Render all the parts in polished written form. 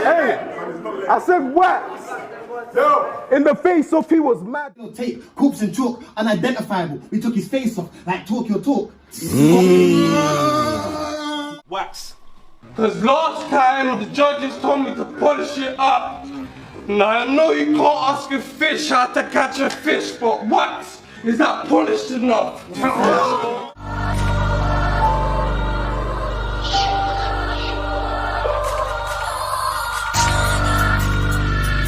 Hey, I said wax. In the face of he was mad. Tape, corpse and chalk, unidentifiable. We took his face off, like talk your talk. Wax. Because last time the judges told me to polish it up. Now I know you can't ask a fish how to catch a fish, but wax, is that polished enough?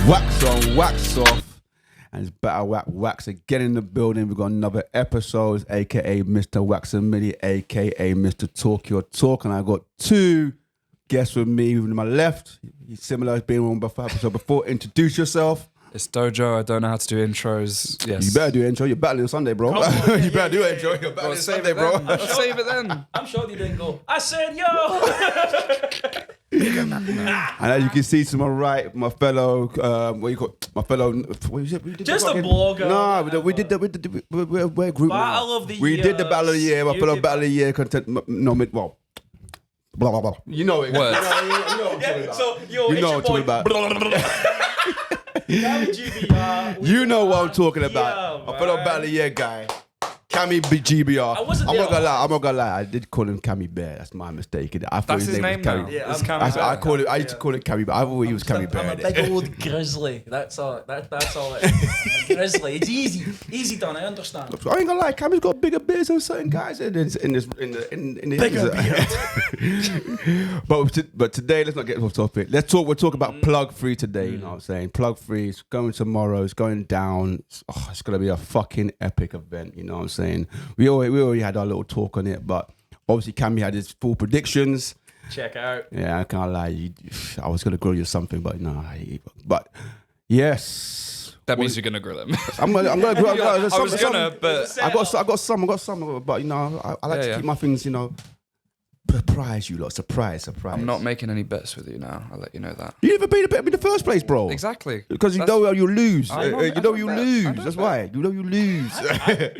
Wax on, wax off, and it's Better Wax again in the building. We've got another episode, aka Mr. Wax and Millie, aka Mr. Talk Your Talk, and I got two guests with me. To my left, he's similar, he's been on before. So before, introduce yourself. It's DoeJoe. I don't know how to do intros. Yes. You better do intro. You're battling Sunday, bro. You better do intro. You're battling Sunday, bro. I'll save it then. I'm sure you didn't go. I said, yo. And as you can see to my right, my fellow, what you call my fellow? What is it? Just a blogger. No, we did we're group. Battle of the We Year. did the battle of the year. My fellow battle of the year content. No, well, blah blah blah. You know it. Words. You know what I'm talking about. So, yo, You know it's what your I'm boy. talking GBR. You know what I'm talking about. Yeah, My fellow battle of the year guy. Cammy GBR. I'm not gonna lie. I did call him Cammy Bear. That's my mistake. I thought That's his name was now. Cammy. Yeah, It's Cammy Bear. I used to call it Cammy Bear. I thought he was Cammy Bear. I'm a big old grizzly. That's all. That's all it is. Grizzly. It's easy done. I understand. I ain't gonna lie, Cammy's got bigger beards than certain guys in the Bigger But today, let's not get off topic. We'll talk about Plug Free today. You know what I'm saying? Plug Free is going tomorrow. It's going down. It's gonna be a fucking epic event. You know what I'm saying? We already had our little talk on it, but obviously Cammy had his full predictions. Check out. Yeah, I can't lie. I was gonna grill you something, but no. But yes. That means you're gonna grill him. I'm gonna grill. I was gonna, but I got some, but you know, I like to keep my things, you know, surprise you lot, surprise. I'm not making any bets with you now. I'll let you know that. You never made a bet in the first place, bro. Exactly. Because you know you lose. I don't You know you bet. I lose. don't That's bet. why. You know you lose.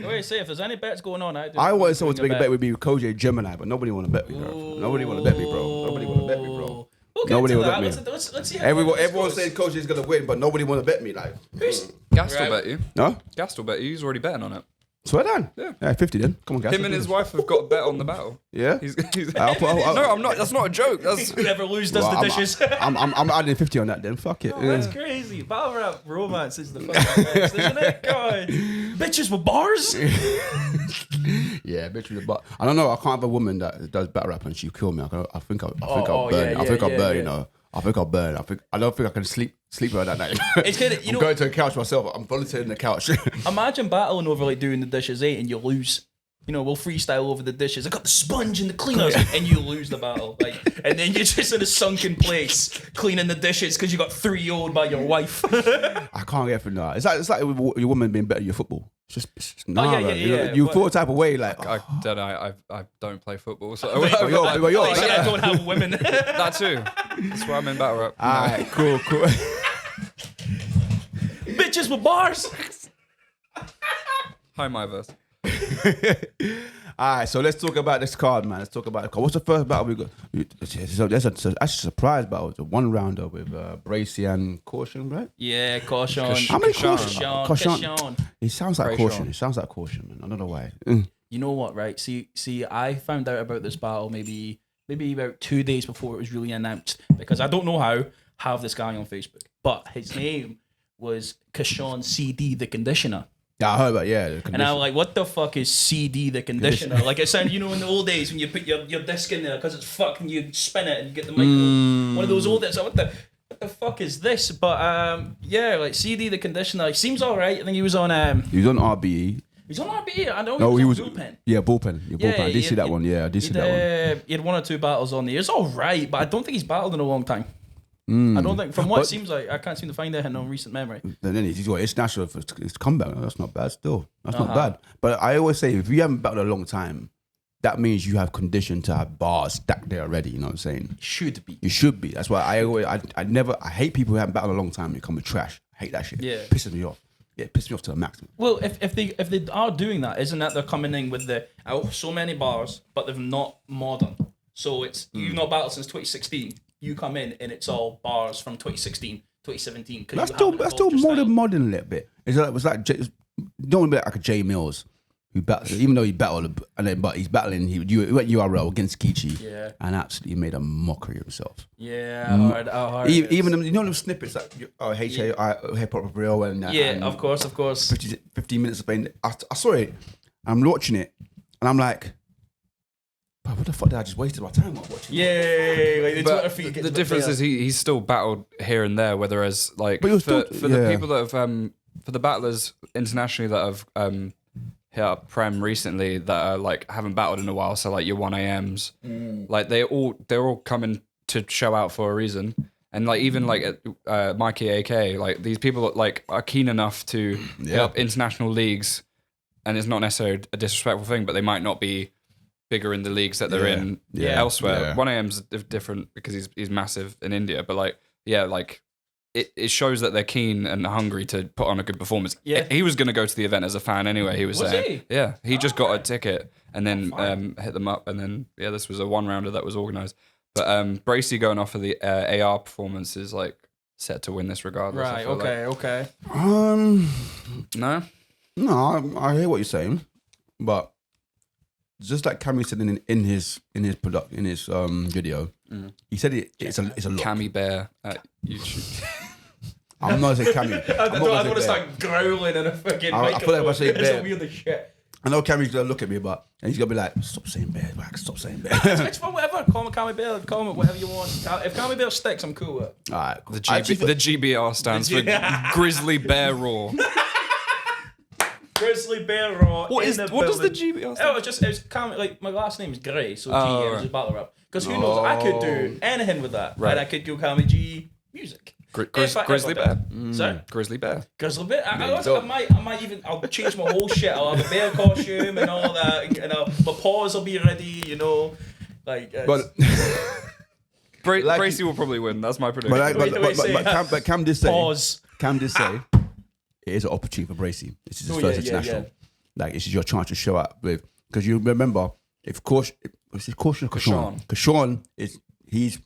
Wait, say if there's any bets going on, I wanted someone to make a bet with me with Koji Gemini, but nobody want to bet me, bro. Nobody want to bet me, bro. Nobody want to bet me, bro. Nobody will bet me. Let's see how Everyone says Koji is gonna win, but nobody want to bet me. Like, Gast will bet you. no? Gast will bet you. He's already betting on it. Swear down. Yeah. 50 then. Come on, guys. Him and his wife have got a bet on the battle. Yeah. He's I'll no, I'm not. That's not a joke. That's Whoever loses does the dishes. I'm adding 50 on that then. Fuck it. That's crazy. Battle rap romance is the fucking best, isn't it? God. Bitches with bars? Yeah, bitch with a butt. I don't know. I can't have a woman that does battle rap and she kill me. I think I'll burn. yeah, I think I'll yeah, burn. yeah. You know. I think I'll burn. I don't think I can sleep with her that night. It's good. You I'm know, going to the couch myself. I'm volunteering the couch. imagine battling over like doing the dishes, and you lose. You know, we'll freestyle over the dishes. I got the sponge and the cleaners, and you lose the battle. Like, and then you're just in a sunken place cleaning the dishes because you got 3-0'd by your wife. I can't get for that. It's like your woman being better at your football. It's just nah, yeah, man. yeah, You but- feel a type of way like. I don't know. I don't play football, so But you're Like, I don't have women. that too. That's why I'm in battle rap. Alright, cool. Bitches with bars. Hi, my verse. Alright, so let's talk about this card, man. Let's talk about the card. What's the first battle we got? So that's a surprise battle. It's a one rounder with Bracy and Caution, right? Yeah, caution. How many Caution? Caution. It sounds like Caution. Caution. It sounds like Caution, man. I don't know why. You know what, right? See, I found out about this battle maybe about 2 days before it was really announced because I don't know how have this guy on Facebook, but his name was Kashawn CD the Conditioner. Yeah, I heard about the And I'm like, what the fuck is CD the Conditioner? Like it sounded, you know, in the old days when you put your disc in there because it's fucking, you spin it and you get the micro. One of those old days. So what the fuck is this? But yeah, like CD the Conditioner, he seems alright. I think he was on he was on RBE. He's on RBE. I don't No, know. he was Bullpen. Yeah, bullpen. Yeah, bullpen. I did see that he- one. Yeah, I did see that one. He had 1 or 2 battles on there. It's alright, but I don't think he's battled in a long time. I don't think, from what it seems like, I can't seem to find it in no recent memory. And then he's got international for his comeback. That's not bad still. That's not bad. But I always say, if you haven't battled a long time, that means you have condition to have bars stacked there already. You know what I'm saying? Should be. You should be. That's why I hate people who haven't battled a long time and they come with trash. I hate that shit. Yeah. Pisses me off. Yeah, it pisses me off to the maximum. Well, if they are doing that, isn't that they're coming in with so many bars, but they've not modern. So it's you've not battled since 2016. you come in and it's all bars from 2016, 2017. That's still modern a little bit. It's like don't want to be like a Jay Mills who battles, even though he battled, but he's battling. He went URL against Kichi, and absolutely made a mockery of himself. Yeah, hard. Even them snippets like hip hop real and and of course. 15 minutes of playing. I saw it. I'm watching it, and I'm like, "Bro, what the fuck did I just wasted my time watching?" Yeah. But the difference is he's still battled here and there, whereas like for the people that have for the battlers internationally that have hit up Prem recently that are like haven't battled in a while, so like your 1AMs, like they're all coming to show out for a reason, and like even like Mikey AK, like these people that like are keen enough to hit up international leagues, and it's not necessarily a disrespectful thing, but they might not be bigger in the leagues that they're in elsewhere. 1AM's different because he's massive in India, but like it shows that they're keen and hungry to put on a good performance. Yeah. He was going to go to the event as a fan anyway, he was saying. He? Yeah, he just got a ticket and then hit them up, and then, this was a one-rounder that was organised. But Bracey going off of the AR performance is, like, set to win this regardless. Right, okay. No? No, I hear what you're saying, but just like Cammy said in his video, he said it's a lot. Cammy Bear at YouTube. I'm not saying Cammy. I don't want to start growling in a fucking microphone. I feel like if I say it's bear, the weirdest shit. I know Cammy's gonna look at me, but he's gonna be like, "Stop saying bear, Wax. Stop saying bear." It's fine, whatever. Call me Cammy Bear. Call me whatever you want. If Cammy Bear sticks, I'm cool with it. All right. The GBR stands for Grizzly Bear Raw. Grizzly Bear Raw. What does the GBR stand for? It was Cammy, like my last name is Gray, so G is just battle rap. Because who knows, I could do anything with that. Right. And I could do Cammy G music. Grizzly Bear. Sorry? Grizzly Bear. Grizzly Bear. I might even, I'll change my whole shit. I'll have a bear costume and all that. And my paws will be ready, you know. Like, but Bracey will probably win. That's my prediction. But Cam did say. Pause. Cam did say it is an opportunity for Bracey. This is his first international. Like, this is your chance to show up with, because you remember, if Caution or Kashawn? Kashawn is he's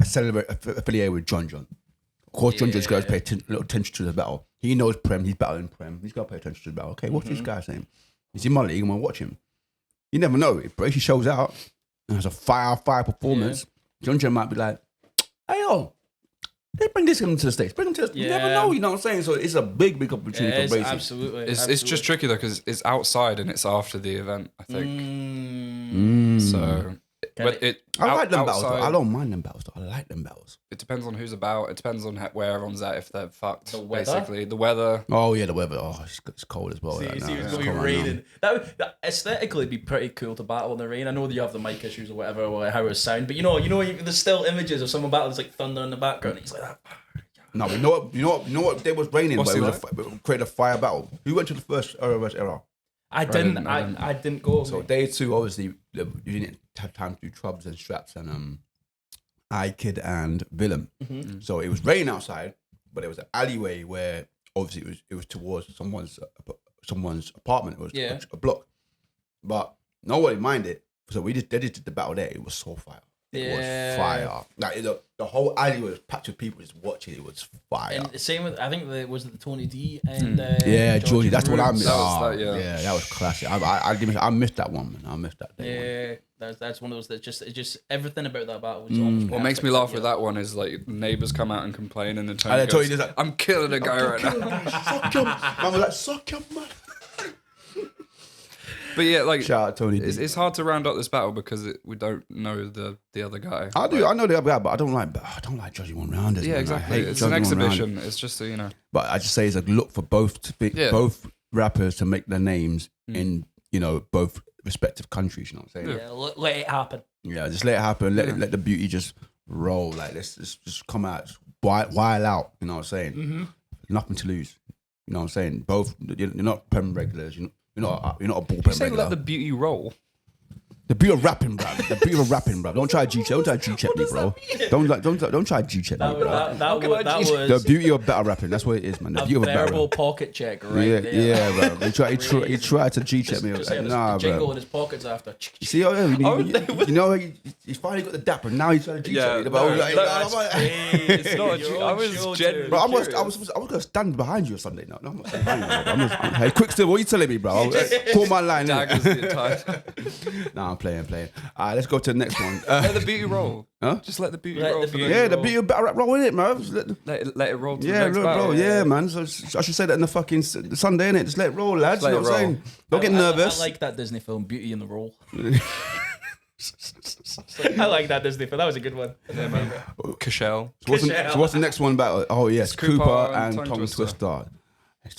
affiliated with John. Of course, John just goes pay little attention to the battle. He knows Prem. He's battling Prem. He's got to pay attention to the battle. Okay, what's this guy saying? He's in my league. I'm gonna watch him. You never know. If Bracey shows out and has a fire performance, John might be like, "Hey yo, let's bring this into the States. Bring him to the You never know, you know what I'm saying? So it's a big opportunity for Bracey. Absolutely. It's just tricky though, because it's outside and it's after the event, I think. So I like them battles. I don't mind them battles. I like them battles. It depends on who's about. It depends on where everyone's at. If they're fucked, basically the weather. Oh yeah, the weather. Oh, it's cold as well. It's going to be raining. That aesthetically would be pretty cool to battle in the rain. I know that you have the mic issues or whatever, or how it sound, but you know, there's still images of someone battling, it's like thunder in the background. And he's like that. No, but you know what? There was raining, but it created a fire battle. Who went to the first era? I didn't go. So day 2, obviously, you didn't have time to do Trubs and Straps and iKid and Willem. So it was raining outside, but there was an alleyway where obviously it was towards someone's apartment. It was a block, but nobody minded. So they did the battle there. It was so fire. It was fire. Like the whole alley was packed with people just watching. It was fire. And the same with, I think was it the Tony D and Georgie. That's what I missed. That was classic. I missed that one, man. I missed that day. That's one of those that just everything about that battle was almost. What makes me laugh with that one is like neighbors come out and complain, and then Tony and goes, like, "I'm killing a guy right now." Suck him. Man was like, "Suck him, man." But yeah, like shout out Tony. It's hard to round up this battle because we don't know the other guy. I know the other guy, but I don't like judging one rounders. Yeah, man. exactly. It's an exhibition. It's just But I just say it's a look for both both rappers to make their names in both respective countries. You know what I'm saying? Yeah, let it happen. Yeah, just let it happen. Let the beauty just roll. Like let's just come out, while out. You know what I'm saying? Nothing to lose. You know what I'm saying? Both you're not Prem regulars. You're not a ball pen regular. Let the beauty roll. The beauty of rapping, bro. The beauty of rapping, bro. Don't try to G-check. Don't try to G-check me, bro. Don't try to G-check me, bro. That was The beauty of better rapping. That's what it is, man. The a beauty of better verbal rapping. pocket check, right? Yeah, bro. He tried to G-check me. Just Nah, jingle bro. in his pockets after. You see, you know, he's finally got the dapper. Now he's trying to G-check me. It's not I was genuinely. Bro, I was gonna stand behind you on Sunday. No, I'm not standing behind you. Bro. Hey, quick still, what are you telling me, bro? Call my line. Daggers the entire. Nah, I'm playing. All right, let's go to the next one. Let the beauty roll. Huh? Just let the beauty Let roll. the for beauty the- Yeah, the beauty of better rap roll in it, man. Let it roll to the Yeah, next bro, battle. yeah, man. So I should say that in the fucking Sunday, innit? Just let it roll, lads. Let You know it what I'm roll. saying? Don't get nervous. I like that Disney film, Beauty in the Role. I like that Disney film. That was a good one. Cashel. So what's the next one about? Oh, yes, Cooper Cooper and and Tongue Tongue Twister. Twister.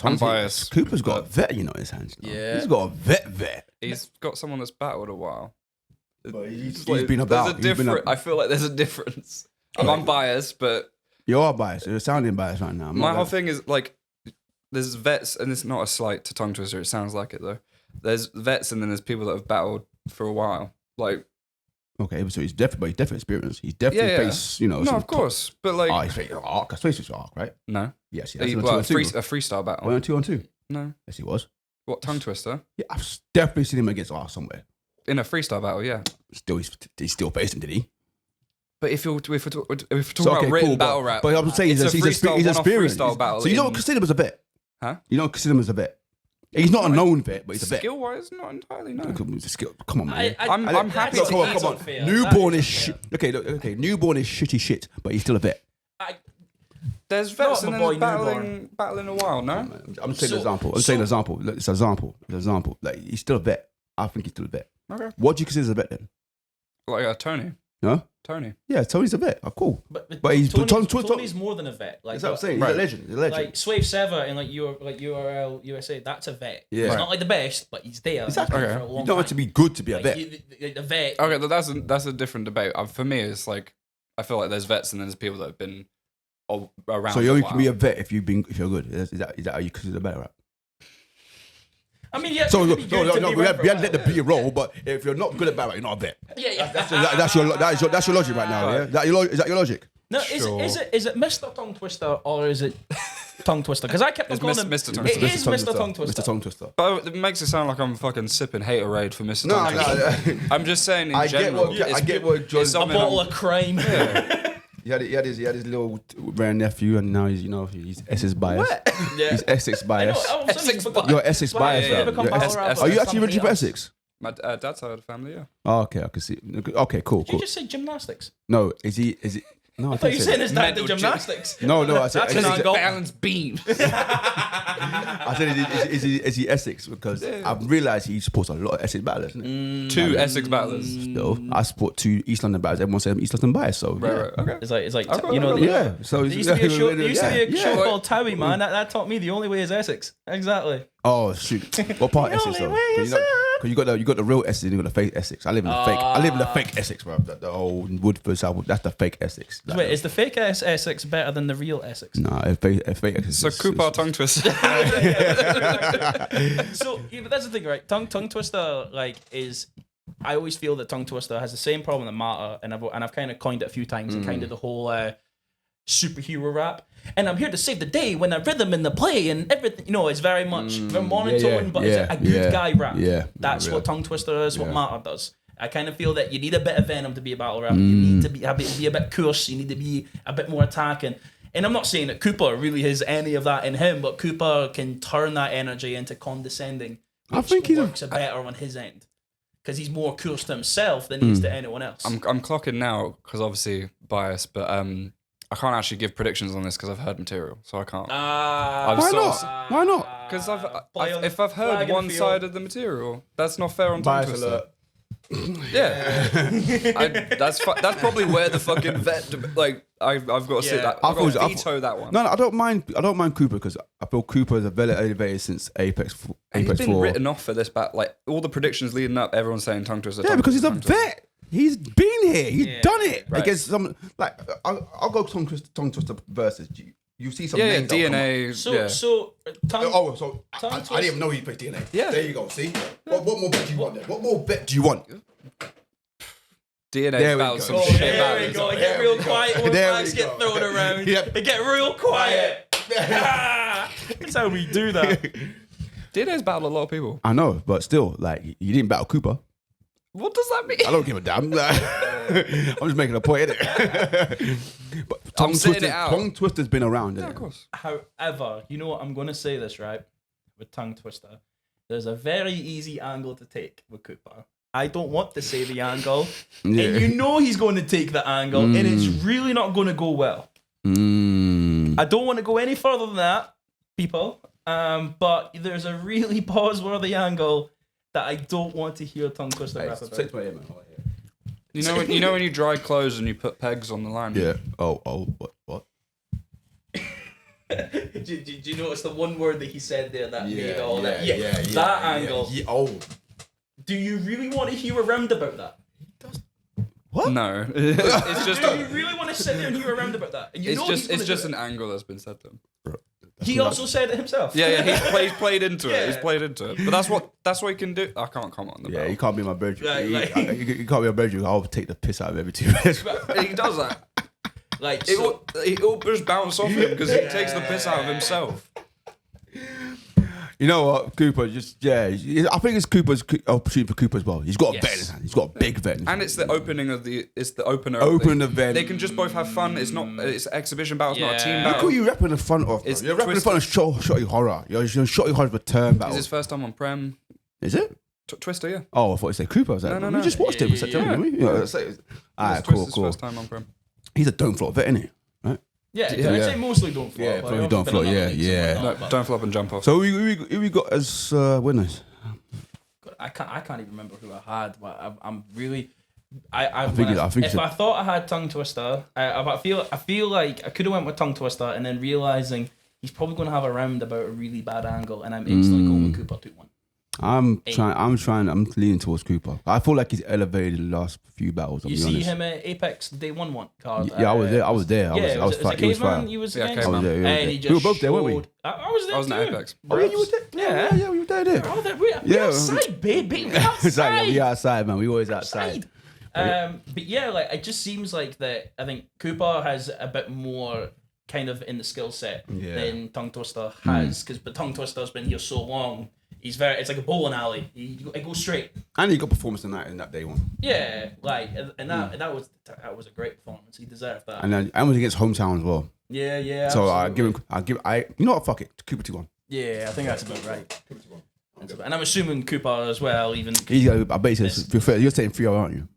I'm biased. Cooper's got a vet, you know, in his hands. You know? Yeah. He's got a vet. He's got someone that's battled a while. But he's Like, been about. There's a difference. I feel like there's a difference. I'm biased, but You are biased. You're sounding biased right now. my whole thing is like, there's vets, and it's not a slight to Tongue Twister. It sounds like it though. There's vets, and then there's people that have battled for a while. Like, Okay, so he's definitely experienced. He's definitely faced, you know. no, some of course, but like, Oh, he's faced Arc. I suppose he's Arc, right? no. Yes, Well, yes. a freestyle battle. Went on 2-on-2. No. Yes, he was. What, Tongue Twister? Yeah, I've definitely seen him against Arc somewhere. In a freestyle battle, yeah. Still, he still faced him, did he? But if we're talking So, about written battle rap, But I'm saying it's he's a freestyle, he's one-off experienced. freestyle battle. So you don't consider him as a vet? Huh? You don't consider him as a vet? He's not a known vet, but he's a vet. Skill wise, not entirely, no. Come on, man. I'm happy Look, to come on, eat come on. unfair. Newborn That is is shit. Okay, look, okay. Newborn is shitty shit, but he's still a vet. There's vets Not and my then boy battling a while, no? I'm saying So- an example. I'm so- saying an example. Look, it's an example. It's an example. Like he's still a vet. I think he's still a vet. Okay. What do you consider as a vet then? Like Tony. Huh? Tony. Yeah, Tony's a vet. Oh, cool. But Tony's more than a vet. Like, That's what I'm saying. He's a legend. He's a legend. like Swave Sever and like URL USA, that's a vet. Yeah. He's Right. not like the best, but he's there. Exactly. He's been Okay. for a long You don't have to time. be good to be a Like, vet. the vet. Okay, that's a different debate. For me, it's like, I feel like there's vets and then there's people that have been around. So you only a can be a while. vet if you're good. Is that how you consider better rap? I mean, yeah. So you no, can be good to be we vet had to for a let the while. beat roll. But if you're not good at battle, you're not a vet. Yeah. That's your logic right now. Yeah, is that your logic? No, Sure. is it Mr. Tongue Twister or is it Tongue Twister? Because I kept on It's calling him Mr. Tongue It Twister. is Mr. Tongue Twister. Mr. Tongue Twister. But it makes it sound like I'm fucking sipping haterade for Mr. No, Tongue Twister. no. I'm just saying in I get general. what- I get what John- it's A something bottle I'm- of crime. He had his little rare nephew, and now he's Essex biased. Yeah. He's Essex biased. Essex You're Essex biased. Yeah, bro. become You're battle Essex- rapper Are you or actually originally from something else. Essex? My dad's side of the family, yeah. Oh, okay, I can see. Okay, cool, Did you cool. just say gymnastics? No, is he? No, I I thought you didn't said say his dad did gymnastics. No, I said. That's is an he- angle. Balance beam. I said, is he Essex? Because I've realised he supports a lot of Essex battlers, isn't it? 2 Essex battlers. Still, I support 2 East London battlers. Everyone says I'm East London biased, so yeah. Right. Okay. It's like Okay, you know. okay. Yeah, so There used to be a show, yeah. show called Towie, man. That taught me the only way is Essex. Exactly. Oh shoot! What part The Essex only though? way is up. Because you got the real Essex and you got the fake Essex. I live in the fake. I live in the fake Essex, bro. The whole Woodford South. That's the fake Essex. Like, Wait, is the fake Essex better than the real Essex? nah, a fake Essex. So Cooper Tongue Twister. So, yeah, but that's the thing, right? Tongue Twister, like, is. I always feel that Tongue Twister has the same problem that Mata, and I've kind of coined it a few times, and kind of the whole superhero rap. And I'm here to save the day when the rhythm and the play and everything, you know, it's very much very monotone, but it's a good guy rap. Yeah, That's yeah. what Tongue Twister is, what Yeah. Mata does. I kind of feel that you need a bit of venom to be a battle rapper. You need to be a bit coarse. You need to be a bit more attacking. And I'm not saying that Cooper really has any of that in him, but Cooper can turn that energy into condescending. I think he's works better on his end because he's more coarse to himself than he is to anyone else. I'm clocking now because obviously bias, but I can't actually give predictions on this because I've heard material, so I can't. Why not? Why not? Because Play on if I've flag heard in the one field. side of the material, that's not fair on Tongue Bias Twister. alert. Yeah, that's probably where the fucking vet. Like I've got to sit Yeah. that. I I've got thought- to I veto that one. No, I don't mind Cooper because I feel Cooper is a very elevated since Apex He's been 4. written off for this bat. Like all the predictions leading up, everyone's saying Tongue Twister. Yeah, Tongue because he's a Twister, Tongue Twister. vet. He's been here. He's done it Right. against some. Like I'll go Tongue Twister versus. You see some Yeah, names that'll come up. DNA. So, yeah. Tongue, Oh, so Tongue I didn't even know he played DNA. Yeah. There you go. See, what more bet do you want? Then? What more bet do you want? DNA battle some Oh, shit there we battles. go. It get real quiet when There facts we get go. thrown around. Yep. It get real quiet. That's how we do that. DNA's battled a lot of people. I know, but still, like, you didn't battle Cooper. What does that mean? I don't give a damn. I'm just making a point, innit? But Tongue Twister's been around, innit? Yeah, of course. However, you know what? I'm going to say this, right? With Tongue Twister. There's a very easy angle to take with Cooper. I don't want to say the angle. Yeah. And you know he's going to take the angle, and it's really not going to go well. I don't want to go any further than that, people. But there's a really pause-worthy angle that I don't want to hear Tongue Twister rap about. You know when you dry clothes and you put pegs on the line? Yeah. Oh, what? Do you notice the one word that he said there that made all that? Yeah, that angle. Yeah. Oh. Do you really want to hear a round about that? What? No. It's just Do you really want to sit there and hear a round about that? And you know he's it's gonna just do an it. angle that's been said to him. He also said it himself. Yeah, he's played into it. Yeah. He's played into it. But that's what he can do. I can't comment on the Yeah, battle. you can't be my brother. Right, You can't be my brother. I'll take the piss out of every 2 minutes. He does that. Like, It so, will just bounce off him because he takes the piss out of himself. You know what, Cooper? I think it's Cooper's opportunity for Cooper as well. He's got a vet in his hand. He's got a big vet in his hand. And it's the opening of it's the opener. Open of event. They can just both have fun. It's an exhibition battle. It's not a team Yeah. Look battle. who you rapping in front of. It's You're rapping in front of Shotty Horror. You're Shotty Horror's return battle. It's his first time on Prem. Is it? Twister, yeah. Oh, I thought you said Cooper. I was like, No. we just watched him in September, didn't we? Yeah. Alright, cool. Twister's first time on Prem. He's a don't flop vet, isn't he? Right? yeah, I'd say mostly don't flop. Yeah, but probably I've don't been flop, on other yeah, leagues and yeah. whatnot, No, but don't flop and jump off. So who we got as winners? I can't even remember who I had, but I'm really. If I thought I had Tongue Twister, I feel like I could have went with Tongue Twister and then realizing he's probably going to have a round about a really bad angle, and I'm instantly going with Cooper 2-1. I'm leaning towards Cooper. I feel like he's elevated the last few battles. You see him at Apex Day 1 card. Yeah, I was there. Yeah, was it Caveman? You was Yeah, against? Caveman. I was there. And he just We were both there, weren't we? showed- I was there. I wasn't too. at Apex. Oh, yeah, you were there. Yeah. Yeah, we were there. Oh, we Yeah. outside, baby. We outside. Exactly. We outside, man. We always outside. But yeah, like it just seems like that. I think Cooper has a bit more kind of in the skill set than Tongue Twister has, but Tongue Twister's been here so long. It's like a bowling alley. It goes straight. And he got performance tonight in that day one. Yeah, like and that was a great performance. He deserved that. And then I was against hometown as well. Yeah. So absolutely. you know what? Fuck it, Cooper 2-1. Yeah, I think that's about right. And I'm assuming Cooper as well. Even I bet he says you're saying 3-0, aren't you?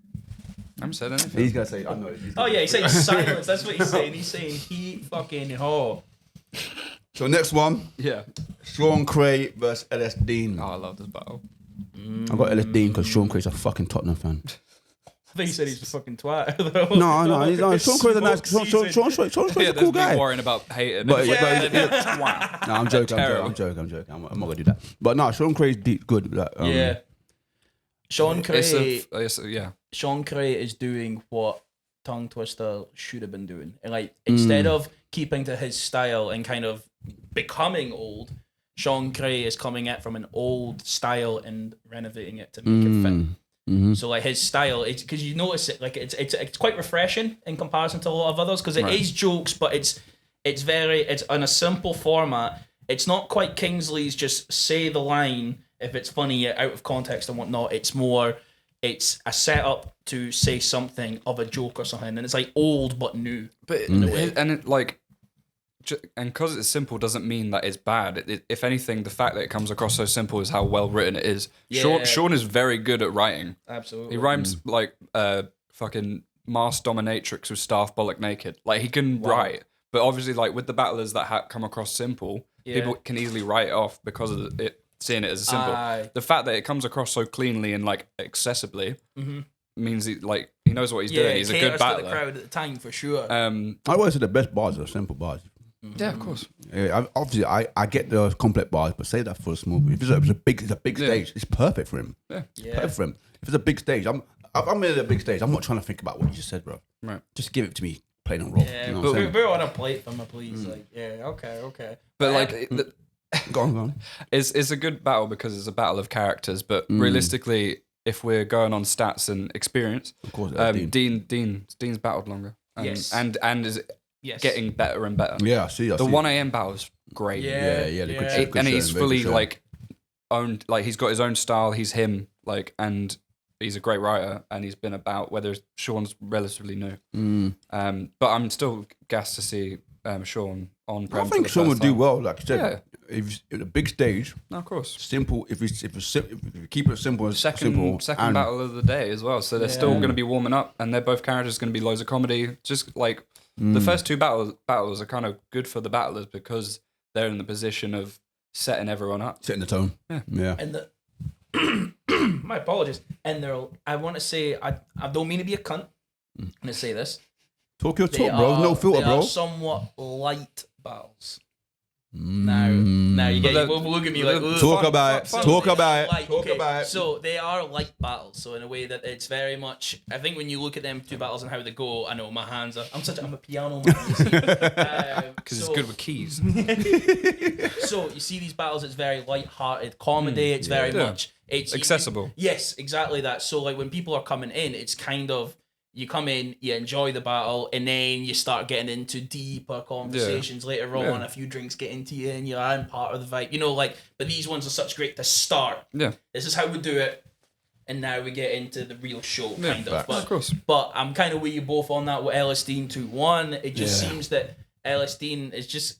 I haven't said anything. He's gonna say I know. oh yeah, he's saying silence. That's what he's saying. He's saying he fucking ho. So next one, Yeah. Sean Cray versus LS Dean. Oh, I love this battle. I got LS Dean because Sean Cray's a fucking Tottenham fan. I think he said he's a fucking twat. No. Sean Cray's a nice. Sean Cray's a cool guy. Worrying about hating. But- It's but- like, twat. No, I'm joking. Terrible. I'm joking. I'm not gonna do that. But no, Sean Cray's good. Like, Yeah. Sean Cray. Yeah. Sean Cray is doing what Tongue Twister should have been doing. And like instead of keeping to his style and kind of becoming old, Sean Cray is coming at from an old style and renovating it to make it fit. So like his style, it's because you notice it, like it's quite refreshing in comparison to a lot of others because it is jokes, but it's on a simple format. It's not quite Kingsley's just say the line if it's funny out of context and whatnot. It's more. It's a setup to say something of a joke or something, and it's like old but new. But because it's simple doesn't mean that it's bad. If anything, the fact that it comes across so simple is how well written it is. Yeah. Sean is very good at writing. Absolutely, He rhymes like fucking Mars Dominatrix with Staff Bollock Naked. Like he can write, but obviously like with the battlers that come across simple, people can easily write it off because of seeing it as a simple. The fact that it comes across so cleanly and like accessibly means he knows what he's doing. He's a good To battler. the crowd at the time for sure. I always say the best bars are simple bars. Yeah, of course. Obviously, I get the complex bars, but say that for a small. If it's a big stage, it's perfect for him. Yeah. Perfect for him. If it's a big stage, I'm in a big stage. I'm not trying to think about what you just said, bro. Right. Just give it to me, plain and raw. Yeah, You know what I'm saying? we're on a plate for me, please. Like, yeah, okay. But like, Go on. it's a good battle because it's a battle of characters. But realistically, if we're going on stats and experience, Of course, Dean's battled longer. Yes. And is getting better and better. Yeah, I see. The 1 AM battle is great. Yeah. And he's fully like owned, like he's got his own style. He's him, like, and he's a great writer. And he's been about, whether Sean's relatively new. But I'm still gassed to see Sean on Prem. I think Sean would do well. Like you said, Yeah. if a big stage, No, of course. simple. If you keep it simple, Second and battle of the day as well. So they're still going to be warming up, and they're both characters going to be loads of comedy. Just like the first two battles are kind of good for the battlers because they're in the position of setting everyone up. setting the tone. Yeah. And my apologies. And I want to say, I don't mean to be a cunt. I'm going to say this. Talk your talk, bro. No filter, they bro. are somewhat light battles. Now you get look at me like Talk about it. Talk about it. Light, Talk okay. about it. So they are light battles. So in a way that it's very much. I think when you look at them two battles and how they go, I know my hands are. I'm a piano man. You see, Because it's good with keys. So you see these battles. It's very light-hearted comedy. It's very much. It's accessible. Yes, exactly that. So like when people are coming in, it's kind of. You come in, you enjoy the battle, and then you start getting into deeper conversations later on. A few drinks get into you, and I'm part of the vibe. You know, like, but these ones are such great to start. Yeah. This is how we do it, and now we get into the real show, kind of. But, of course. But I'm kind of with you both on that with Ellis Dean 2-1. It just seems that Ellis Dean is just,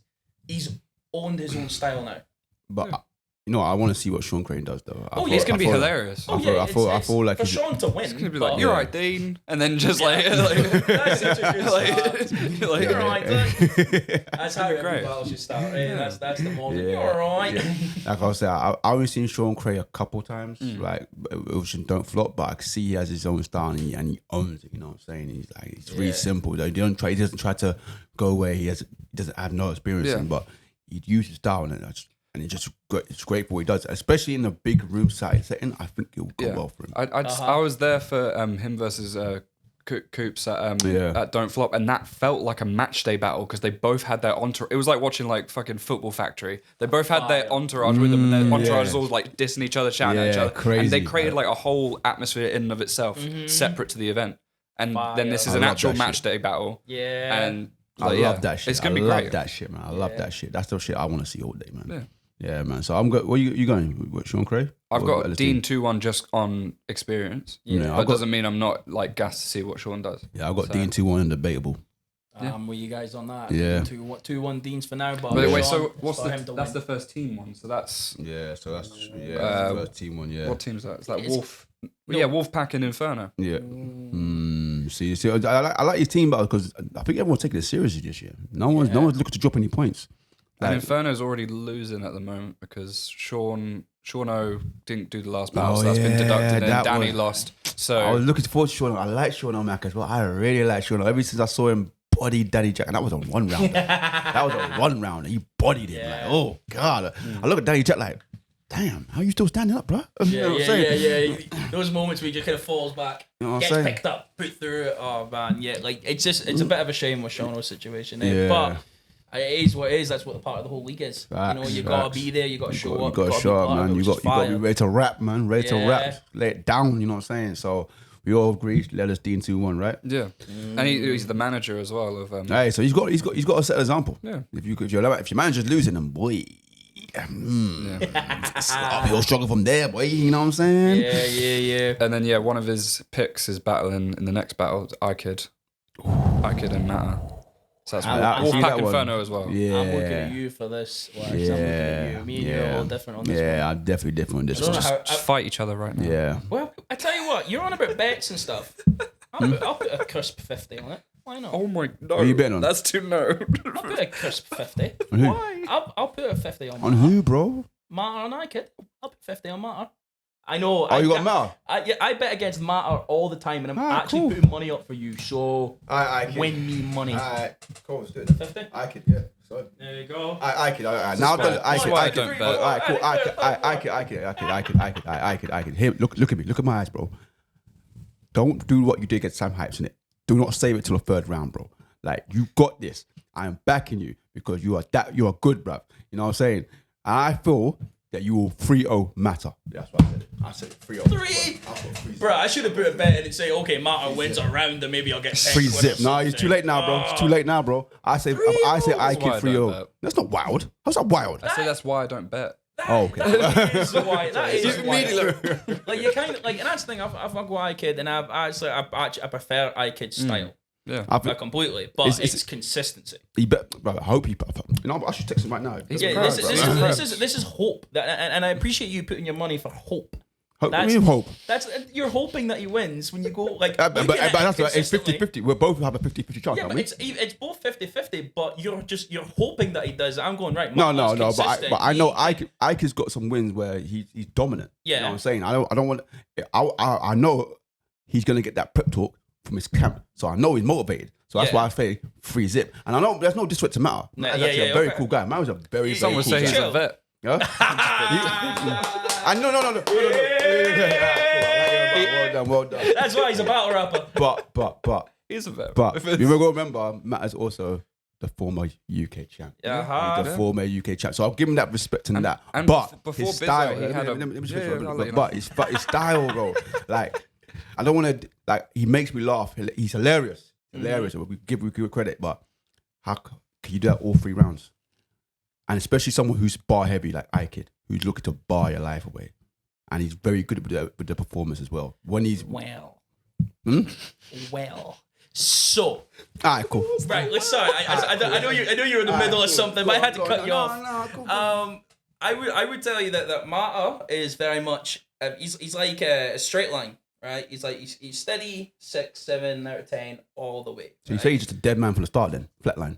he's owned his own style now. But you know, I want to see what Sean Crane does, though. He's going to be hilarious. I feel like for Sean to win. He's going to be like, you're right, Dean. And then just like that's such a good start. like You're right, Dean. That's how every battle should start. That's the moment. You're right. Like I was saying, I only seen Sean Cray a couple times, like which Don't Flop, but I can see he has his own style and he owns it. You know what I'm saying? He's like, it's really simple. Though. He doesn't try to go where he doesn't have no experience in, but he uses style and it's great for what he does, especially in a big room side setting. I think it'll go well for him. I was there for him versus Coops at Don't Flop, and that felt like a match day battle because they both had their entourage. It was like watching like fucking Football Factory. They both had their entourage with them, and their entourage was all like dissing each other, shouting at each other, crazy. and they created like a whole atmosphere in and of itself, separate to the event. And then this is an actual match day battle. Yeah, and I love that shit. It's gonna be great. I love that shit, man. I love that shit. That's the shit I want to see all day, man. Yeah, man. So I'm good. Where you going? What, Sean Cray? I've got Dean 2-1 just on experience. But doesn't mean I'm not like gassed to see what Sean does. Yeah, I've got Dean 2-1 and debatable. Were you guys on that? Yeah. 2-1 Deans for now. But wait, so that's the first team one. So that's the first team one. Yeah. What team's that? It's like Wolf. Yeah, Wolfpack and Inferno. Yeah. See, I like his team battle because I think everyone's taking it seriously this year. No one's looking to drop any points. And Inferno's already losing at the moment because Sean O didn't do the last battle, so that's been deducted, and Danny lost. So I was looking forward to Sean O. I like Sean O'Mac as well. I really like Sean O. Ever since I saw him body Danny Jack, and that was a 1 round. That was a 1 round. He bodied him. Like, oh God. I look at Danny Jack like, damn, how are you still standing up, bro? You know what I'm saying? Those moments where he just kind of falls back, you know what gets I'm saying? picked up, put through it. Oh man, like it's a bit of a shame with Sean O's situation. But it is what it is. That's what the part of the whole league is. You gotta be there. You gotta show up. You gotta show up, man. You gotta be ready to rap, man. Ready to rap. Lay it down. You know what I'm saying? So we all agree. Let us Dean 2-1, right? Yeah. And he's the manager as well of. Hey, so he's got a set example. Yeah. If your manager's losing, then boy. He'll struggle from there, boy. You know what I'm saying? Yeah. And then one of his picks is battling in the next battle. iKid and Matter. So that's Wolfpack Inferno as well. Yeah. I'm looking at you for this. I'm looking at you. Me and you are all different on this one. Yeah, I'm definitely different on this one. Just fight each other right now. Yeah. Well, I tell you what, you're on about bets and stuff. I'll put a crisp 50 on it. Why not? Oh my, no. Are you betting on? That's too low. I'll put a crisp 50. On who? Why? I'll put a 50 on Matter. On who, bro? Matter and iKid. I'll put 50 on Matter. I know. Oh, you got Matter? I bet against Matter all the time, and I'm actually putting money up for you. So win me money. Alright, cool. Let's do it. 50? iKid, yeah. So there you go. iKid. Now iKid. Alright, cool. iKid. Here, look at me. Look at my eyes, bro. Don't do what you did against Sam Hypes in it. Do not save it till the 3rd round, bro. Like, you got this. I am backing you because you are good, bruv. You know what I'm saying? And I feel that you will 3-0 Matter. That's what I said. I said 3-0. 3. Bro, I should have put a bet in and say, okay, Matter wins a round, and maybe I'll get 10 Free quid or zip. Nah, something. it's too late now, bro. It's too late now, bro. I say I kid why I 3-0. don't bet. That's not wild. How's that wild? I say that's why I don't bet. Oh, okay. That is why. Immediately. Like you kind of like, and that's the thing. I've got iKid, and I prefer iKid style. Yeah. Completely, but it's consistency. He bet, bro, I hope he. You know, I should text him right now. Yeah, this is hope, and I appreciate you putting your money for hope. What do you hope? You're hoping that he wins when you go like. But that's right. It's consistently. 50-50. We both have a 50-50 chance, Yeah, aren't but we? it's both 50-50, but you're hoping that he does. I'm going right. No. Matter's But I know consistent. Ike's got some wins where he's dominant. Yeah. You know what I'm saying? I don't want. I know he's gonna get that prep talk from his camp, so I know he's motivated. So that's why I say free zip. And I know there's no disrespect to Matter. Matter's actually a very cool guy. Matter's a very Some would cool say guy. he's a vet. Yeah? No. Well done. That's why he's a battle rapper. But He's a vet. But you remember, Matt is also the former UK champ. Yeah, The former UK champ. So I'll give him that respect and that. and But before his Bizzo, style, he had a- let me Yeah, I'll let you know. but his style, bro. Like, I don't want to, like, he makes me laugh. He's hilarious. Hilarious. We give credit, but how can you do that all 3 rounds? And especially someone who's bar heavy like iKid, who's looking to bar your life away. And he's very good with the performance as well. When he's... Well. Hmm? Well. So. All right, cool. Right, let's sorry. I know you're in the middle of something, but I had to cut you off. I would tell you that Matter is very much he's like a straight line, right? He's steady 6, 7 out of 10 all the way. So you say he's just a dead man from the start then? Flatline.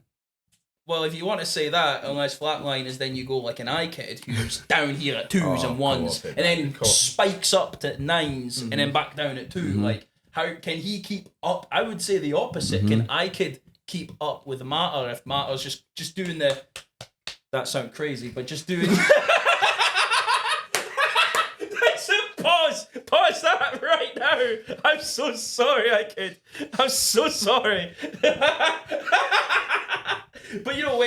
Well, if you want to say that, unless flatline is then you go like an iKid who's down here at 2s and 1s, and then spikes up to 9s, and then back down at 2. Like, how can he keep up? I would say the opposite. Can iKid keep up with Matter if Matter's just doing the... That sounds crazy, but just doing... Pause that right now. I'm so sorry, iKid. I'm so sorry. But you know,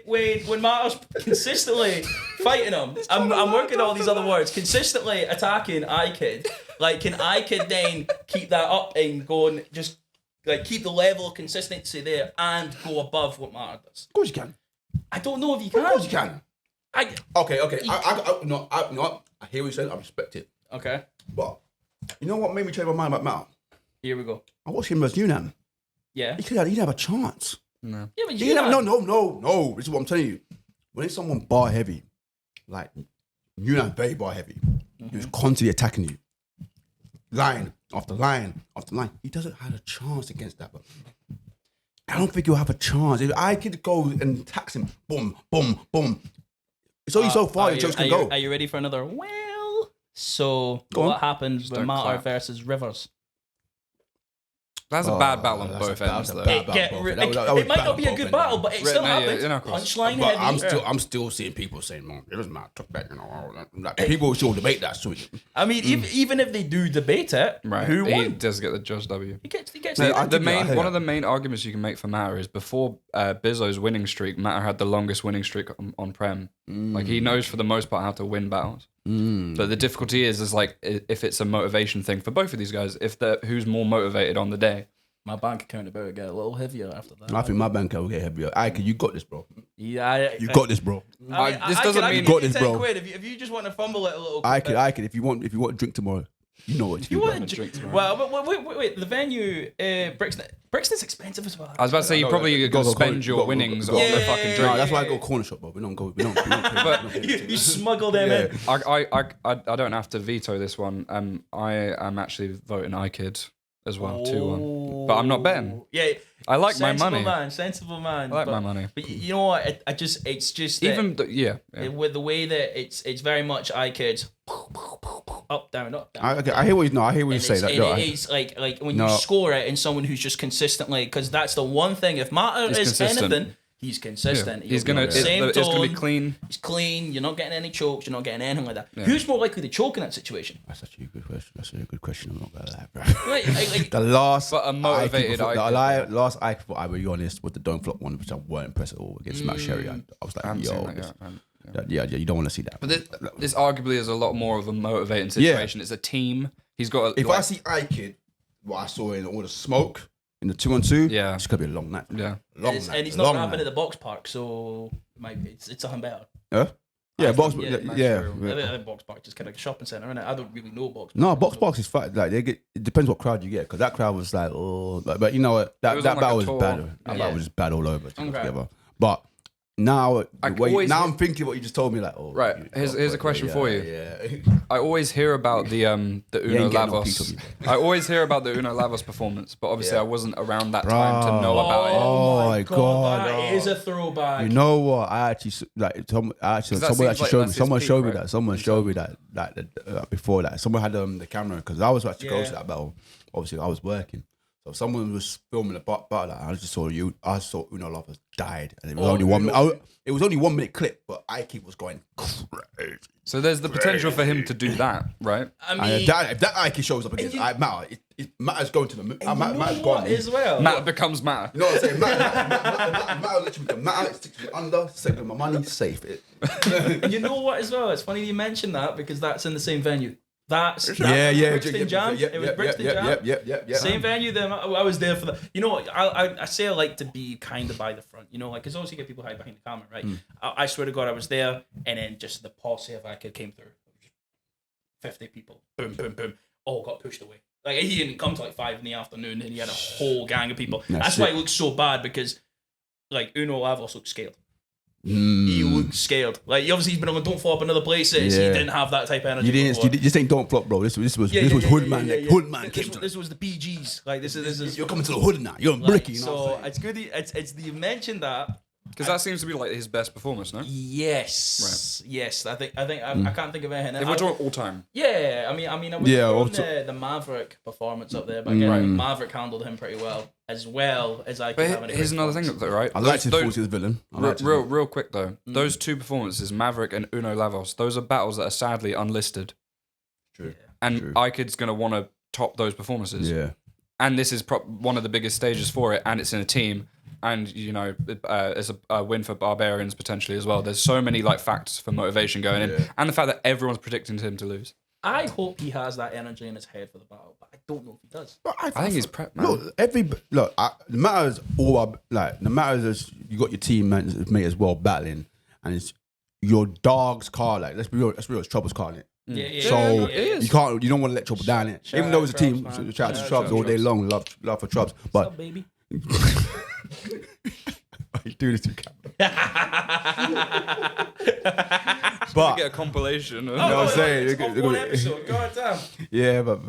when Matter's consistently fighting him, I'm working all these other words. Consistently attacking iKid. Like, can iKid then keep that up and going? Just like keep the level of consistency there and go above what Matter does. Of course you can. I don't know if you can. Of course you can. Okay. I hear what you said. I respect it. Okay. But you know what made me change my mind about Matter? Here we go. I watched him as Yunnan. Yeah. He didn't have a chance. No. Yeah, but He didn't have, no. This is what I'm telling you. When it's someone bar heavy, like Yunnan, very bar heavy, who's constantly attacking you, line after line after line, he doesn't have a chance against that. But I don't think he'll have a chance. If I could go and tax him, boom, boom, boom. It's only so far your jokes can go. Are you ready for another? Well, so what happened with don't Matter clap. versus Rivers? That's a bad battle on that's both a bad- ends, that's a though. bad battle. It might not be a good battle, but it still happens. Punchline But heavy. I'm still seeing people saying, "Man, it doesn't matter." Took that, you know. Like, people still debate that. So I mean, even if they do debate it, Right. who He won? does get the Judge W. He gets No, I it. think- I hear One that. of the main arguments you can make for Matter is before Bizzo's winning streak, Matter had the longest winning streak on Prem. Like, he knows for the most part how to win battles. But the difficulty is like if it's a motivation thing for both of these guys, who's more motivated on the day. My bank account about to get a little heavier after that. I think my bank account will get heavier. Ike, you got this, bro. Yeah, You got this, bro. This doesn't mean- Got this, bro. Quid if you just want to fumble it a little. Ike, if you want to drink tomorrow, you know what to do. You bro. want to wait. The venue, Brixton's expensive as well. I was about to say, you probably Go, could go, spend go, your go, go, winnings go. on Yeah. the fucking No, drink. that's why I go corner shop, bro. We don't go. We don't You smuggle them in. I don't have to veto this one. I am actually voting iKid as well, 2-1. But I'm not betting. Yeah, I like my money. Sensible man. I like my money. But you know what? It's just Even that yeah. with the way that it's very much iKids up down up down. I hear what you say. That It's like when you score it and someone who's just consistently, because that's the one thing. If Matter He's is consistent. anything, he's consistent. He's gonna. It's It's gonna be clean. He's clean. You're not getting any chokes. You're not getting anything like that. Who's more likely to choke in that situation? That's actually a good question. That's a good question. I'm not gonna lie, bro. Like, The last, But a motivated Ike. last Ike, I will be honest, with the Don't Flop one, which I weren't impressed at all against Matt Sherry. I was like, I haven't yo, seen that yet. You don't want to see that. But this arguably is a lot more of a motivating situation. It's a team. He's got. If I see iKid, what I saw in all the smoke in the 2-on-2, it's gonna be a long night. Yeah, and he's not rapping at the box park, so it's something better. Yeah, box. I think box park just kind of like a shopping centre, innit? I don't really know box. No, box is fine. Like it depends what crowd you get, because that crowd was like, oh, but you know what? That battle was bad. That battle was just bad all over together. But now, I'm thinking what you just told me. Like, oh, right. Here's a question for you. I always hear about the Uno Lavos. I always hear about the Uno Lavos performance, but obviously I wasn't around that time to know about it. Oh my god, that is a throwback. You know what? I actually someone showed me that. Someone showed me that before that. Someone had the camera, because I was actually close to that battle. Obviously, I was working. So someone was filming the battle. I just saw Uno Lavos died, and it was only 1 minute. It was only 1 minute clip, but Ike was going crazy. So there's the potential for him to do that, right? I mean, if that Ike shows up against Matter, it Matter's going to the moon. Matter's gone as well. Matter becomes Matter. You know what I'm saying? Matter literally becomes Matter. Sticks me under, saving my money, safe it. And you know what as well? It's funny you mentioned that, because that's in the same venue. Brixton Jam. It was Brixton Jam. Yeah. Same venue. Then I was there for the. You know, I say I like to be kind of by the front. You know, like, because obviously you get people hide behind the camera, right? I swear to God, I was there, and then just the posse of Ike came through. 50 people, boom, boom, boom, all got pushed away. Like, he didn't come till like 5 PM, and he had a whole gang of people. That's why it looks so bad, because like Uno Lavos looked scared. He looked scared. Like, obviously he's been on Don't Flop in other places. He didn't have that type of energy. You just ain't Don't Flop, bro. This was Hoodman. Hoodman came to. This was the PGs. Like, this is. You're coming to the hood now. You're on Bricky. So it's good. It's you mentioned that. Because that seems to be like his best performance, no? Yes. Right. Yes. I can't think of anything. If we're talking all time. Yeah. I mean, I was the Maverick performance up there, but again, Maverick handled him pretty well as I could have. But here's another thing, though, right? I liked his thoughts as villain. Real quick though, those two performances, Maverick and Uno Lavos, those are battles that are sadly unlisted. True. And iKid's gonna want to top those performances. Yeah. And this is one of the biggest stages for it, and it's in a team. And, you know, it's a win for Barbarians potentially as well. There's so many like factors for motivation going in, and the fact that everyone's predicting him to lose. I hope he has that energy in his head for the battle, but I don't know if he does. But I think he's prepped, man. The matters the matters is you got your team mate as well battling, and it's your dog's car. Like, let's be real, it's Trouble's car, innit? So you don't want to let Trouble down it. Even though it's a team, shout out to Trubs all day long. Love for Trubs, but. What's up, baby? You do this to camera. But get a compilation. You know what I'm saying? One episode. God damn. Yeah, but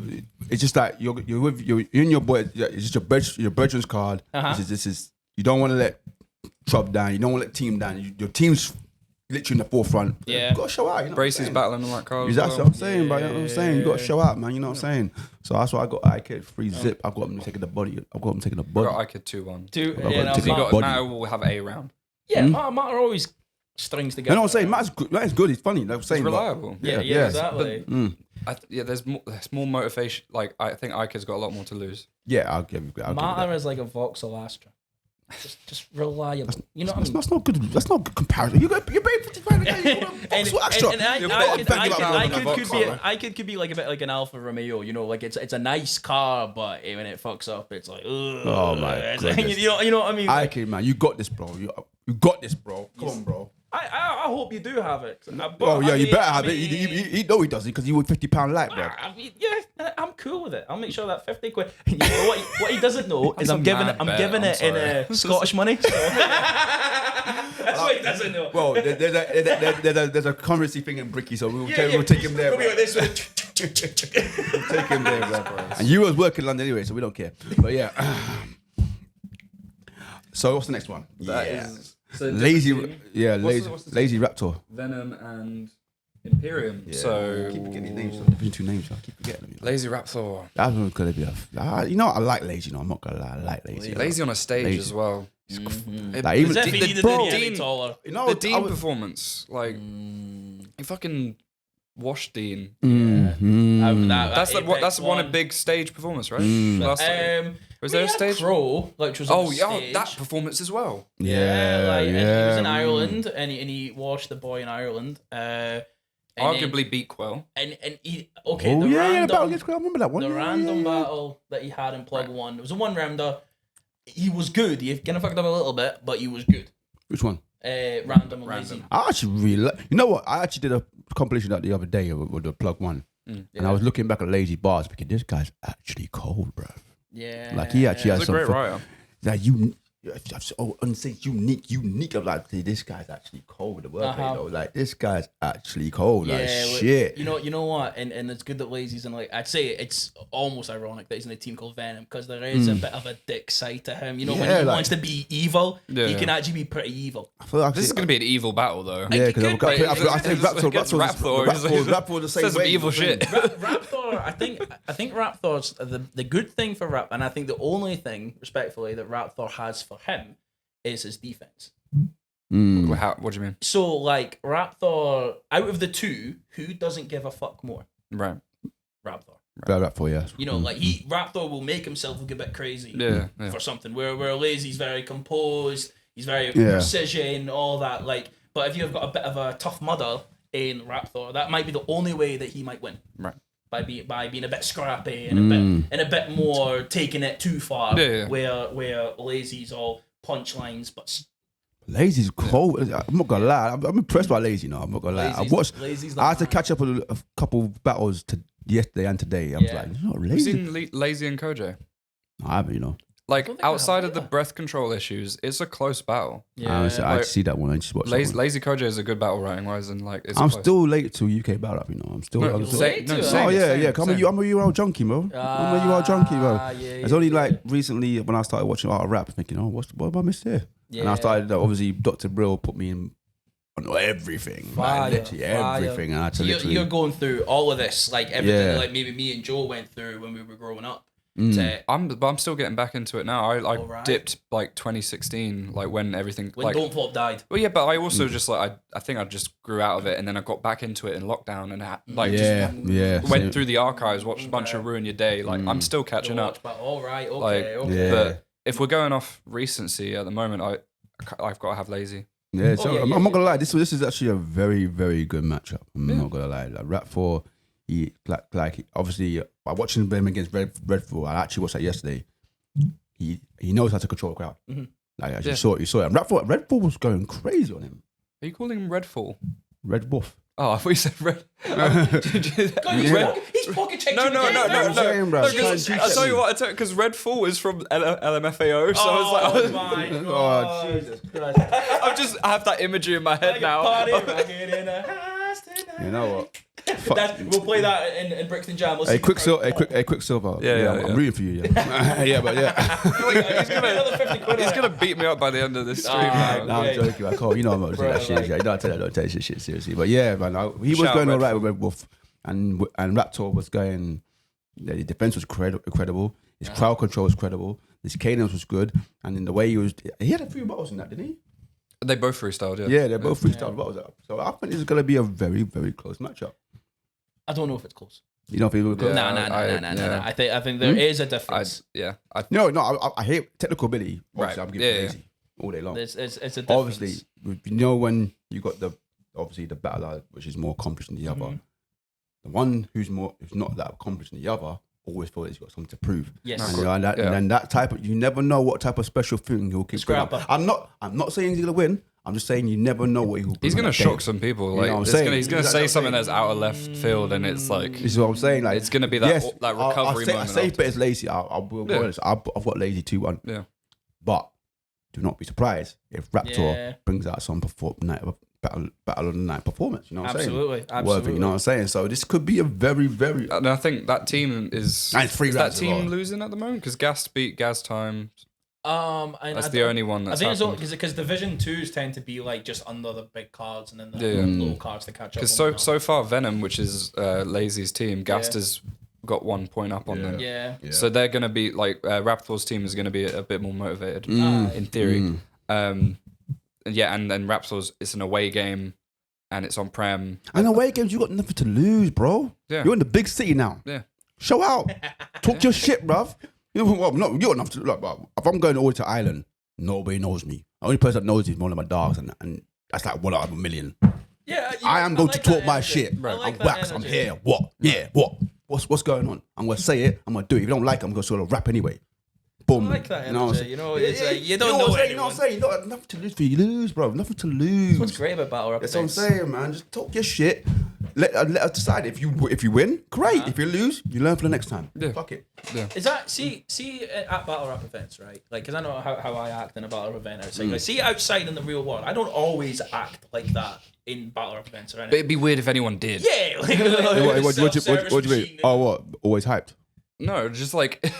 it's just like you're in your boy. It's just your brethren's card. This is you don't want to let Trub down. You don't want to let team down. Your team's literally in the forefront. Yeah, you gotta show out. You know Bracy's battling on that card. That's what I'm saying, bro. You know what I'm saying? You gotta show out, man. You know what I'm saying? So that's why I got iKid free zip. I've got him taking the body. I got iKid 2-1. Matter will have a round. Yeah, Matter always strings together. You know what I'm saying? Matt's good. He's funny. Like I'm saying, he's reliable. Yeah, exactly. But, there's more motivation. Like, I think iKid's got a lot more to lose. Yeah, I'll give you. Matter is like a Vauxhall Astra. Just reliable. You know what I mean? That's not good. That's not good comparison. You're paying iKid could be like a bit like an Alfa Romeo. You know, like it's a nice car, but when it fucks up, it's like, ugh. Oh my god. You know what I mean? iKid, man, you got this, bro. You got this, bro. Come on, bro. I hope you do have it. You better have it. He know he doesn't, because he would £50 light, bro. I'm cool with it. I'll make sure that 50 quid. You know what he doesn't know is I'm giving it in Scottish money. So. That's what he doesn't know. Well, there's a currency thing in Bricky, so we'll take him there. We'll take him there, bro. And you was working in London anyway, so we don't care. But yeah. So what's the next one? So Lazy Raptor. Venom and Imperium. Yeah. So I keep forgetting names. Between two names, I keep forgetting them. Lazy Raptor. That's gonna be I like Lazy. No, I'm not gonna lie. I like Lazy. Lazy on a stage as well. Like, even the Dean performance, like he fucking washed Dean. That's one of big stage performance, right? Was there a stage? Crow, which was stage. That performance as well. He was in Ireland. Ireland, and he washed the boy in Ireland. Arguably beat Quell. And he the battle against Quell, I remember that one. The random battle that he had in Plug 1. It was a one rounder. He was good. He kind of fucked up a little bit, but he was good. Which one? Random and Lazy. I actually really you know what? I actually did a compilation that the other day with the Plug 1. And I was looking back at Lazy bars because this guy's actually cold, bro. Yeah. Like he actually has He's a great writer. That unique. I'm like, this guy's actually cold with the wordplay though. Like this guy's actually cold. Like shit. You know what? And it's good that Lazy's in. Like, I'd say it's almost ironic that he's in a team called Venom because there is a bit of a dick side to him. You know, when he wants to be evil, he can actually be pretty evil. I feel like This is going to be an evil battle, though. Yeah, because I think Raptor the same says some way. evil shit. Raptor, I think Raptor's the good thing for Rap, and I think the only thing, respectfully, that Raptor has for him is his defense. What do you mean? So, like, Raptor, out of the two, who doesn't give a fuck more? Right. Raptor. Raptor, yeah. You know, like Raptor will make himself look a bit crazy for something. Where Lazy's very composed, he's very precision, all that. Like, but if you've got a bit of a tough mudder in Raptor, that might be the only way that he might win. Right. By being a bit scrappy and a bit more taking it too far. Where Lazy's all punchlines, but Lazy's cold. I'm not gonna lie. I'm impressed by Lazy now. I'm not gonna lie. I had to catch up on a couple battles yesterday and today. I was like, you're not Have you Lazy. seen Lazy and Kojo? I haven't, you know. Like, think I outside have of the breath control issues, it's a close battle. I see that one. I just watched that one. Lazy Kojo is a good battle writing wise, and like it's I'm close. still late to UK battle rap, you know. I'm still. No, I'm still same. Oh yeah. I'm a URL junkie, bro. I'm a URL junkie, bro. Yeah, it's only like recently when I started watching art rap, thinking, oh, what have I missed here? And I started obviously Dr. Brill put me in on everything, like, literally everything. And I had to literally. You're going through all of this, like everything, like maybe me and Joe went through when we were growing up. I'm still getting back into it now. I dipped like 2016, like when everything when like Don't Flop died. Well, yeah, but I also just like I think I just grew out of it, and then I got back into it in lockdown, and went through the archives, watched a bunch of Ruin Your Day. Like I'm still catching up. But all right, But if we're going off recency at the moment, I've got to have Lazy. Yeah, I'm not gonna lie. This is actually a very, very good matchup. I'm not gonna lie. Like Rap 4, he like obviously by watching him against Redfall, I actually watched that yesterday. He knows how to control a crowd. Like I just saw it. And Redfall was going crazy on him. Are you calling him Redfall? Red Wolf. Oh, I thought you said Red. He's pocket checking. No. I'll tell you what, because Redfall is from LMFAO, so I was like, oh my god, Jesus Christ! I have that imagery in my head now. Party rocking in a house tonight. You know what? We'll play that in Brixton Jam. A Quicksilver. Yeah, I'm rooting for you. Yeah, but He's gonna beat me up by the end of this stream. No, I'm joking. I can't. You know I'm not saying that shit. You don't take that shit seriously. But yeah, man, he was going all right with Red Wolf, and Raptor was going. The defense was incredible. His crowd control was credible. His cadence was good, and in the way he had a few battles in that, didn't he? They both freestyled, yeah. Yeah, they both freestyled battles. So I think this is going to be a very, very close matchup. I don't know if it's close. You don't think it's close? No. I think there is a difference. I hate technical ability. Obviously, I'm giving Lazy all day long. It's a difference. Obviously, you know when you got the battler which is more accomplished than the other. The one who's not that accomplished than the other always feels he's got something to prove. Yes. And that type of, you never know what type of special thing he'll keep going on. I'm not saying he's gonna win. I'm just saying you never know what he'll. He's gonna shock some people. Like, he's gonna say something that's out of left field, and it's like. This is what I'm saying. Like, it's gonna be that recovery moment. I say bet is Lazy. I'll be honest. I've got Lazy 2-1. Yeah. But do not be surprised if Raptor brings out some battle of the night performance. You know what I'm saying? Absolutely. Worthy, you know what I'm saying? So this could be a very, very. And I think that team is. And it's 3 is rounds that team as well. losing at the moment? Because Gas beat Gas Time. And That's the only one that's I think happened. it's because Division 2s tend to be like just under the big cards and then the little cards to catch up. Because so far Venom, which is Lazy's team, Gast has got 1 point up on them. Yeah. So they're gonna be like Raptor's team is gonna be a bit more motivated in theory. And then Raptor's, it's an away game and it's on Prem. And away games, you got nothing to lose, bro. Yeah. You're in the big city now. Yeah. Show out. Talk your shit, bruv. You got enough to look. If I'm going all to Ireland, nobody knows me. The only person that knows me is one of my dogs, and that's like 1 out of a million. Yeah, I am going like to talk that my energy. shit. I like I'm that wax. I'm energy. here. What? Yeah. What? What's going on? I'm gonna say it. I'm gonna do it. If you don't like it, I'm gonna sort of rap anyway. Boom. I like that You know what I'm energy. saying? You know, it's like, you don't know know what I'm saying? You know anyone. what I'm saying? You got nothing to lose for you lose, bro. Nothing to lose. What's great about battle rap That's what I'm events? saying, man. Just talk your shit. Let us decide. If you win, great. If you lose, you learn for the next time. Yeah. Fuck it. Is that see at battle rap events, right? Like, because I know how I act in a battle rap event outside. Like, see outside in the real world, I don't always act like that in battle rap events or But anything. it'd be weird if anyone did. Yeah, like, What do you mean? Oh, what? Always hyped. No, just like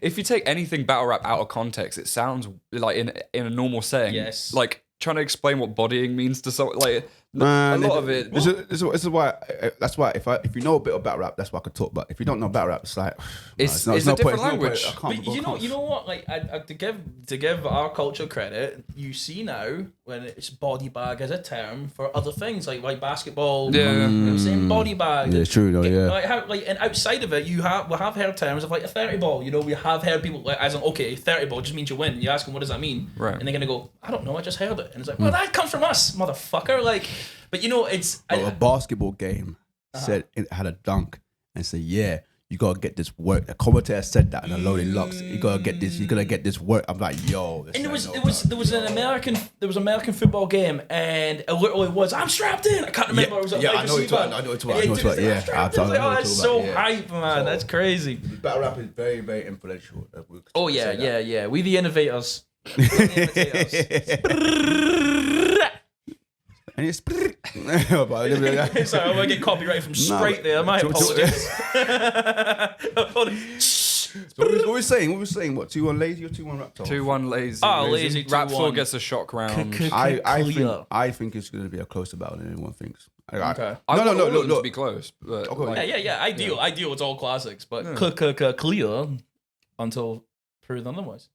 if you take anything battle rap out of context, it sounds like in a normal setting. Yes. Like trying to explain what bodying means to someone. Like Man, a lot of it. This is why. That's why if you know a bit of battle rap, that's why I could talk. But if you don't know battle rap, it's like It's no a no different point, language. I can't But you know what? Like, to give our culture credit, you see now when it's body bag as a term for other things like basketball. Yeah. You know what I'm saying? Body bag. Yeah, it's true though. Yeah. Like how and outside of it, we have heard terms of like a 30 ball. You know, we have heard people like, as in, okay, 30 ball just means you win. You ask them what does that mean, Right. And they're gonna go, I don't know, I just heard it, and it's like, well, that comes from us, motherfucker. Like, but you know, it's A basketball game said it had a dunk and said, yeah, you gotta get this work. The commentator said that in a loaded locks. You gotta get this. You gotta get this work. I'm like, yo. And there was an American football game, and it literally was, I'm strapped in. I can't remember. It was yeah, I know it's what. I know it's what. I know it's what. Yeah, I'm strapped in. I was like, oh, that's so hype, man. So, That's crazy. Battle rap is very, very influential. Oh yeah. We the innovators. And it's. Sorry, I'm gonna get copyrighted from Sprite there. My apologies. Hold on. What were we saying? What, 2-1 lazy or 2-1 Raptor? 2-1 lazy. Oh, lazy, Rap 2-1. floor gets a shock round. I think it's going to be a closer battle than anyone thinks. Okay. I want all of them to Look. be close. But Okay. like, Yeah. Ideal. It's all classics, but clear until proven otherwise.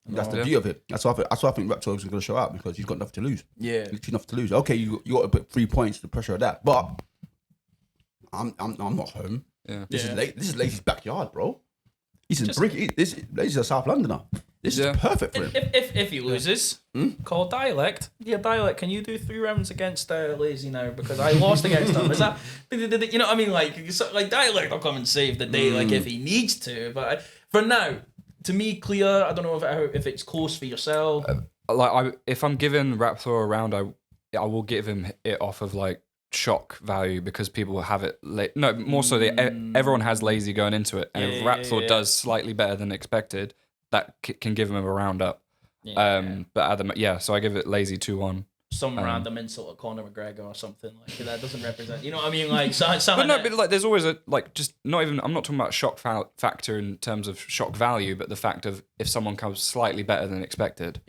That's the beauty of it. That's why I think Raptor is going to show out because you've got nothing to lose. Yeah. You've got nothing to lose. Okay, you got to put 3 points to the pressure of that, but I'm not home. Yeah. This is Lazy's backyard, bro. He's in Brick. Lazy's a South Londoner. This is perfect for him. If he loses, call Dialect. Yeah, Dialect, can you do 3 rounds against Lazy now? Because I lost against him. Is that, you know what I mean? Like Dialect will come and save the day, like if he needs to. But for now, to me, clear. I don't know if it's close for yourself. if I'm giving Rap Floor a round, I will give him it off of like shock value because people will have it. More so, everyone has Lazy going into it, and if Rap Floor does slightly better than expected, that can give him a round up. So I give it Lazy 2-1. Some random insult at Conor McGregor or something like that doesn't represent. You know what I mean? Like, but like, there's always just not even. I'm not talking about shock factor in terms of shock value, but the fact of if someone comes slightly better than expected,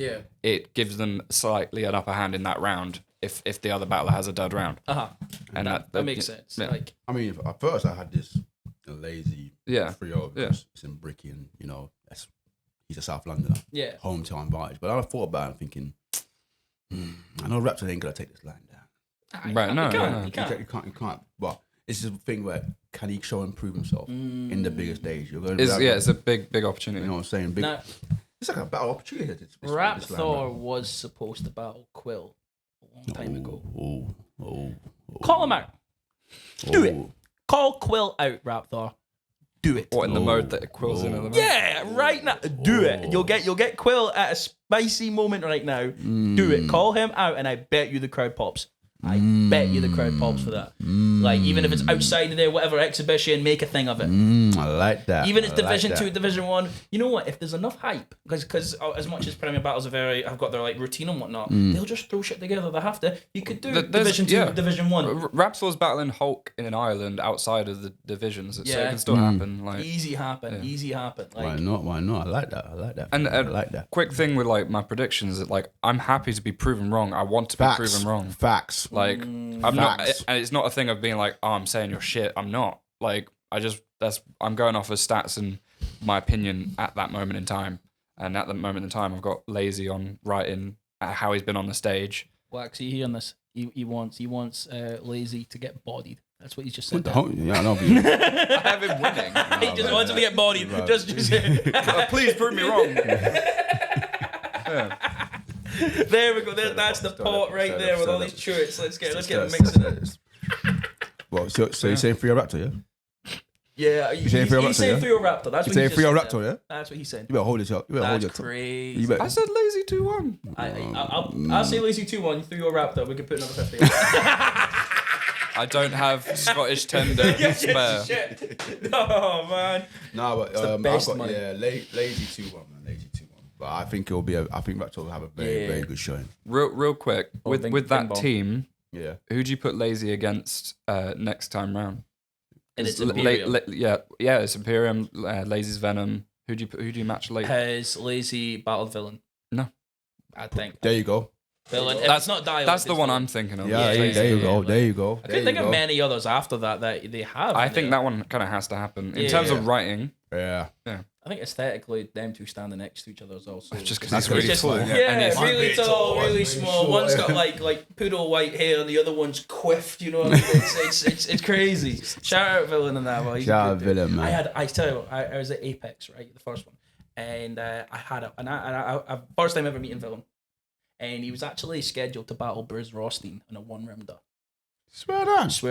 it gives them slightly an upper hand in that round. If the other battler has a dud round, and that makes sense. Yeah. Like, I mean, at first I had this Lazy 3-0 because it's in Bricky and he's a South Londoner, hometown vibes. But I thought about it and thinking, I know Raptor ain't gonna take this line down. Right? No, you can't. You can't. But it's just a thing where can he show and prove himself in the biggest stage? It's a big opportunity. You know what I'm saying? Now, it's like a battle opportunity. Rap Thor was supposed to battle Quill a long time ago. Call him out. Do it. Call Quill out, Rap Thor. Do it. What in the mode that Quill's in at the moment? Yeah, right now. Do it. You'll get Quill at a spicy moment right now. Do it. Call him out, and I bet you the crowd pops. I bet you the crowd pops for that. Like, even if it's outside of their whatever exhibition, make a thing of it. I like that. Even if it's Division 2, Division 1, you know what? If there's enough hype, because as much as Premier Battles have got their like routine and whatnot, they'll just throw shit together. They have to. You could do Division 2, Division 1. Raptor's battling Hulk in Ireland outside of the divisions, so it can still happen. Like easy happen. Like, why not? I like that. And I like that. Quick thing with like my predictions that like I'm happy to be proven wrong. I want to be proven wrong. Facts. Like I'm not, and it's not a thing of being like, oh, I'm saying you're shit. I'm not. Like I'm going off of stats and my opinion at that moment in time. And at the moment in time, I've got Lazy on writing how he's been on the stage. Wax, you hearing this? He wants Lazy to get bodied. That's what he's just said. Yeah, I know. I have him winning. He just wants him to get bodied. Just please prove me wrong. There we go. That's the pot right there with all these shirts. Let's get mixing it. Well, so you're saying free a raptor, yeah? Yeah, he's saying free a raptor. That's what he's saying. Free a raptor, yeah? That's what he's saying. You better hold it up. That's crazy. I said lazy 2-1. I'll say lazy 2-1. Through your raptor, we can put another 50. I don't have Scottish tender spare. Oh man. No, but the best money. lazy 2-1, man. Lazy 2-1. But I think it'll be. I think Raptor will have a very good showing. Real quick with that team. Yeah. Who do you put lazy against next time round? And it's Imperium. It's Imperium. Lazy's Venom. Who do you match lazy? Has lazy battled villain? No. I think. There you go. Villain. That's not dialogue. That's the one I'm thinking of. Yeah, there you go. There you go. I couldn't think of many others after that they have. I think that one kind of has to happen in terms of writing. Yeah. I think aesthetically, them two standing next to each other is also just because it's really tall. Yeah, really tall, really small. One's got like poodle white hair, and the other one's quiffed. You know what I mean? It's crazy. Shout out Villain and that one. Shout out Villain, man. I tell you what, I was at Apex, right, the first one, and I had I first time ever meeting Villain, and he was actually scheduled to battle Briz Rothstein in a 1-rounder. Swear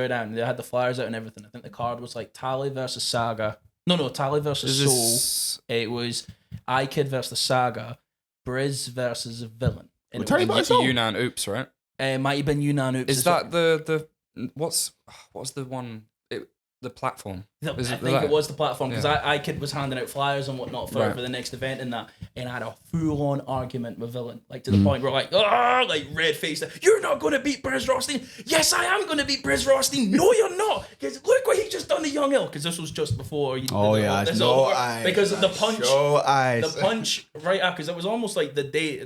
down. They had the flyers out and everything. I think the card was like Tally versus Saga. No, Tally versus Soul. It was iKid versus Saga, Briz versus Villain. And it was Yunnan Oops, right? It might have been Yunnan Oops. Is that the what's the one? The platform. I think it was the platform because iKid was handing out flyers and whatnot for the next event and that, and I had a full-on argument with Villain, like to the point where like red faced. You're not going to beat Briz Rothstein. Yes, I am going to beat Briz Rothstein. No, you're not. Because look what he just done to Young Ill. Because this was just before. Because the punch right after, because it was almost like the day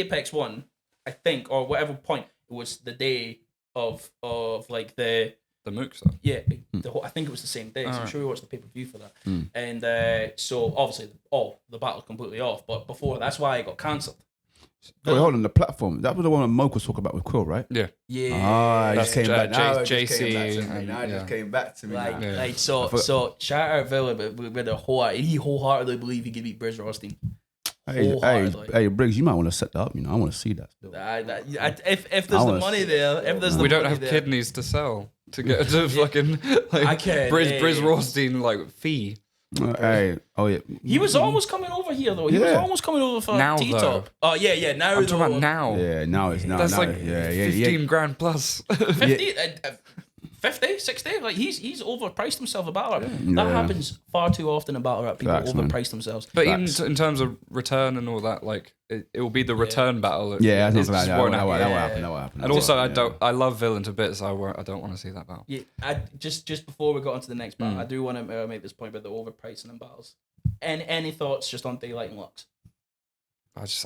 Apex won, I think, or whatever point it was the day of like the MOOC stuff. Yeah, I think it was the same day. So I'm sure we watched the pay-per-view for that. And so obviously, the battle completely off. But before, that's why it got cancelled. Wait, hold on. The platform. That was the one that Moke was talking about with Quill, right? Yeah. It just came back. JC. Now it just came back to me. So shout out Villain, but with he wholeheartedly believed he could beat Briz Rothstein. Hey, Briggs, you might want to set that up. I want to see that. If there's the money there, we don't have kidneys to sell to get to fucking Briz Rothstein fee. He was almost coming over here though. He was almost coming over for now, T-top. Oh yeah. Now I'm talking about now. Yeah, now it's now. That's 15 grand plus. 50, 60, like he's overpriced himself a battle rap. That happens far too often in battle rap. People overprice themselves. But even in terms of return and all that, like it will be the return battle. That won't happen. And also, I love Villain to bits. I don't want to see that battle. Yeah, just before we got into the next battle, I do want to make this point about the overpricing in battles. And any thoughts just on Daylight and Lux?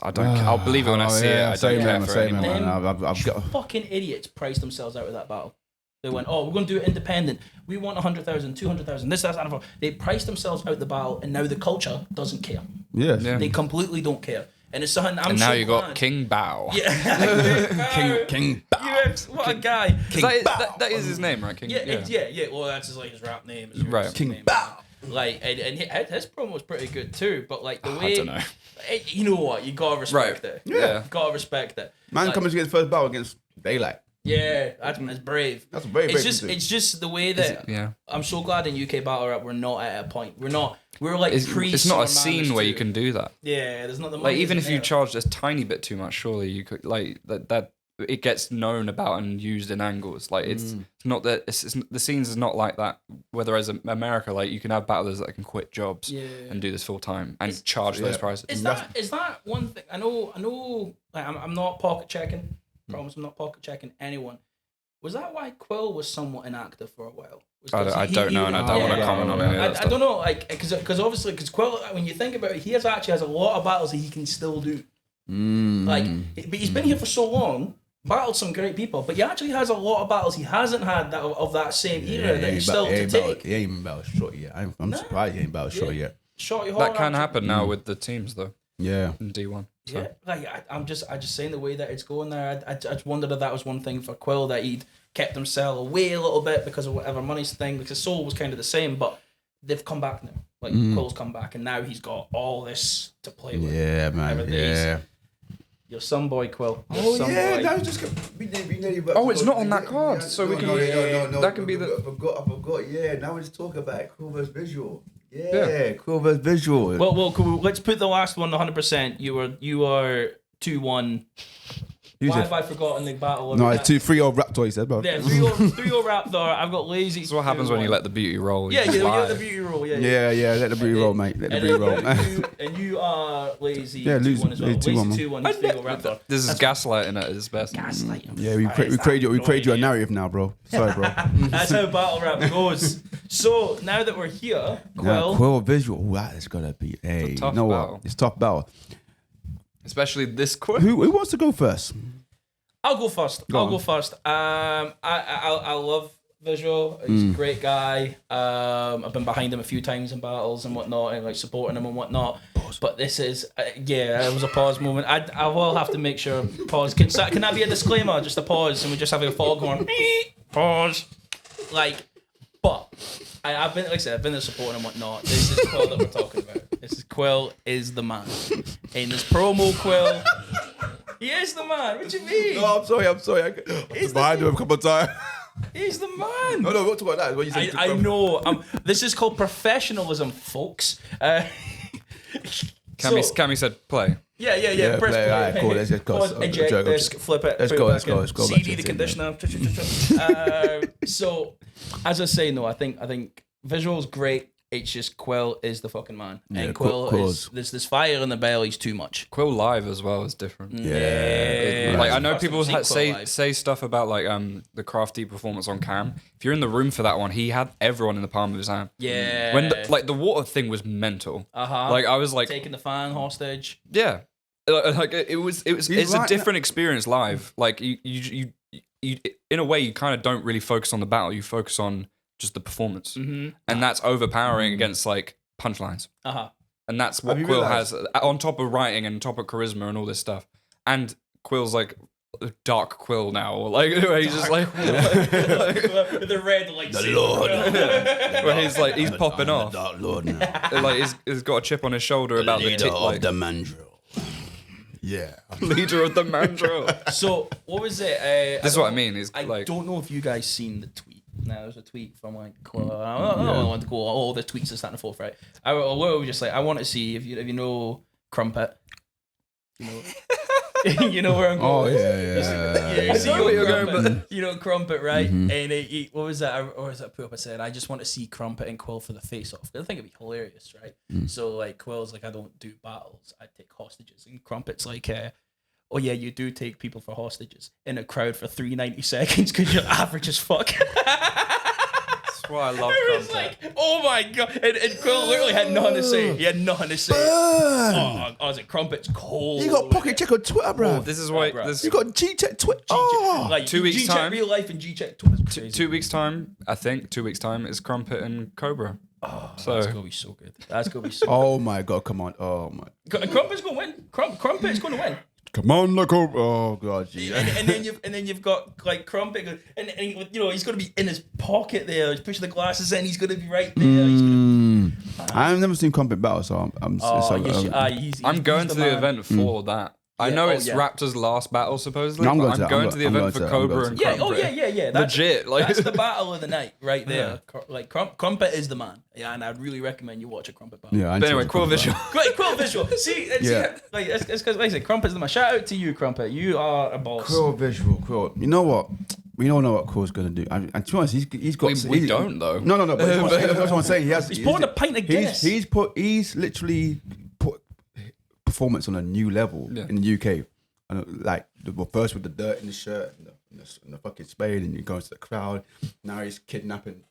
I'll believe it when I see it. I don't care for it anymore. I've got fucking idiots priced themselves out of that battle. They went, we're going to do it independent. We want 100,000, 200,000, this, that. They priced themselves out the battle, and now the culture doesn't care. Yes. Yeah. They completely don't care. And it's something And now you got King Bao. Yeah. King Bao. What a guy. That is his name, right? King. Yeah. Well, that's his rap name. Right. King Bao. And his promo was pretty good too, but the way I don't know. You know what? You gotta respect it. Yeah. You gotta respect it. Man coming to get his first battle against Daylight. Yeah, that's brave. That's very brave. It's just the way that I'm so glad in UK battle rap we're not at a point. We're like it's not a scene where you can do that. Yeah, there's not the money. Even if you charged a tiny bit too much, surely you could that it gets known about and used in angles. It's not that the scenes is not like that. Whereas America, you can have battlers that can quit jobs and do this full time and charge those prices. Is that one thing? I know. I'm not pocket checking. Promise I'm not pocket checking anyone. Was that why Quill was somewhat inactive for a while? I don't know, and I don't want to comment on it. I don't know, because obviously, because Quill, when you think about it, he actually has a lot of battles that he can still do. But he's been here for so long, battled some great people, but he actually has a lot of battles he hasn't had of that same era that he's still to take. He ain't even battled Shorty yet. I'm surprised he ain't battled Shorty yet. That can happen now with the teams though. Yeah. In D1. So. Yeah, I'm just saying the way that it's going there. I just wondered if that was one thing for Quill, that he'd kept himself away a little bit because of whatever money's thing. Because Soul was kind of the same, but they've come back now. Quill's come back, and now he's got all this to play with. Yeah, man. Your son boy Quill. Oh yeah, that was just we nearly. Oh, it's not on that card, so we can. No. That can be the. I forgot. Yeah, now we just talk about it. Quill versus visual. Yeah, Quill versus visual. Well, cool. Let's put the last one 100%. You are 2-1. Why have I forgotten the battle? No, it's 3-0 Raptor. He said, bro. Yeah, 3-0 Raptor. I've got lazy. That's what happens when you let the beauty roll. Yeah, you let the beauty roll. Yeah, let the beauty roll, mate. Let the beauty roll. And you are lazy. Yeah, lose 2-1 as well. lazy 2-1, Lazy 2-1. He's 3-0 Raptor. This is gaslighting at its best. Gaslighting. Yeah, we created you a narrative now, bro. Sorry, bro. That's how battle rap goes. So now that we're here, Quill visual. Ooh, that is gonna be a tough you know battle. what? It's a tough battle. Especially this Quill. Who wants to go first? I'll go first. I'll go first. I love Visual. He's a great guy. I've been behind him a few times in battles and whatnot, and like supporting him and whatnot. But this is, it was a pause moment. I will have to make sure pause. Can that be a disclaimer? Just a pause, and we just have a foghorn. Pause. But I've been, like I said, I've been there supporting and whatnot. This is Quill that we're talking about. Quill is the man. In this promo, Quill. He is the man. What do you mean? No, I'm sorry. I've been behind him a couple of times. He's the man. No, what about that? What you said I know. This is called professionalism, folks. Cammy said play. Yeah. Press play. Alright, cool. Let's go. Eject this, flip it. Let's go. CD the conditioner. So, as I say, no, I think visual's great. It's just Quill is the fucking man, and Quill is this fire in the belly's too much. Quill live as well is different. Yeah. Like I know people say stuff about like the crafty performance on cam. If you're in the room for that one, he had everyone in the palm of his hand. Yeah. When the water thing was mental. Like I was like taking the fan hostage. Yeah. Like it's a different experience live. Like you in a way you kind of don't really focus on the battle. You focus on just the performance, and that's overpowering against like punchlines. And that's what Quill has on top of writing and on top of charisma and all this stuff. And Quill's like Dark Quill now, like he's just like with the red like the Lord, where he's popping off. The Dark Lord now. Like he's got a chip on his shoulder about the leader of the mandrill. Yeah, leader of the mandrill. So what was it? This is what I mean. I don't know if you guys seen the tweet. Now there's a tweet from like Quill. I don't want to go all the tweets are starting to fall for it. I was just like, I want to see if you know Crumpet. You know where I'm going. Oh yeah. I see you're going, but you know Crumpet, right? And he, what was that? Or was that put up? I said, I just want to see Crumpet and Quill for the face off. I think it'd be hilarious, right? So like Quill's like, I don't do battles. I take hostages, and Crumpet's like, oh yeah, you do take people for hostages in a crowd for 390 seconds because you're average as fuck. That's why I love It was like, oh my god, and Quill literally had nothing to say. He had nothing to say. I was like, Crumpet's cold. You got pocket check on Twitter, bro. This is why you got G-check Twitter. Like 2 weeks G-check time. real life and G-check Twitter. 2 weeks time, I think. 2 weeks time is Crumpet and Cobra. So that's gonna be so good. That's gonna be so. Oh my god, come on. Oh my. Crumpet's gonna win. Crumpet's gonna win. Come on, look. Oh god, gee. And then you've got like Crumpet, and you know he's gonna be in his pocket there. He's pushing the glasses in. He's gonna be right there. I've never seen Crumpet battle, so I'm going to the event for that. I know it's Raptor's last battle supposedly. No, I'm going to the event for Cobra and Crumpet. Yeah. Legit, like that's the battle of the night right there. Like Crumpet is the man. Yeah, and I'd really recommend you watch a Crumpet battle. Yeah, but anyway, Quill visual. Great, Quill visual. See, like it's because like I said, Crumpet's the man. Shout out to you, Crumpet. You are a boss. Quill visual, Quill. You know what? We don't know what Quill's gonna do. And to be honest, he's got. We don't though. No. But that's what I'm saying. He's pouring a pint of Guinness. He's literally put performance on a new level in the UK. And like first with the dirt in the shirt and the fucking spade, and he goes to the crowd. Now he's kidnapping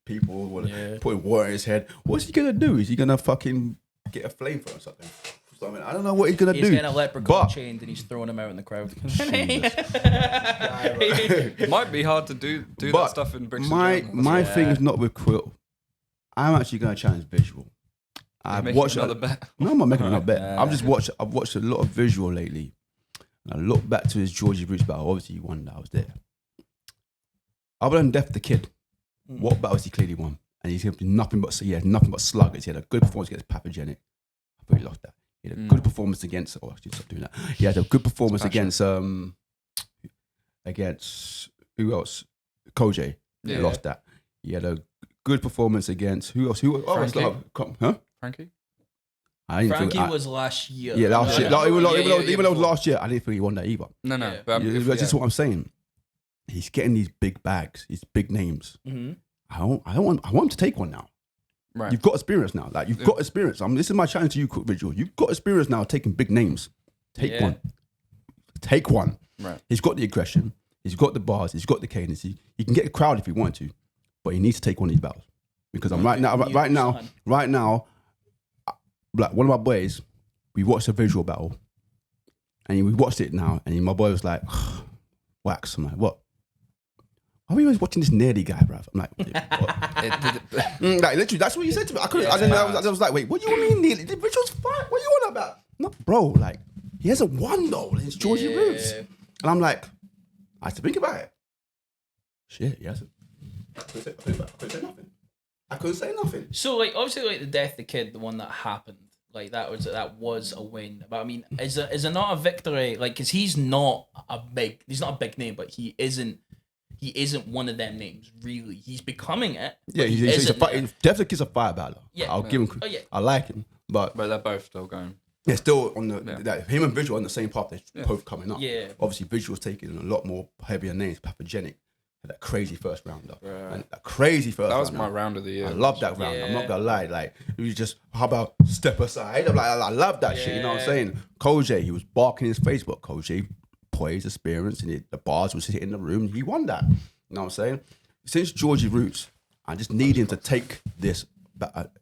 people, putting water in his head. What's he gonna do? Is he gonna fucking get a flamethrower or something? I don't know what he's gonna do. He's getting a leprechaun chained and he's throwing him out in the crowd. It might be hard to do that stuff in Brixton. My thing is not with Quill. I'm actually gonna challenge visual. I've watched another bet. No, I'm not making another bet. I've watched a lot of visual lately. I look back to his Georgie Roots battle. Obviously, he won that. I was there. Other than Death the Kid, what battles he clearly won? And he's nothing but sluggers. He had a good performance against Pathogenic. I thought he lost that. He had a good performance against. Oh, I should stop doing that. He had a good performance against who else? Koje. He lost that. He had a good performance against who else? Frankie? Frankie was last year. Yeah, last year. Even though it was last year, I didn't think he won that either. No. But this is what I'm saying. He's getting these big bags, these big names. Mm-hmm. I want him to take one now. Right. You've got experience now. Like you've got experience. This is my challenge to you, Vigil. You've got experience now taking big names. Take one. Take one. Right. He's got the aggression. He's got the bars. He's got the cadence. He can get a crowd if he wants to, but he needs to take one of these battles because right now. Like one of my boys, we watched a visual battle, and we watched it now, and my boy was like, "Wax." I'm like, "What? Why are we always watching this nerdy guy, bruv?" I'm like, "What?" Like literally, that's what you said to me. I was like, "Wait, what do you mean nerdy? The visual's fine. What are you on about?" No, bro. Like he hasn't won though. It's Georgie Roots, and I'm like, I had to think about it. Shit, he hasn't. I couldn't say nothing. So like obviously like the death of the kid, the one that happened, like that was a win. But I mean, is it not a victory? Like, cause he's not a big name, but he isn't one of them names really. He's becoming it. Yeah, he's definitely kid's a fire battler. Yeah, I'll give him. Oh, yeah. I like him, but they're both still going. they're still on the him and Visual on the same path. They're both coming up. Yeah. Obviously, Visual's taking a lot more heavier names, pathogenic. That crazy first rounder. Right. And that crazy first. That was rounder. my round of the year. I love that round. I'm not gonna lie. Like it was just, how about step aside? I'm like, I love that shit. You know what I'm saying? Koje, he was barking in his face, but Koje poise, experience, and the bars was hitting the room. He won that. You know what I'm saying? Since Georgie Roots, I just need him to take this,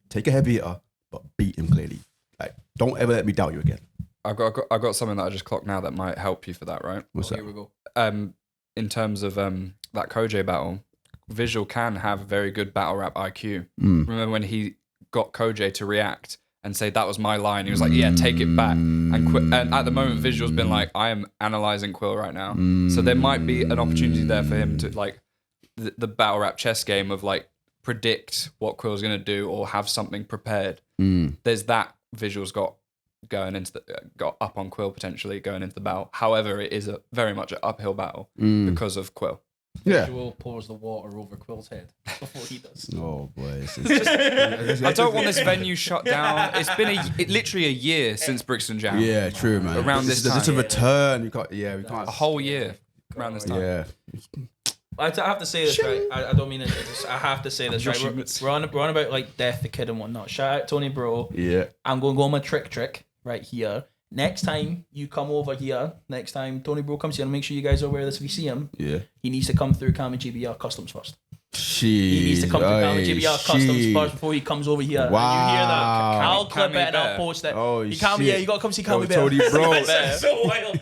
take a heavy hitter, but beat him clearly. Like, don't ever let me doubt you again. I've got something that I just clocked now that might help you for that, right? What's that? Here we go. In terms of that Koje battle, Visual can have very good battle rap IQ. Remember when he got Koje to react and say that was my line? He was like, "Yeah, take it back." And at the moment, Visual's been like, "I am analyzing Quill right now." So there might be an opportunity there for him to like the battle rap chess game of like predict what Quill's gonna do or have something prepared. There's that Visual's got up on Quill potentially going into the battle. However, it is very much an uphill battle because of Quill. Visual pours the water over Quill's head before he does. Oh boy, I don't want this venue shut down. It's been literally a year since Brixton Jam. Yeah, true, man. Around this time, it's a return. We can't. A whole year around this time. Yeah. I have to say this, right? I don't mean it. I have to say this, right? We're on about like Death the Kid and whatnot. Shout out Tony Bro. Yeah. I'm going to go on my trick right here. Next time you come over here, next time Tony Bro comes here, and make sure you guys are aware of this. If you see him, he needs to come through Kama GBR Customs first. He needs to come through Kama GBR Customs first before he comes over here. Wow. And you hear that? I'll clip it and I'll post it. Oh, you gotta come see Kama Bear. Tony Bro. It's so wild.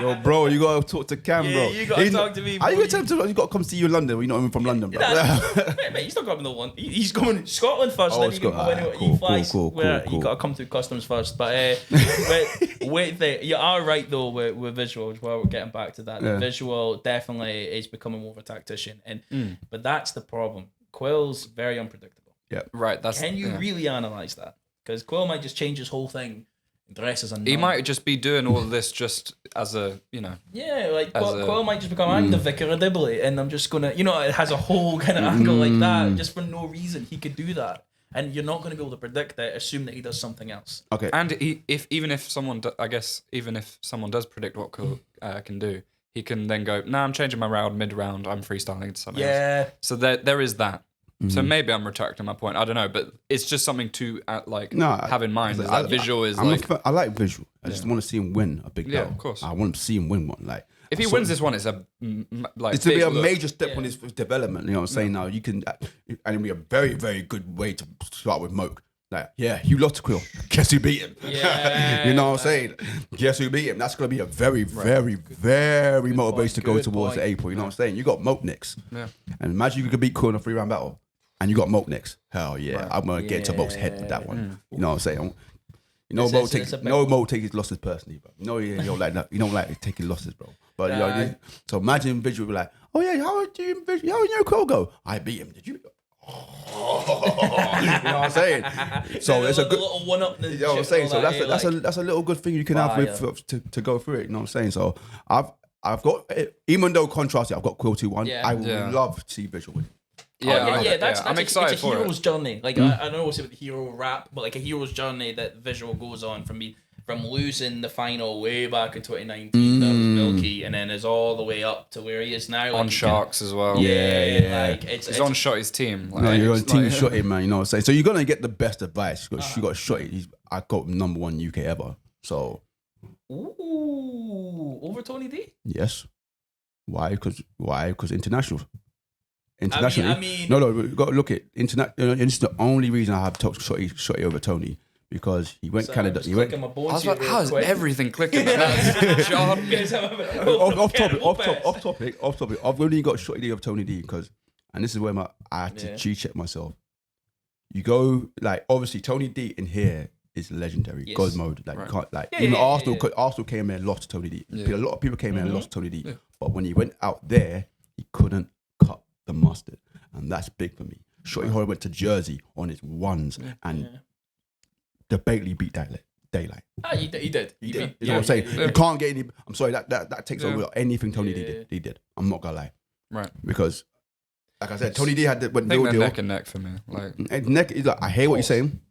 Yo, bro, you gotta talk to Cam, bro. You gotta talk to me. Are you gonna tell him you gotta come see you in London? You're not even from London, bro. Mate, he's not coming to London. He's going to Scotland first, then he can go anywhere. He flies. You gotta come through customs first. But you are right though with visuals. While we're getting back to that, the visual definitely is becoming more of a tactician, but that's the problem. Quill's very unpredictable. Yeah, right. Can you really analyze that? Because Quill might just change his whole thing. Dress as a he might just be doing all of this just as a, Yeah, like Quill might just become, I'm the Vicar of Dibley, and I'm just gonna, it has a whole kind of angle like that, just for no reason. He could do that, and you're not going to be able to predict it. Assume that he does something else. Okay. And even if someone does predict what Quill can do, he can then go, "Nah, I'm changing my round mid-round. I'm freestyling into something else." So there is that. So maybe I'm retracting my point. I don't know, but it's just something to have in mind. Visual is I like visual. I just want to see him win a big battle. Yeah, of course. I want to see him win one. Like if he wins this one, it's it's to be a major step on his development. You know what I'm saying? Now you can, and it'll be a very, very good way to start with Moke. Like, you lost to Quill. Guess who beat him? Yeah, you know what I'm saying? Guess who beat him? That's going to be a very, very, very motivation to go towards the April. You know what I'm saying? You got Moke next. Yeah. And imagine you could beat Quill in a 3-round battle. And you got Moke next. Hell yeah. Right. I'm going to get into Moke's head with that one. You know what I'm saying? Moke takes his losses personally, bro. You don't like that. You don't like taking losses, bro. But so imagine visual be like, "Oh yeah, how did you Quill go? I beat him. Did you? you know what I'm saying? So it's a good little one up. You know what I'm saying? So that's a little good thing you can have with to go through it. You know what I'm saying? So I've got, even though contrasting, I've got Quill 2-1. Yeah. I would love to see Visual win. That's I'm excited it's a for hero's journey. Like I know it's about the hero rap, but like a hero's journey that Visual goes on from losing the final way back in 2019, that was Milky, and then is all the way up to where he is now. Like on Sharks as well. Like it's on Shotty's team. Like, No, you're on Team Shotty, man. You know what I'm saying? So you're gonna get the best advice. You got Shotty. I got #1 UK ever. So over Tony D. yes. Why? Because international. Internationally, I mean, no, you got to look at internet. You know, it's the only reason I have took Shotty over Tony, because he went Canada. He went. I was like, how is everything clicking? Off topic. I've only got Shotty D over Tony D because, and this is where I had to check myself. You go like, obviously Tony D in here is legendary, God mode. Like, you can't, like, even Arsenal. Arsenal came in and lost to Tony D. A lot of people came in and lost to Tony D. But when he went out there, he couldn't cut the mustard, and that's big for me. Shotty Horror went to Jersey on his ones and debatably beat Daylight. He did. You know what I'm saying? You can't get any. I'm sorry, that takes over anything Tony D did. I'm not gonna lie. Right. Because, like I said, Tony D had when I think no they're deal. neck and neck for me. Like Neck. He's like, I hear what you're saying.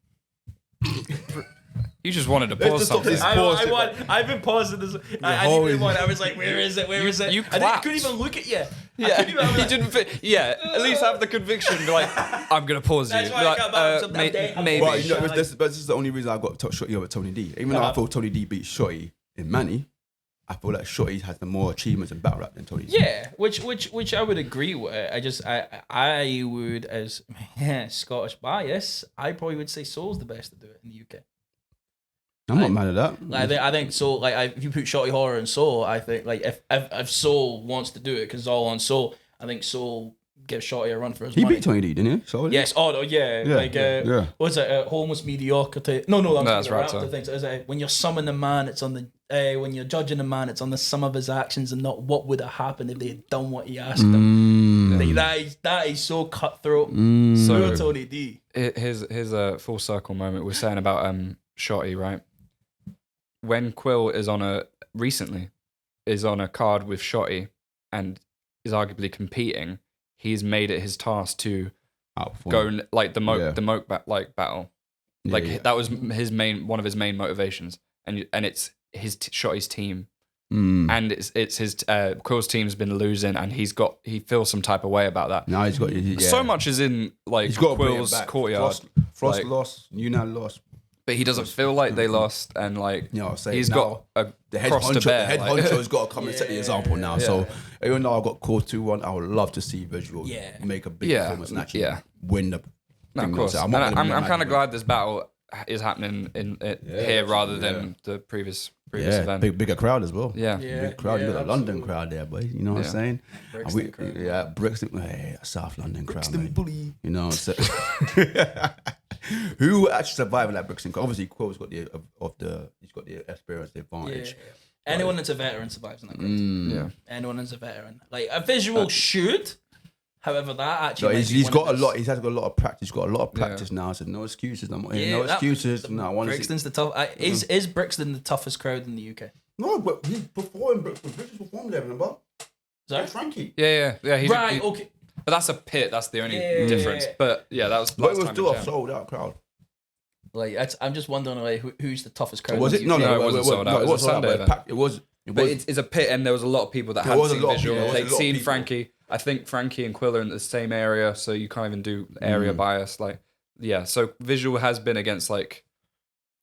you just wanted to pause something. I've been pausing this. I didn't even want. I was like, where is it? Where is it? You I couldn't even look at you. Yeah, he didn't fit. Yeah, at least have the conviction. Like, I'm gonna pause you. That's why I got back. Maybe. Well, you know, this is the only reason I got Shotty over Tony D. Even though I feel Tony D beat Shotty in Manny, I feel like Shotty has the more achievements in battle rap than Tony D. Yeah, which I would agree with. I would, as Scottish bias, I probably would say Soul's the best to do it in the UK. I'm not mad at that. Like, I think Soul. Like, if you put Shotty Horror and Soul, I think like if Soul wants to do it because it's all on Soul, I think Soul gives Shotty a run for his money. He beat Tony D, didn't he? So yes. Oh no, yeah. What's it? Homeless mediocrity. No, that's right. The things. Is it when you're summing the man, it's on the. When you're judging a man, it's on the sum of his actions and not what would have happened if they had done what he asked them. Like, that is so cutthroat. So Tony D. Here's a full circle moment. We're saying about Shotty, right? When Quill is on a card with Shotty and is arguably competing, he's made it his task to go like the moat battle. That was one of his main motivations, and it's Shotty's team, and it's his Quill's team's been losing, and he feels some type of way about that. No, he's got so much is in like he's got Quill's courtyard. Frost lost, Yunan lost. But he doesn't feel like they lost, and like he's got the head cross to bear. The head honcho's got to come and set the example now. Yeah. So even though I got called 2-1, I would love to see Visual make a big performance and actually win the. No, of course. I'm kind of glad this battle is happening here rather than the previous event. Bigger crowd as well. Big crowd. You got a London crowd there, boy. You know what I'm saying? Brixton crowd. South London crowd. Brixton bully. You know what I'm saying? Who actually survived in that Brixton crowd? Obviously, Quill's got he's got the experience, the advantage. Anyone that's a veteran survives in that crowd. Anyone that's a veteran, like a Visual should. However, that actually he's got a lot. He's got a lot of practice. He's got a lot of practice now. So no excuses. No excuses. No, I want to see. Brixton's the tough. Is Brixton the toughest crowd in the UK? No, but he performed. Brixton performed there. Remember? Sorry, Frankie. Yeah. Okay. But that's a pit. That's the only difference. But yeah, that was. But it was still a sold out crowd. Like I'm just wondering, like, who's the toughest crowd? Was it? No, it wasn't sold out. It was a Sunday. It was. But it's a pit, and there was a lot of people that hadn't seen Visual. They'd seen Frankie. I think Frankie and Quill are in the same area, so you can't even do area bias. Like, so Visual has been against, like,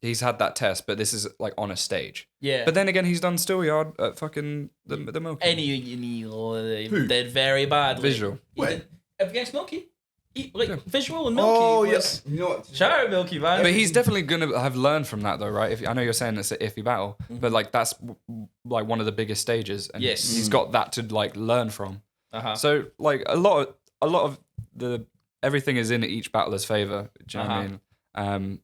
he's had that test, but this is like on a stage. Yeah. But then again, he's done Steelyard at fucking the Milky. They did very badly. Visual. Against Milky. Visual and Milky. Yes. You know what? Shout out Milky, man. But he's definitely gonna have learned from that, though, right? I know you're saying it's an iffy battle, but like that's like one of the biggest stages, and he's got that to like learn from. So like a lot of the everything is in each battler's favor. Do you know what I mean?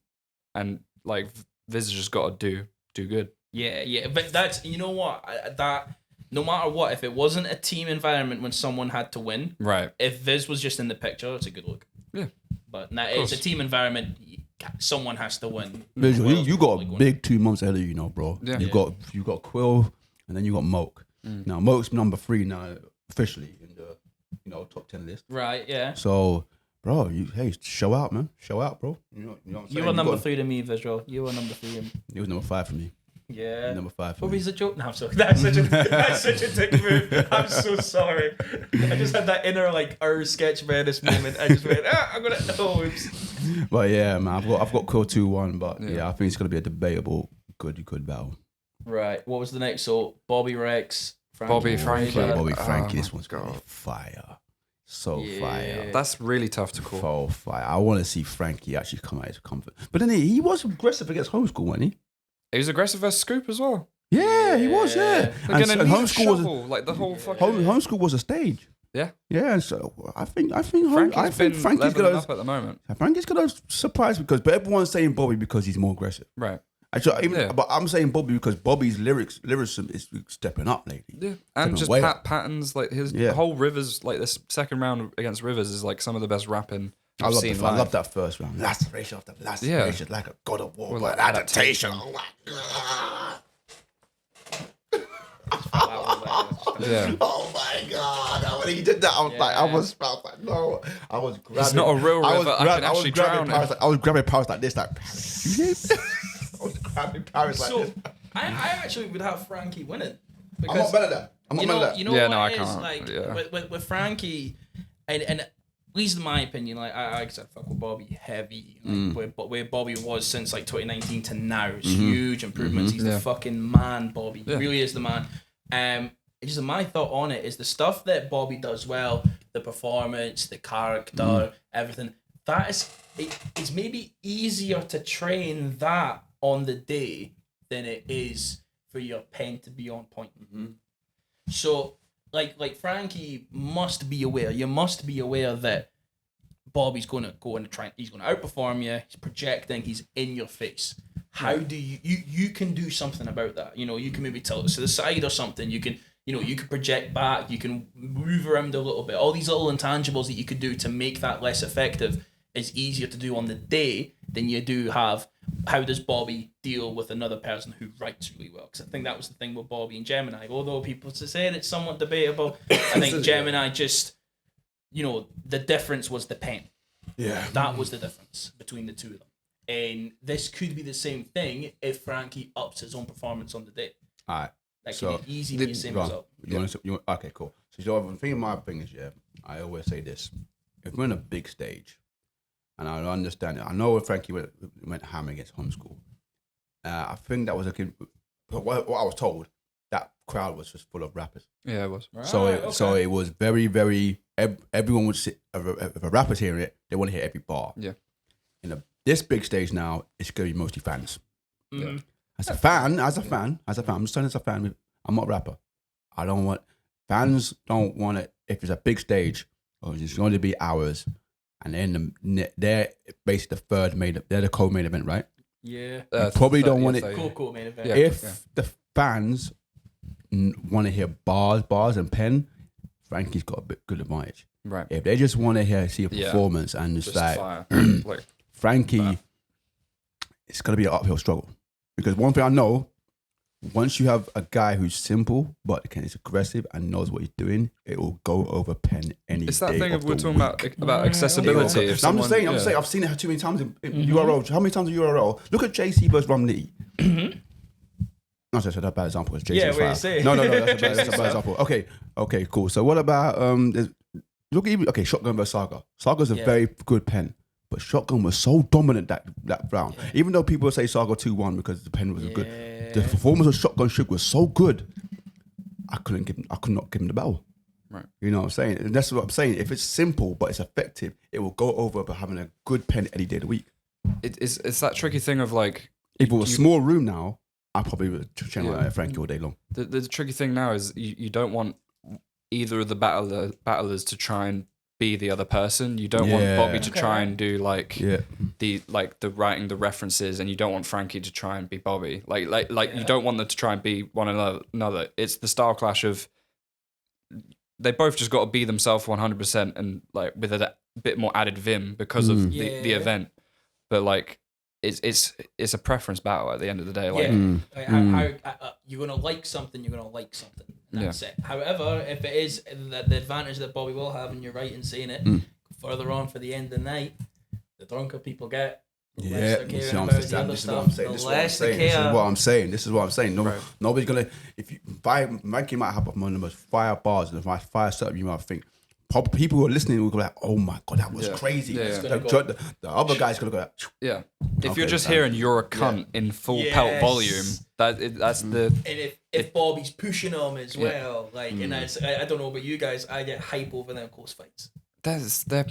And like Viz just got to do good. Yeah. But that's, you know what, that no matter what, if it wasn't a team environment when someone had to win, right? If Viz was just in the picture, it's a good look. Yeah. but it's a team environment. Someone has to win. You got a big 2 months ahead of you, bro. Yeah. You got Quill, and then you got Moke. Now Moke's number 3 now officially in the top 10 list. Right. Yeah. So, bro, show out, man. Show out, bro. You know what I'm saying? You were number 3 to me, Visual. You were number 3 to me. He was number 5 for me. Yeah. Number 5 for me. Bobby's a joke. No, I'm sorry. That's such a dick move. I'm so sorry. I just had that inner sketch menace moment. I just went, I'm gonna oops. But yeah, man, I've got Quill 2-1, but yeah, I think it's gonna be a debatable good battle. Right. What was the next? So Bobby Rex, Frankie. Bobby, Frankie. Bobby Frankie. This my one's gonna be God. fire. So fire. That's really tough to call. So fire. I want to see Frankie actually come out of his comfort. But then he was aggressive against homeschool, wasn't he? He was aggressive versus Scoop as well. Yeah, he was. Yeah, Like and homeschool was the whole fucking. Homeschool was a stage. Yeah. Yeah, and so I think Frankie's Frankie's leveling up at the moment. Frankie's gonna surprise but everyone's saying Bobby because he's more aggressive. Right. Actually, but I'm saying Bobby because Bobby's lyricism is stepping up lately. Yeah, and just patterns like his whole Rivers, like this second round against Rivers is like some of the best rapping I've seen live. I love that first round. Laceration after laceration, like a god of war. Or like adaptation. adaptation. Oh my god. Yeah. Oh my god! When he did that, I was like, I was no, I was grabbing. It's not a real river. I can actually drown it. I was grabbing Paris like this, like. I was grabbing Paris like this. I actually would have Frankie winning. I'm not better than. I'm not better than. You know Yeah, what no, I it is? can't. Like Yeah. with Frankie, and at least in my opinion, like I said, fuck with Bobby heavy. But where Bobby was since like 2019 to now, it's huge improvements. He's the fucking man, Bobby. He really is the man. It's just my thought on it is the stuff that Bobby does well, the performance, the character, everything. That is, it's maybe easier to train that on the day than it is for your pen to be on point. So, like Frankie must be aware. You must be aware that Bobby's going to go and try. He's going to outperform you. He's projecting. He's in your face. How do you can do something about that? You know, you can maybe tilt it to the side or something. You can, you can project back. You can move around a little bit. All these little intangibles that you could do to make that less effective is easier to do on the day than you do have. How does Bobby deal with another person who writes really well? Because I think that was the thing with Bobby and Gemini. Although people say it's somewhat debatable, I think Gemini just, the difference was the pen. Yeah. That was the difference between the two of them. And this could be the same thing if Frankie ups his own performance on the day. All right. That could be easy to be the same result. Okay, cool. So the thing, my thing is, I always say this: if we're on a big stage, and I understand it, I know when Frankie went ham against homeschool. I think that was what I was told. That crowd was just full of rappers. Yeah, it was. Right, So it was very, very. Everyone would sit. If a rapper's hearing it, they want to hear every bar. Yeah. This big stage now, it's going to be mostly fans. Mm-hmm. As a fan, I'm just saying as a fan, I'm not a rapper. Fans don't want it, if it's a big stage, or it's going to be hours, and then they're basically they're the co-main event, right? Yeah. You probably don't want it. Cool main event. If the fans want to hear bars and pen, Frankie's got a good advantage. Right. If they just want to see a performance and it's Just like, fire. Frankie, it's going to be an uphill struggle. Because one thing I know, once you have a guy who's simple, but is aggressive and knows what he's doing, it will go over pen any It's that day thing of of we're the talking week. about accessibility. I'm just saying, I've seen it too many times in URL. How many times in URL? Look at JC versus Romney. No, that's a bad example. It's JC Yeah, what you say? No, that's a bad example. Okay, cool. So what about, Shotgun versus Saga. Saga's a very good pen. But Shotgun was so dominant that round. Even though people say Saga 2-1 because the pen was good, the performance of Shotgun Shook was so good. I could not give him the bell. Right. You know what I'm saying? And that's what I'm saying. If it's simple but it's effective, it will go over by having a good pen any day of the week. It's that tricky thing of like. If it was a small room now, I probably would channel Frankie all day long. The tricky thing now is you don't want either of the battlers to try and be the other person. You don't want Bobby to try and do the writing the references, and you don't want Frankie to try and be Bobby. You don't want them to try and be one another. It's the style clash of they both just got to be themselves 100% and like with bit more added vim because of the event. But like, it's a preference battle at the end of the day. Like, how you're gonna like something, you're gonna like something. That's it. However, if it is the advantage that Bobby will have, and you're right in saying it, further on for the end of the night, the drunker people get. This is what I'm saying. This is what I'm saying. Nobody's gonna. If you Mikey might have one of the most fire bars and the fire setup, you might think. People who are listening will go like, "Oh my god, that was crazy." The other guy's gonna go like, "Yeah." If you're just hearing "you're a cunt" in full pelt volume, that's the. And if Bobby's pushing him as well, like, and I don't know about you guys, I get hype over them close fights. They're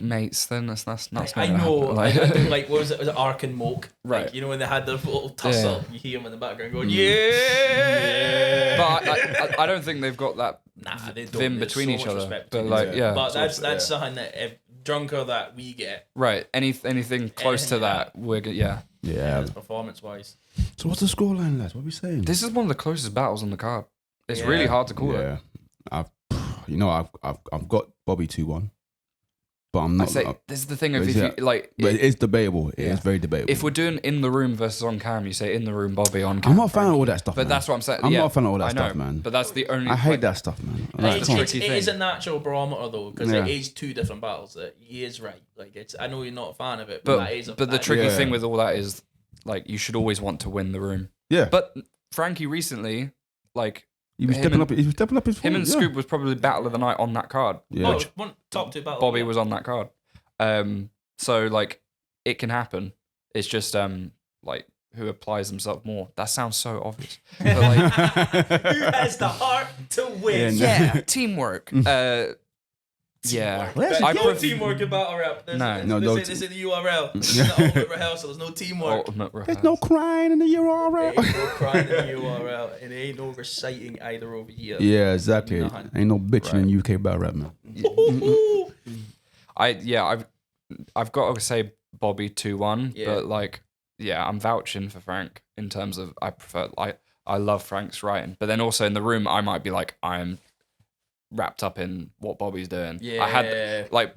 mates. Then that's not. I know. Like what was it? Was it Ark and Moke? Right. Like, you know when they had their little tussle, you hear them in the background going, But I don't think they've got that they don't. vim between each other. But like, But that's something that if drunker that we get. Right. Anything close to that, we're good. Yeah. Performance wise. So what's the scoreline, lads? What are we saying? This is one of the closest battles on the card. It's really hard to call it. I've got Bobby 2-1. But I'm not. This is the thing of if you like. But it is debatable. It is very debatable. If we're doing in the room versus on cam, you say in the room Bobby, on cam. I'm not a fan of all that stuff. But that's what I'm saying. I'm not a fan of all that stuff, man. But that's the only. I hate that stuff, man. It is a natural barometer though, because it is two different battles. He is right. Like it's. I know you're not a fan of it, but that is. But the tricky thing with all that is, like, you should always want to win the room. Yeah. But Frankie recently, like. He was stepping up his Him and Scoop was probably battle of the night on that card. Yeah. One top two battle. Bobby was on that card. So like it can happen. It's just like who applies himself more. That sounds so obvious. But like, who has the heart to win? Yeah, teamwork. Yeah, no teamwork in battle rap. This is the URL. This is the ultimate rehearsal. There's no teamwork. There's no crying in the URL. Ain't no crying in the URL, and there ain't no reciting either over here. Yeah, exactly. Ain't no bitching in UK battle rap, man. I've got to say Bobby 2-1, but like, I'm vouching for Frank in terms of I love Frank's writing, but then also in the room I might be like I am wrapped up in what Bobby's doing. I had like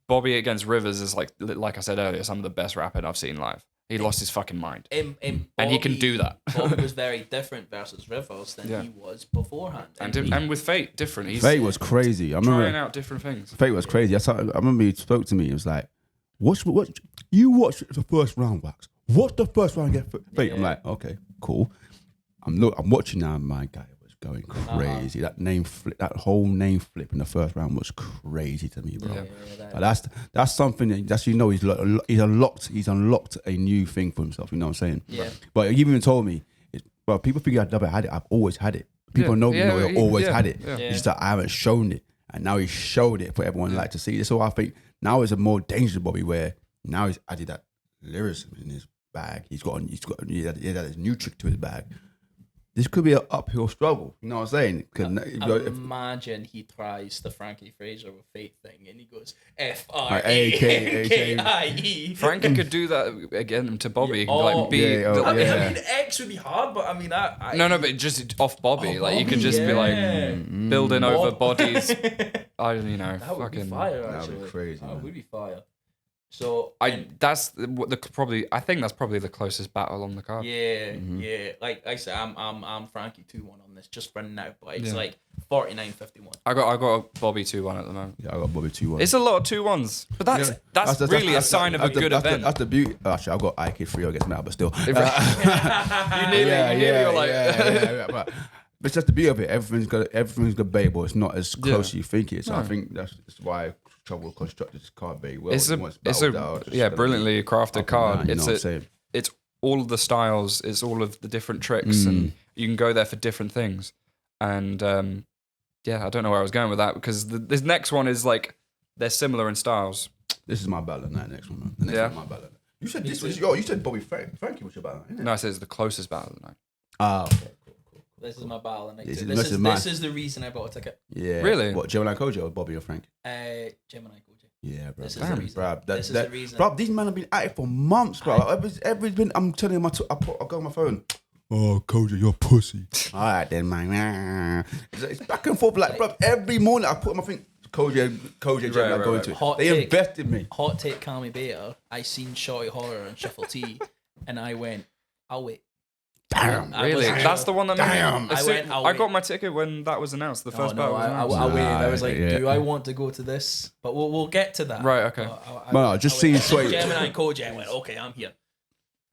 Bobby against Rivers is like I said earlier, some of the best rapping I've seen live. He lost his fucking mind, and he can do that. Bobby was very different versus Rivers than he was beforehand, and with Fate different. Fate was crazy. I remember trying out different things. Fate was crazy. I remember he spoke to me. He was like, "What? You watch the first round, Wax? What's the first round get Fate?" I'm like, "Okay, cool." I'm watching now. My guy was going crazy. That whole name flip in the first round was crazy to me, bro. That's something that he's unlocked a new thing for himself. You know what I'm saying? Yeah. But he even told me, "Well, people think I've never had it. I've always had it. People know I always had it. Yeah. It's just that I haven't shown it, and now he showed it for everyone like to see." So I think now is a more dangerous Bobby, where now he's added that lyricism in his bag. He had his new trick to his bag. This could be an uphill struggle. You know what I'm saying? Imagine he tries the Frankie Fraser with Fate thing and he goes F-R-A-K-I-E. Frankie could do that again to Bobby. I mean, X would be hard, but I mean, No, but just off Bobby. Like, you could just be like building over bodies. That would be fire, actually. That would be crazy. That would be fire. So I think that's probably the closest battle on the card. Yeah. Like I said, I'm Frankie 2-1 on this just for now, but it's like 49-51. I got a Bobby 2-1 at the moment. Yeah, I got Bobby 2-1. It's a lot of 2-1s, but that's really a sign of a good event. That's the beauty. Actually, I've got IK3 against now, but still. You nearly but it's just the beauty of it. Everything's debatable. It's not as close as you think it is. So I think that's why Trouble constructed this card very well. It's a brilliantly crafted card. It's all of the styles. It's all of the different tricks, and you can go there for different things. And I don't know where I was going with that because this next one is like they're similar in styles. This is my battle night. Next one, man. The next one is my battle. You said this was you said Bobby Frankie was your battle, isn't it? No, I said it's the closest battle of the night. Okay. This is my battle. This is the reason I bought a ticket. Yeah. Really? What, Gemini Kojo or Bobby or Frank? Gemini Kojo. Yeah, bro. This is the reason. This is the reason. Bro, these men have been at it for months, bro. I'm telling him, I go on my phone. "Oh, Kojo, you're a pussy." All right, then, man. It's back and forth. Like, bro, every morning I put my thing. Koji Gemini going to it. Hot They take. invested me. Hot take, Call Me Beta. I seen Shorty Horror and Shuffle T, and I went, I'll wait. Damn. Really? That's the one that Damn. I got my ticket when that was announced. The first battle was announced. I waited. I was like, Yeah. do I want to go to this? But we'll get to that. Right, okay. No, just seeing Sway. Gemini and Koji, I went, okay, I'm here.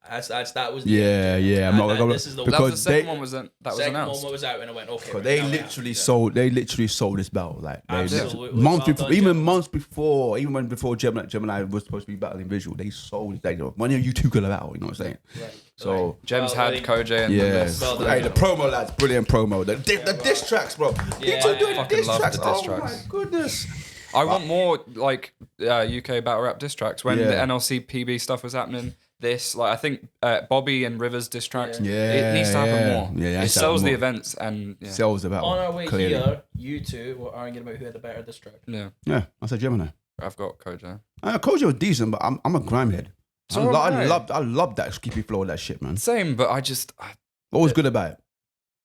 That was Yeah, yeah. I'm not gonna this is the That was because the second they one was that was second announced. one was out, and I went, okay. right, they now we literally have to. sold. They literally sold this battle like Absolutely. months Well before, done, even Gemini. months before, even before Gemini was supposed to be battling visual. They sold it. Like, when are you two gonna battle? You know what I'm saying? Right. So. Gems Well, had like- Koji and Yes. Well done. Hey, the promo, lads, brilliant promo. The diss tracks, bro. Yeah, You two doing I fucking diss love tracks. the diss Oh tracks. my goodness. I want more like UK battle rap diss tracks when the Yeah. NLC PB stuff was happening. This I think Bobby and Rivers diss tracks. Yeah, it needs to happen more. yeah, it needs to sells happen the more. events and yeah. Sells the battle. On our way clearly. here, you two were arguing about who had the better diss track. Yeah, Yeah, I said Gemini. I've got Koji. Koji was decent, but I'm a grime head. So am I. I love that skippy flow, that shit, man. Same, but What was good about it?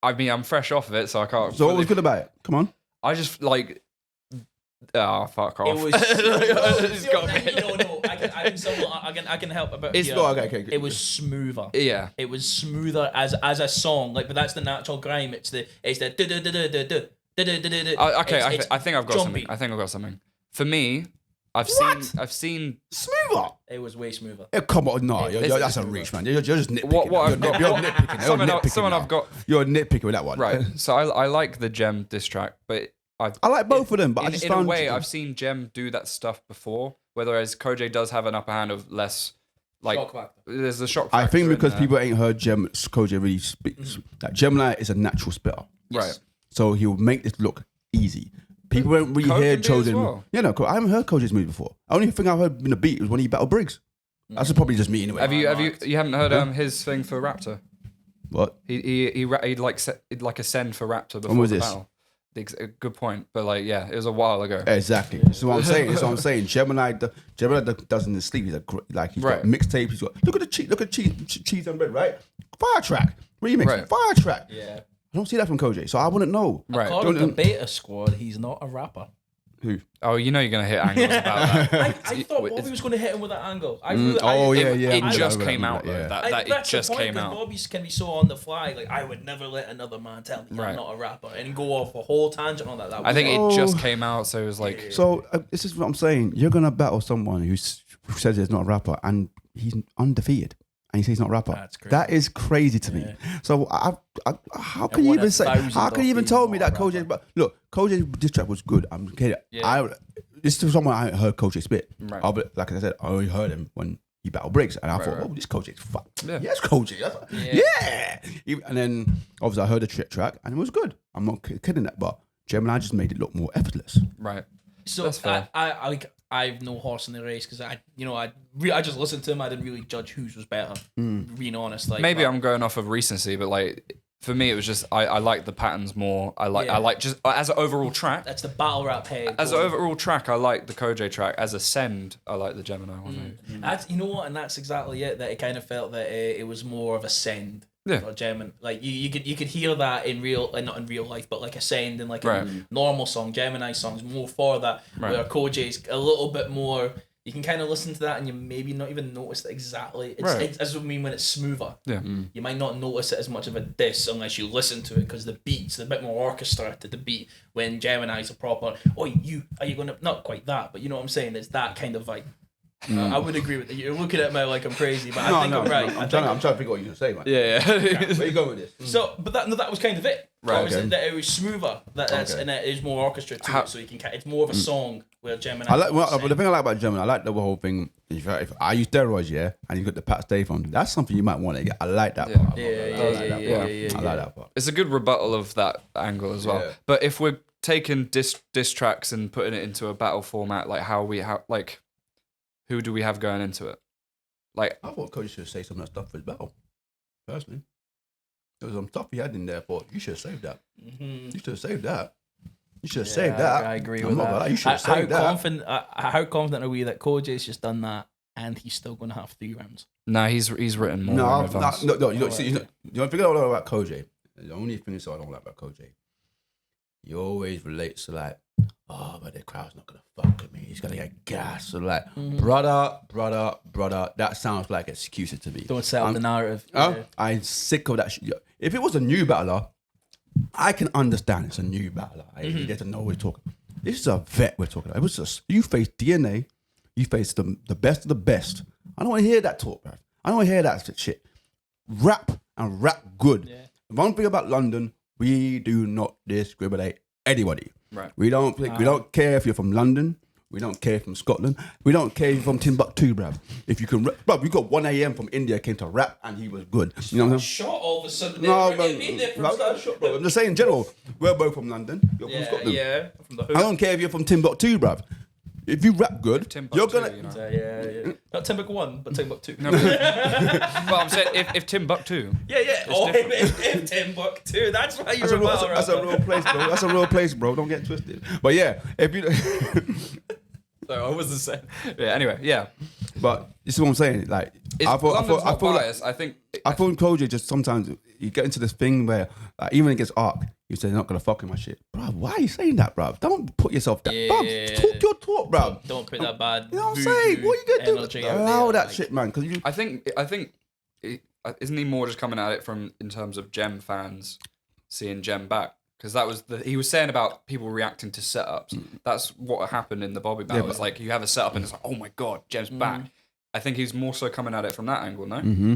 I mean, I'm fresh off of it, so I can't. So what fully- was good about it? Come on. I just like. Ah, fuck off. It was. It's got me. No. I can help about. It's here. not okay. It was smoother. Yeah. It was smoother as a song. Like, but that's the natural grime. It's the Okay, I think I've got jumpy. something. I think I've got something. For me, I've seen. Smoother. It was way smoother. Come on, no, It's- that's a reach, man. You're just nitpicking. What I've got- You're nitpicking. Someone I've got. You're nitpicking with that one, Right. So I like the Gem diss track, but I like both of them, but I just in a found way I've seen Gem do that stuff before, whereas Koji does have an upper hand of less. Like Shock factor. there's the shock. I factor think in because there. people ain't heard Koji really speak. That Gemini is a natural spitter, right. so he'll make this look easy. People don't really Ko hear can be as Chosen. well. Yeah, no, I haven't heard Koji's move before. Only thing I heard in the beat was when he battled Briggs. That's probably just me anyway. Have you haven't heard his thing for Raptor? What? He'd like a send for Raptor before When was the this? battle. Good point, but like yeah, it was a while ago. Exactly. That's what I'm saying. That's what I'm saying. Gemini doesn't sleep. He's he's Right. got mixtapes. He's got look at cheese and bread, right? Fire track remix, Right. fire track. Yeah. I don't see that from Koji, so I wouldn't know. Right. According to Beta Squad, he's not a rapper. Who? Oh, you know you're gonna hit angles about that. I thought Bobby was going to hit him with that angle. Oh, yeah. It I just remember came that, out though. yeah. That it that's the just point, came 'cause out. Bobby's can be so on the fly. Like, I would never let another man tell me Right. I'm not a rapper and go off a whole tangent on that. I think it just came out, so it was like So this is what I'm saying. You're gonna battle someone who says he's not a rapper and he's undefeated, and he says he's not a rapper. That's crazy. That is crazy to me. So how can you won even say? 1,000 How can you even off tell being me not that a Koji? rapper. But look, Koji's diss track was good. I'm kidding. Yeah. This is someone I ain't heard Koji spit. Right. Like I said, I only heard him when he battled Briggs, and I thought, right. oh, this Koji's fuck. Yeah. Yes, Koji. Yeah. And then obviously I heard the track, and it was good. I'm not kidding that, but Gemini just made it look more effortless. right. So That's fair. I've no horse in the race because I just listened to him. I didn't really judge whose was better. Being honest, like Maybe I'm going off of recency, but like for me, it was just I like the patterns more. I like just as an overall track. that's the battle rap head. As an overall track, I like the Koji track. As a send, I like the Gemini one. That's and that's exactly it. That it kind of felt that it was more of a send. Yeah. For Gemini, like you could hear that in real, not in real life, but like a send in like a Right. normal song. Gemini songs more for that. Right. Where Koji's a little bit more. You can kind of listen to that and you maybe not even notice that exactly. It's as I mean when it's smoother. Yeah. You might not notice it as much of a diss unless you listen to it because the beats a bit more orchestra to the beat. When Gemini's a proper, are you gonna not quite that, but you know what I'm saying? It's that kind of vibe. I would agree with you. You're looking at me like I'm crazy, but I think I'm right. I'm trying to figure what you're gonna say, man. Yeah. Where you going with this? So, but that was kind of it. Right, That was okay. that it was smoother. And it is more orchestra to it, so you can. It's more of a song where Gemini. But the thing I like about Gemini, I like the whole thing. If I use steroids, yeah, and you got the Pat Stay from, that's something you might want to get. I like that part. I like that part. It's a good rebuttal of that angle as well. Yeah. But if we're taking diss tracks and putting it into a battle format, like who do we have going into it? Like I thought Cody should say some of that stuff for his battle. Personally, there was some stuff he had in there. For you should have saved that. You should have saved that. You should have saved that. I agree I'm with not gonna that. lie, you should have saved that. How confident are we that Koji's just done that and he's still going to have 3 rounds? nah, he's written more. No, in advance. no. You don't forget what I like about Koji. The only thing I don't like about Koji, he always relates to like oh, but the crowd's not gonna fuck with me. He's gonna get gas. So like, brother, that sounds like excuses to me. Don't set up the narrative. I'm sick of that shit. If it was a new battler, I can understand it's a new battler. He doesn't know what we're talking. This is a vet we're talking about. It was just, you face DNA, you face the best of the best. I don't want to hear that talk, bro. I don't want to hear that shit. Rap and rap good. Yeah. One thing about London, we do not discriminate anybody. Right. We don't care if you're from London. We don't care if you're from Scotland. We don't care if you're from Timbuktu, bruv. If you can rap, bruv, we got 1 a.m. from India came to rap and he was good. You know what I'm saying? Shot all of a sudden. No, I'm just saying in general, we're both from London. You're from Scotland. Yeah, from the hood. I don't care if you're from Timbuktu, bruv. If you rap good, you're gonna. You know? Yeah. Not Timbuktu 1, but Timbuktu. No, but I'm saying if Timbuktu. Yeah. Oh, if Timbuktu, that's why you're that's a real place, bro. That's a real place, bro. Don't get twisted. But yeah, if you. So I wasn't saying. Yeah. Anyway, yeah. But this is what I'm saying. Like, I feel biased. I think Koji just sometimes you get into this thing where even against Ark, you say they're not gonna fuck with my shit, bro. Why are you saying that, bro? Don't put yourself down. Yeah. Bruv, talk your talk, bro. Don't put that bad. You know what I'm saying? What are you gonna do? Allow that shit, man. Because I think isn't he more just coming at it from in terms of Gem fans seeing Gem back? Because that was he was saying about people reacting to setups. That's what happened in the Bobby battle. Yeah, it's like you have a setup and it's like, oh my god, Gem's back. I think he's more so coming at it from that angle, no? Mm-hmm.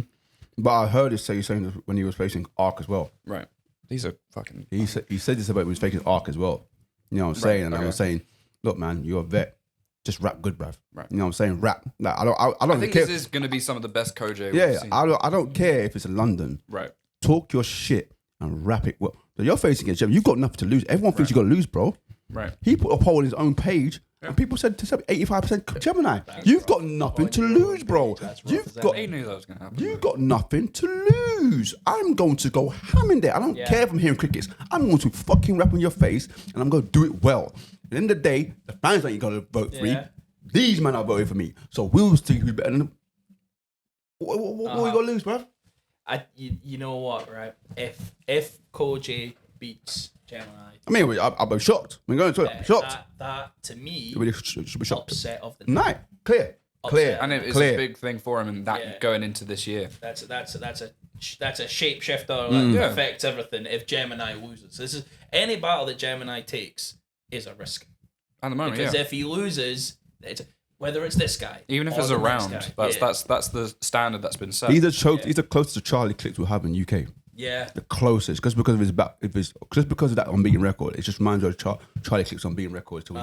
But I heard it saying this when he was facing Ark as well. Right. These are fucking. He said this about when he was facing Ark as well. You know what I'm saying? And I'm saying, look, man, you're a vet. Just rap good, bruv. Right. You know what I'm saying? Rap. Like, I think care. This is going to be some of the best CodeJoe Yeah, we've seen. I don't care if it's in London. Right. Talk your shit and rap it well. So you're facing against Gem. You've got nothing to lose. Everyone thinks you got to lose, bro. Right. He put a poll on his own page, and people said to 85% Gemini. You've got nothing to lose, bro. They knew that was going to happen. You've got nothing to lose. I'm going to go ham in there. I don't care if I'm hearing crickets. I'm going to fucking rap in your face, and I'm going to do it well. At the end of the day, the fans ain't going to vote for me. These men are voting for me. So we'll see who's better than them. What are we going to lose, bro? You know what, right? If CodeJoe beats Gemini, I mean, I'll be shocked. I'm going to it. Shocked. That to me, should be shocked. Upset of the night. Clear. And it's a big thing for him, and that going into this year. That's a shapeshifter that affects everything. If Gemini loses, this is any battle that Gemini takes is a risk. At the moment, because if he loses, whether it's this guy, even if it's a round, that's the standard that's been set. He's the closest to Charlie Clips will have in UK. Yeah, the closest, just because of just because of that unbeaten record. It just reminds me of Charlie Clips unbeaten record till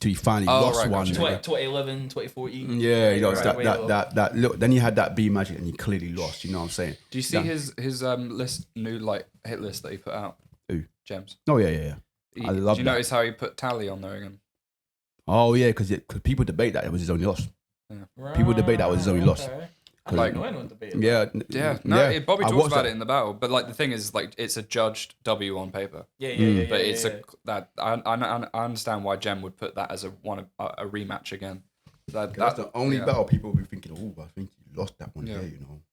he finally lost one. 2011, 2014. Yeah, you know that look. Then he had that B Magic and he clearly lost. You know what I'm saying? Do you see his new hit list that he put out? Who? Gems. Oh yeah. I love. Do you notice how he put Tally on there again? Oh yeah, because people debate that it was his only loss. Yeah. Right. People debate that was his only loss. I know anyone debate it. Yeah. Bobby talks about it in the battle, but the thing is, it's a judged W on paper. Yeah. But I understand why Gem would put that as a rematch again. That's the only battle people will be thinking, oh, I think he lost that one here, you know.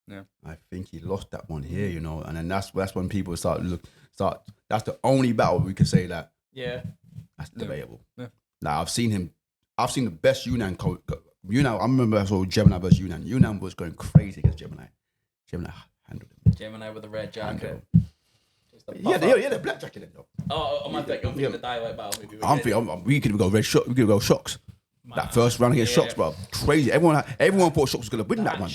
Yeah. I think he lost that one here, you know, and then that's when people start. That's the only battle we can say that. Yeah. That's debatable. Yeah. Like I've seen the best Yunnan. I remember I saw Gemini versus Yunnan. Yunnan was going crazy against Gemini. Gemini handled him. Gemini with the red jacket. Yeah, the black jacket in though. Oh, my thing. I'm thinking the Dialect battle. We could go red shot. We could go Shocks. That first round against Shocks, bro. Crazy. Everyone thought Shocks was gonna win that one.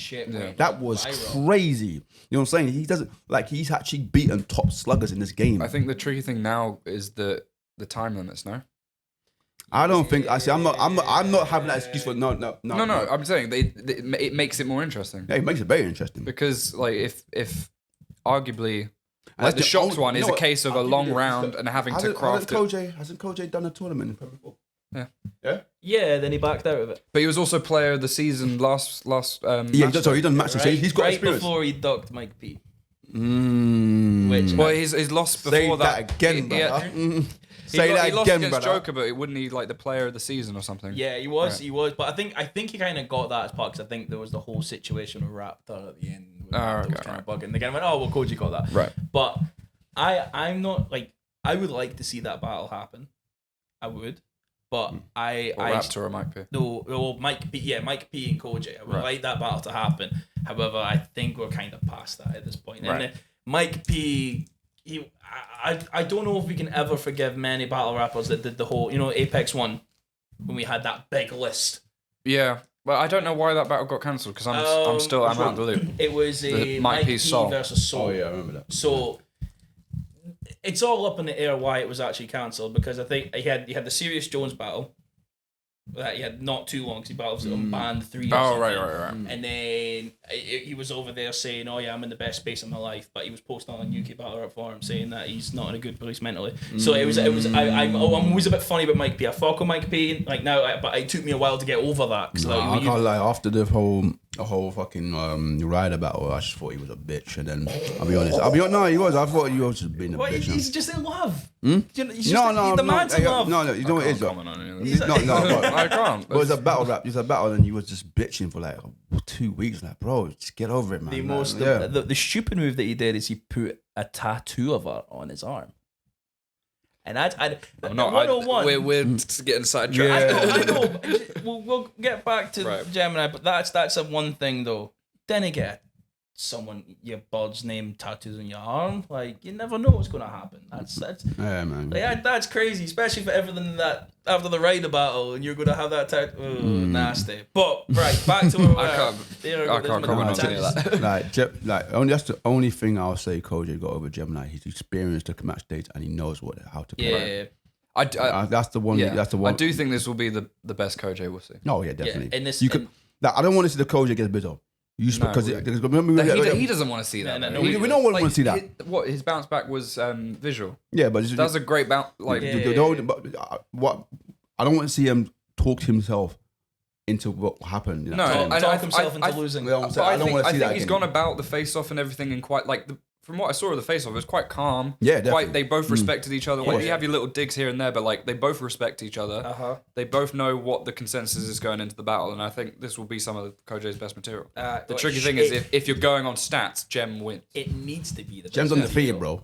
That was crazy. You know what I'm saying? He doesn't he's actually beaten top sluggers in this game. I think the tricky thing now is the time limits. No. I don't think. I'm not having that excuse for no. I'm saying it makes it more interesting. Yeah, it makes it very interesting because if arguably the Shocks one is a case of a long round and having to craft it. Hasn't CodeJoe done a tournament in Pro before? Yeah. Then he backed out of it. But he was also player of the season last. He done match. Right, he's got experience. Before he ducked Mike P. He's lost before that again, brother. Say that again, brother. Joker, but wouldn't he the player of the season or something? Yeah, he was. Right. He was. But I think he kind of got that as part because I think there was the whole situation with Raptor at the end. Was kind of bugging. They kind of went, oh well, CodeJoe got that. Right. But I'm not I would like to see that battle happen. I would. But Raptor or Mike P? No, Mike P and Koji. I would like that battle to happen. However, I think we're kind of past that at this point. Right. And Mike P, I don't know if we can ever forgive many battle rappers that did the whole, Apex 1, when we had that big list. Yeah. Well, I don't know why that battle got cancelled because I'm out of the loop. It was a Mike P versus Soul. Oh yeah, I remember that. So it's all up in the air why it was actually cancelled, because I think he had the Serious Jones battle that he had not too long because he battled on Band 3. Oh, right. And then he was over there saying, "Oh yeah, I'm in the best space of my life," but he was posting on UK Battle Rap Forum saying that he's not in a good place mentally. So it was. I'm always a bit funny about Mike P. I fuck with Mike P like now, but it took me a while to get over that. Cause, I can't lie. After the whole fucking Ryder battle, I just thought he was a bitch. And then I'll be honest. No, he was. I thought he was just being a bitch. He's just in love. No, he's the man's in love. No, you know what it is though. I can't. But it's a battle rap. It's a battle, and you was just bitching for like 2 weeks. Like, bro, just get over it, man. The stupid move that he did is he put a tattoo of her on his arm. And we're getting sidetracked. Yeah. I know. We'll get back to Gemini, but that's a one thing though. Then again, your bud's name tattoos on your arm, like you never know what's gonna happen. That's yeah, man. Like, that's crazy, especially for everything that after the Ryder battle, and you're gonna have that tattoo. Nasty. But back to where I can't comment on any of that. That's the only thing I'll say Koji got over Gemini. He's experienced the match dates and he knows how to play. Yeah. That's the one. Yeah. That's the one. I do think this will be the best Koji we'll see. Oh yeah, definitely. Yeah, and this, I don't want to see the Koji against Bizzo. Because he doesn't want to see that. No, we don't want to see that. His bounce back was visual. Yeah, but that's a great bounce. But what I don't want to see him talk himself into what happened. You know? Talk himself into losing. I don't want to see that. I think he's gone about the face off and everything in quite like from what I saw of the face off, it was quite calm. Yeah, definitely. They both respected each other. You have your little digs here and there, but like they both respect each other. They both know what the consensus is going into the battle, and I think this will be some of Kojo's best material. The tricky thing is if you're going on stats, Gem wins. It needs to be the Gem's undefeated, bro.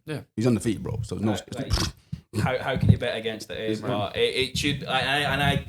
Yeah, he's undefeated, bro. So no. How can you bet against it? But it should, and I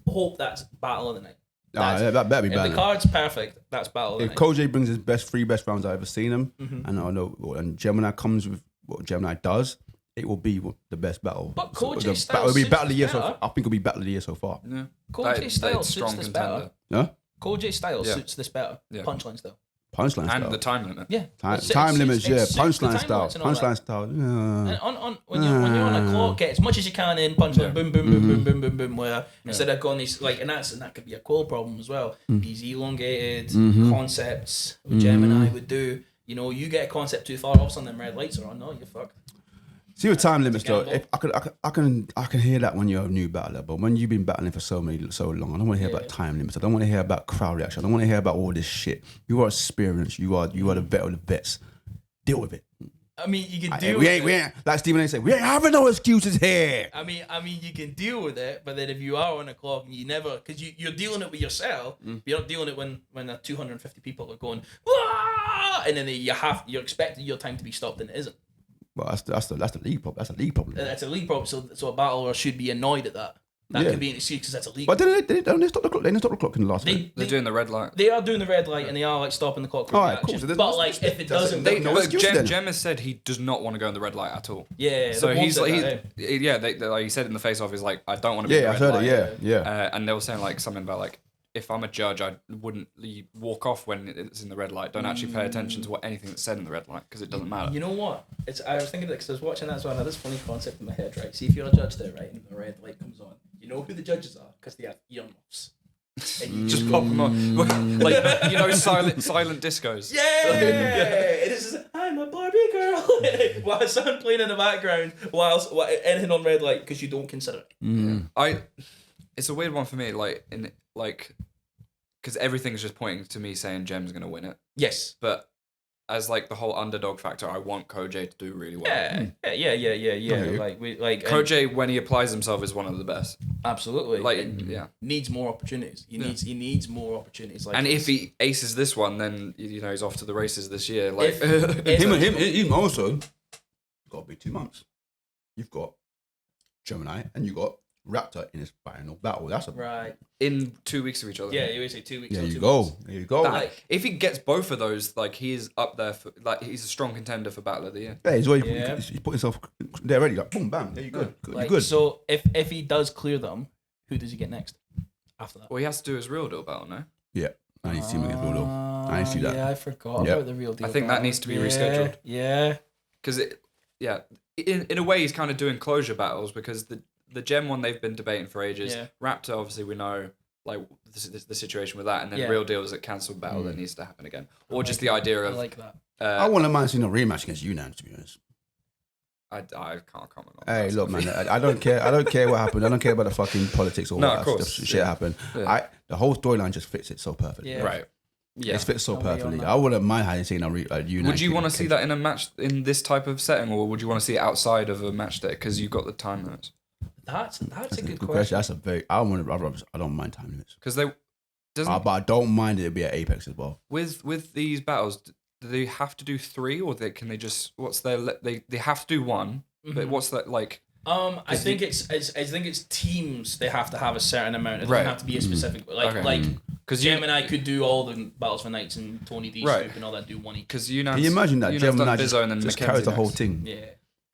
hope that's battle of the night. That better be bad. If the card's perfect, that's battle of the night. If Koji brings his three best rounds I've ever seen him, and I know, and Gemini comes with what Gemini does, it will be the best battle. But Koji's style will be battle of the year better. I think it'll be battle of the year so far. Yeah. Koji's style suits this better. Yeah. Koji's style suits this better. Punchline style. Punchline style. And the time limit. Yeah. Time limits, yeah. Punchline style. Punchline style. Yeah. And when you're on a clock, get as much as you can in, punchline, boom, boom, boom, boom, boom, boom, boom, where instead of going these, like, and that could be a core problem as well. These elongated concepts which Gemini would do. You know, you get a concept too far, all of a sudden them red lights are on, no, you're fucked. See with time limits though, if I can hear that when you're a new battler, but when you've been battling for so long, I don't want to hear about time limits. I don't want to hear about crowd reaction. I don't want to hear about all this shit. You are experienced. You are the vet of the vets. Deal with it. I mean, you can deal with it. We ain't, like Stephen A. said, we ain't having no excuses here. I mean, you can deal with it, but then if you are on a clock and you never, because you're dealing it with yourself, you're not dealing it when 250 people are going, Wah! And then you're expecting your time to be stopped and it isn't. Well, that's the league problem. That's a league problem. That's a league problem. So a battler should be annoyed at that. That could be an excuse because that's a league. But they stop the clock. They didn't stop the clock in the last. They're doing the red light. They are doing the red light and they are like stopping the clock. All right, cool. So but like if it doesn't, Jem has said he does not want to go in the red light at all. Yeah. So he said in the face off, he's like, I don't want to be in the red light. Yeah. And they were saying like something about like, if I'm a judge, I wouldn't walk off when it's in the red light. Don't actually pay attention to anything that's said in the red light because it doesn't matter. You know what? I was thinking of it because I was watching that as well. I had this funny concept in my head, right? See, if you're a judge there, right, and the red light comes on, you know who the judges are because they have earmuffs. And you just pop them on. Like, you know, silent discos. Yeah! It is just, I'm a Barbie girl. While someone playing in the background, whilst anything on red light because you don't consider it. It's a weird one for me, because everything's just pointing to me saying Gem's gonna win it. Yes, but as like the whole underdog factor, I want Koji to do really well. Yeah. Koji, when he applies himself, is one of the best. Absolutely. Needs more opportunities. He needs more opportunities. And if he aces this one, then he's off to the races this year. Like him also got to be 2 months. You've got Gemini, and you got Raptor in his final battle. That's a Right. In 2 weeks of each other. Yeah, you always say 2 weeks. There or you 2 go. months. There you go. Like, if he gets both of those, like he is up there for like he's a strong contender for Battle of the Year. Yeah, he's already Yeah. he's put himself there already. Like boom, bam. There you go. Good. Like, You're good. so if he does clear them, who does he get next after that? Well, he has to do his real deal battle, no? Yeah, I need to see him against Rodo. I need to see that. Yeah, I forgot Yeah. about the real deal. I think that battle. needs to be rescheduled. Yeah. Because in a way he's kind of doing closure battles because the Gem one they've been debating for ages. Yeah. Raptor, obviously we know like the situation with that, and then Yeah. real deal is a cancelled battle that needs to happen again, or just the idea I of like that. I wouldn't mind seeing a rematch against Yunnan, to be honest. I can't comment on Hey, that. look, man, I don't care. I don't care what happened. I don't care about the fucking politics or No, what of course. shit happened. Yeah. The whole storyline just fits it so perfectly. Yeah. Right. Yeah. It fits so I'll be on perfectly. that. I wouldn't mind having seen a Yunnan. Would you want to see that in a match in this type of setting, or would you want to see it outside of a match day because you've got the time limits? That's a good Good question. That's a very. I don't mind time limits. Because they doesn't But I don't mind it be at Apex as well. with these battles. Do they have to do 3, or can they just what's their they have to do 1? But what's that like? I think it's teams. They have to have a certain amount. It doesn't Right. have to be a specific. Like Okay. like Because Gemini could do all the battles for Knights and Tony D Right. Snoop and all that. Do one each. because Yunnan. Can you imagine that Gemini Bizzo and then just Mackenzie carries the whole next. thing? Yeah.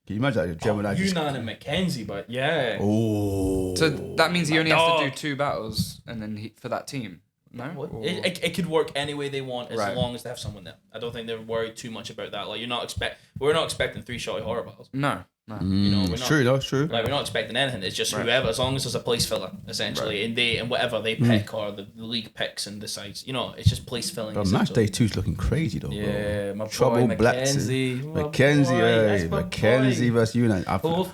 Can you imagine that Gemini just? Yunnan and Mackenzie, but yeah. Oh. So that means he only has to do dog. 2 battles, and then for that team. No. What? Or- It could work any way they want as Right. long as they have someone there. I don't think they're worried too much about that. Like we're not expecting 3-shot horror battles. No. You know, we're It's not. true, though. It's true. Like we're not expecting anything. It's just whoever, as long as there's a place filler, essentially, and whatever they pick or the league picks and decides. You know, it's just place filling. But match essentially. day 2's looking crazy though. Yeah, bro. my boy Trouble Black. Mackenzie. My Mackenzie, boy, that's my Mackenzie boy. versus Yunnan. I Oh,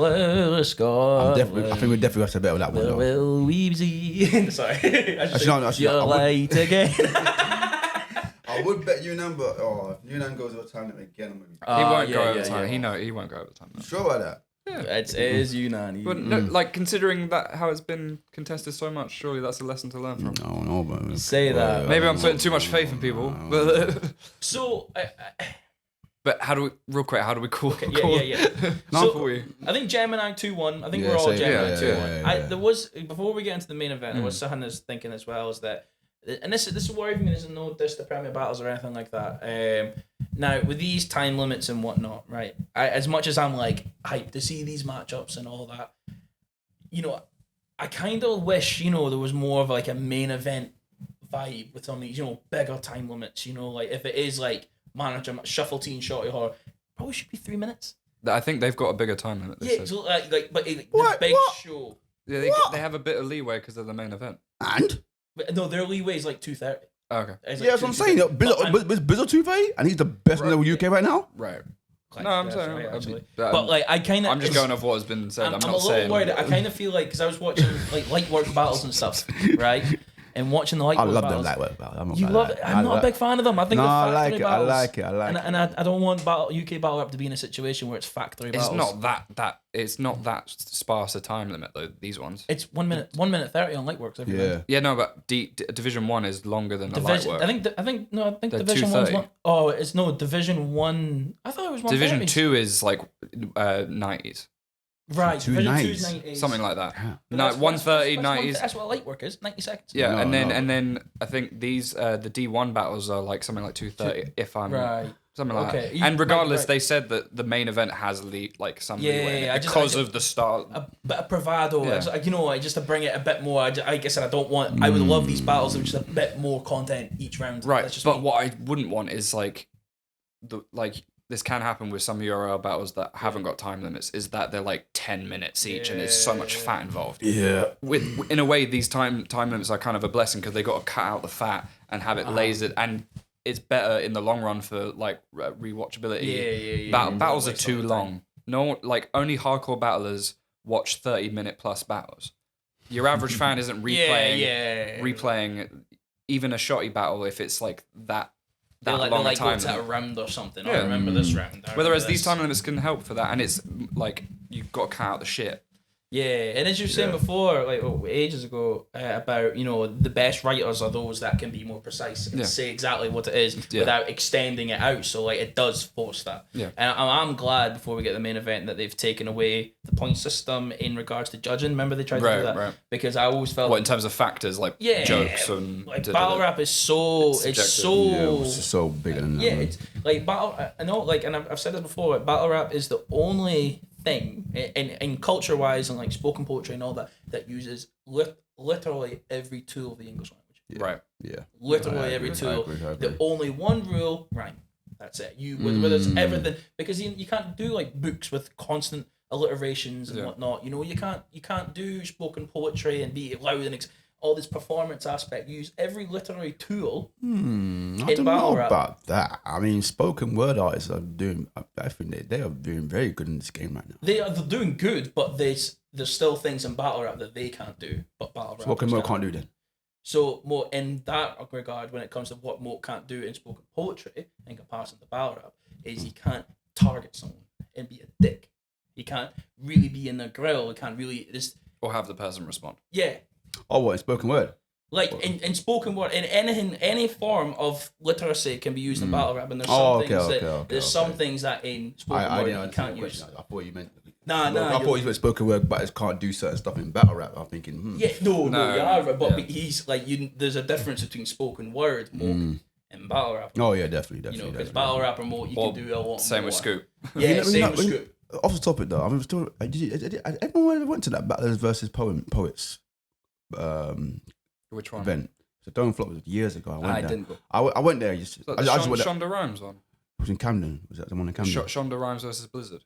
think we definitely have to bet on that one though. Well, Weezy. Sorry. Actually, I would- light again. I would bet Yunnan, but if Yunnan goes over time again, I'm gonna be He won't go yeah, over yeah, time. yeah. He won't go over time. No. sure about that. It is Yunnan. But no, like considering that how it's been contested so much, surely that's a lesson to learn from. No, but Say that. Maybe I'm putting too much faith in people, but So, but how do we call? yeah. No, So, for you. I think Gemini 2-1. I think Yeah, we're all same. Gemini Yeah, 2-1. yeah. There was, before we get into the main event, there was something I was thinking as well, is that, and this is where even there's no diss to Premier Battles or anything like that. Now, with these time limits and whatnot, right, as much as I'm like hyped to see these matchups and all that, you know, I kind of wish, you know, there was more of like a main event vibe with some of these, you know, bigger time limits, you know, like if it is like manager, shuffle team, shorty horror, probably should be 3 minutes. I think they've got a bigger time limit. They Yeah, said. so like but the What? big What? show. Yeah, they have a bit of leeway because of the main event. And But no, their leeway is like 2:30. Oh, okay. It's yeah, that's what I'm saying. Bizzo 230, and he's the best in the UK right now. Right. Quite No, I'm fair, saying. right, actually. But But like I kind of, I'm just going off what has been said. I'm I'm not a little saying. worried. I kind of feel like because I was watching like light work battles and stuff, right? And watching the light I work love battles. them lightweight battles. I'm not You gonna love lie. it. I'm not a big fan of them. I think No, they're I factory like it. I battles. like it. I like it. And I don't want UK Battle Rap to be in a situation where it's factory It's battles. not that. It's not that sparse a time limit though. These ones. It's 1 minute 30 on Lightworks every Yeah. round. Yeah, no, but Division 1 is longer than the light Division, work. I think They're Division 1's 2:30. one. Oh, it's no Division 1. I thought it was 1:30. Division 2 is like 90s, Right, Two Division 2 90s. is 90s. something like that. Yeah. But No, that's- 130, that's 90s. That's what light work is, 90 seconds. Yeah, No, and no. then I think these the D1 battles are like something like 230 if I'm Right. something like Okay. that. You- And regardless, right. they said that the main event has like some Yeah, leeway in yeah, it I just- because of the start. A bit of bravado, Yeah. you know, just to bring it a bit more. Like I said, I don't want. I would love these battles with just a bit more content each round. Right, That's just but me. what I wouldn't want is like this can happen with some URL battles that haven't got time limits. Is that they're like 10 minutes each, and there's so much fat involved. Yeah. With in a way, these time limits are kind of a blessing because they got to cut out the fat and have it lasered, and it's better in the long run for like rewatchability. Yeah. Battles are Waste too of time. long. No, like only hardcore battlers watch 30-minute plus battles. Your average fan isn't replaying even a shotty battle if it's like that They're like, long a go time to a limit. round or something. Yeah. I remember this round. I Whereas remember these this. time limits can help for that, and it's like you've got to cut out the shit. Yeah, and as you were saying before, like ages ago, about the best writers are those that can be more precise and say exactly what it is without extending it out. So like it does force that. Yeah, and I'm glad before we get to the main event that they've taken away the point system in regards to judging. Remember they tried to do that because I always felt in terms of factors like jokes and like battle rap is so it's so bigger than that. Yeah, it's like battle. I know, like, and I've said this before. Like, battle rap is the only thing in culture wise and like spoken poetry and all that uses literally every tool of the English language. Literally every tool. I agree. The only one rule, rhyme. That's it. Whether it's everything, because you can't do like books with constant alliterations and whatnot. You can't do spoken poetry and be loud and all this performance aspect. Use every literary tool. I don't know about that. I mean, spoken word artists are doing. I think they are doing very good in this game right now. They're doing good, but there's still things in battle rap that they can't do. But battle rap spoken word can't do then. So more in that regard, when it comes to what Moat can't do in spoken poetry in comparison to battle rap, is he can't target someone and be a dick. He can't really be in the grill. He can't really or have the person respond. Yeah. Oh, what, in spoken word? Like, in spoken word, in any form of literacy can be used in battle rap, and there's some things that in spoken word you can't use. I thought you meant... Nah. I thought you meant spoken word, but it can't do certain stuff in battle rap. I'm thinking, Yeah, no, you are right, but he's like, there's a difference between spoken word, and battle rap. Oh, yeah, definitely. Because battle rap and more, you can do a lot more. Same with Scoop. Yeah, same with Scoop. Off the topic though, I'm still... Everyone ever went to that Battlers versus Poets which one? Event. So Don't Flop was years ago. I didn't go. I went there. Shonda Rhimes one. It was in Camden. Was that the one in Camden? Shonda Rhimes versus Blizzard.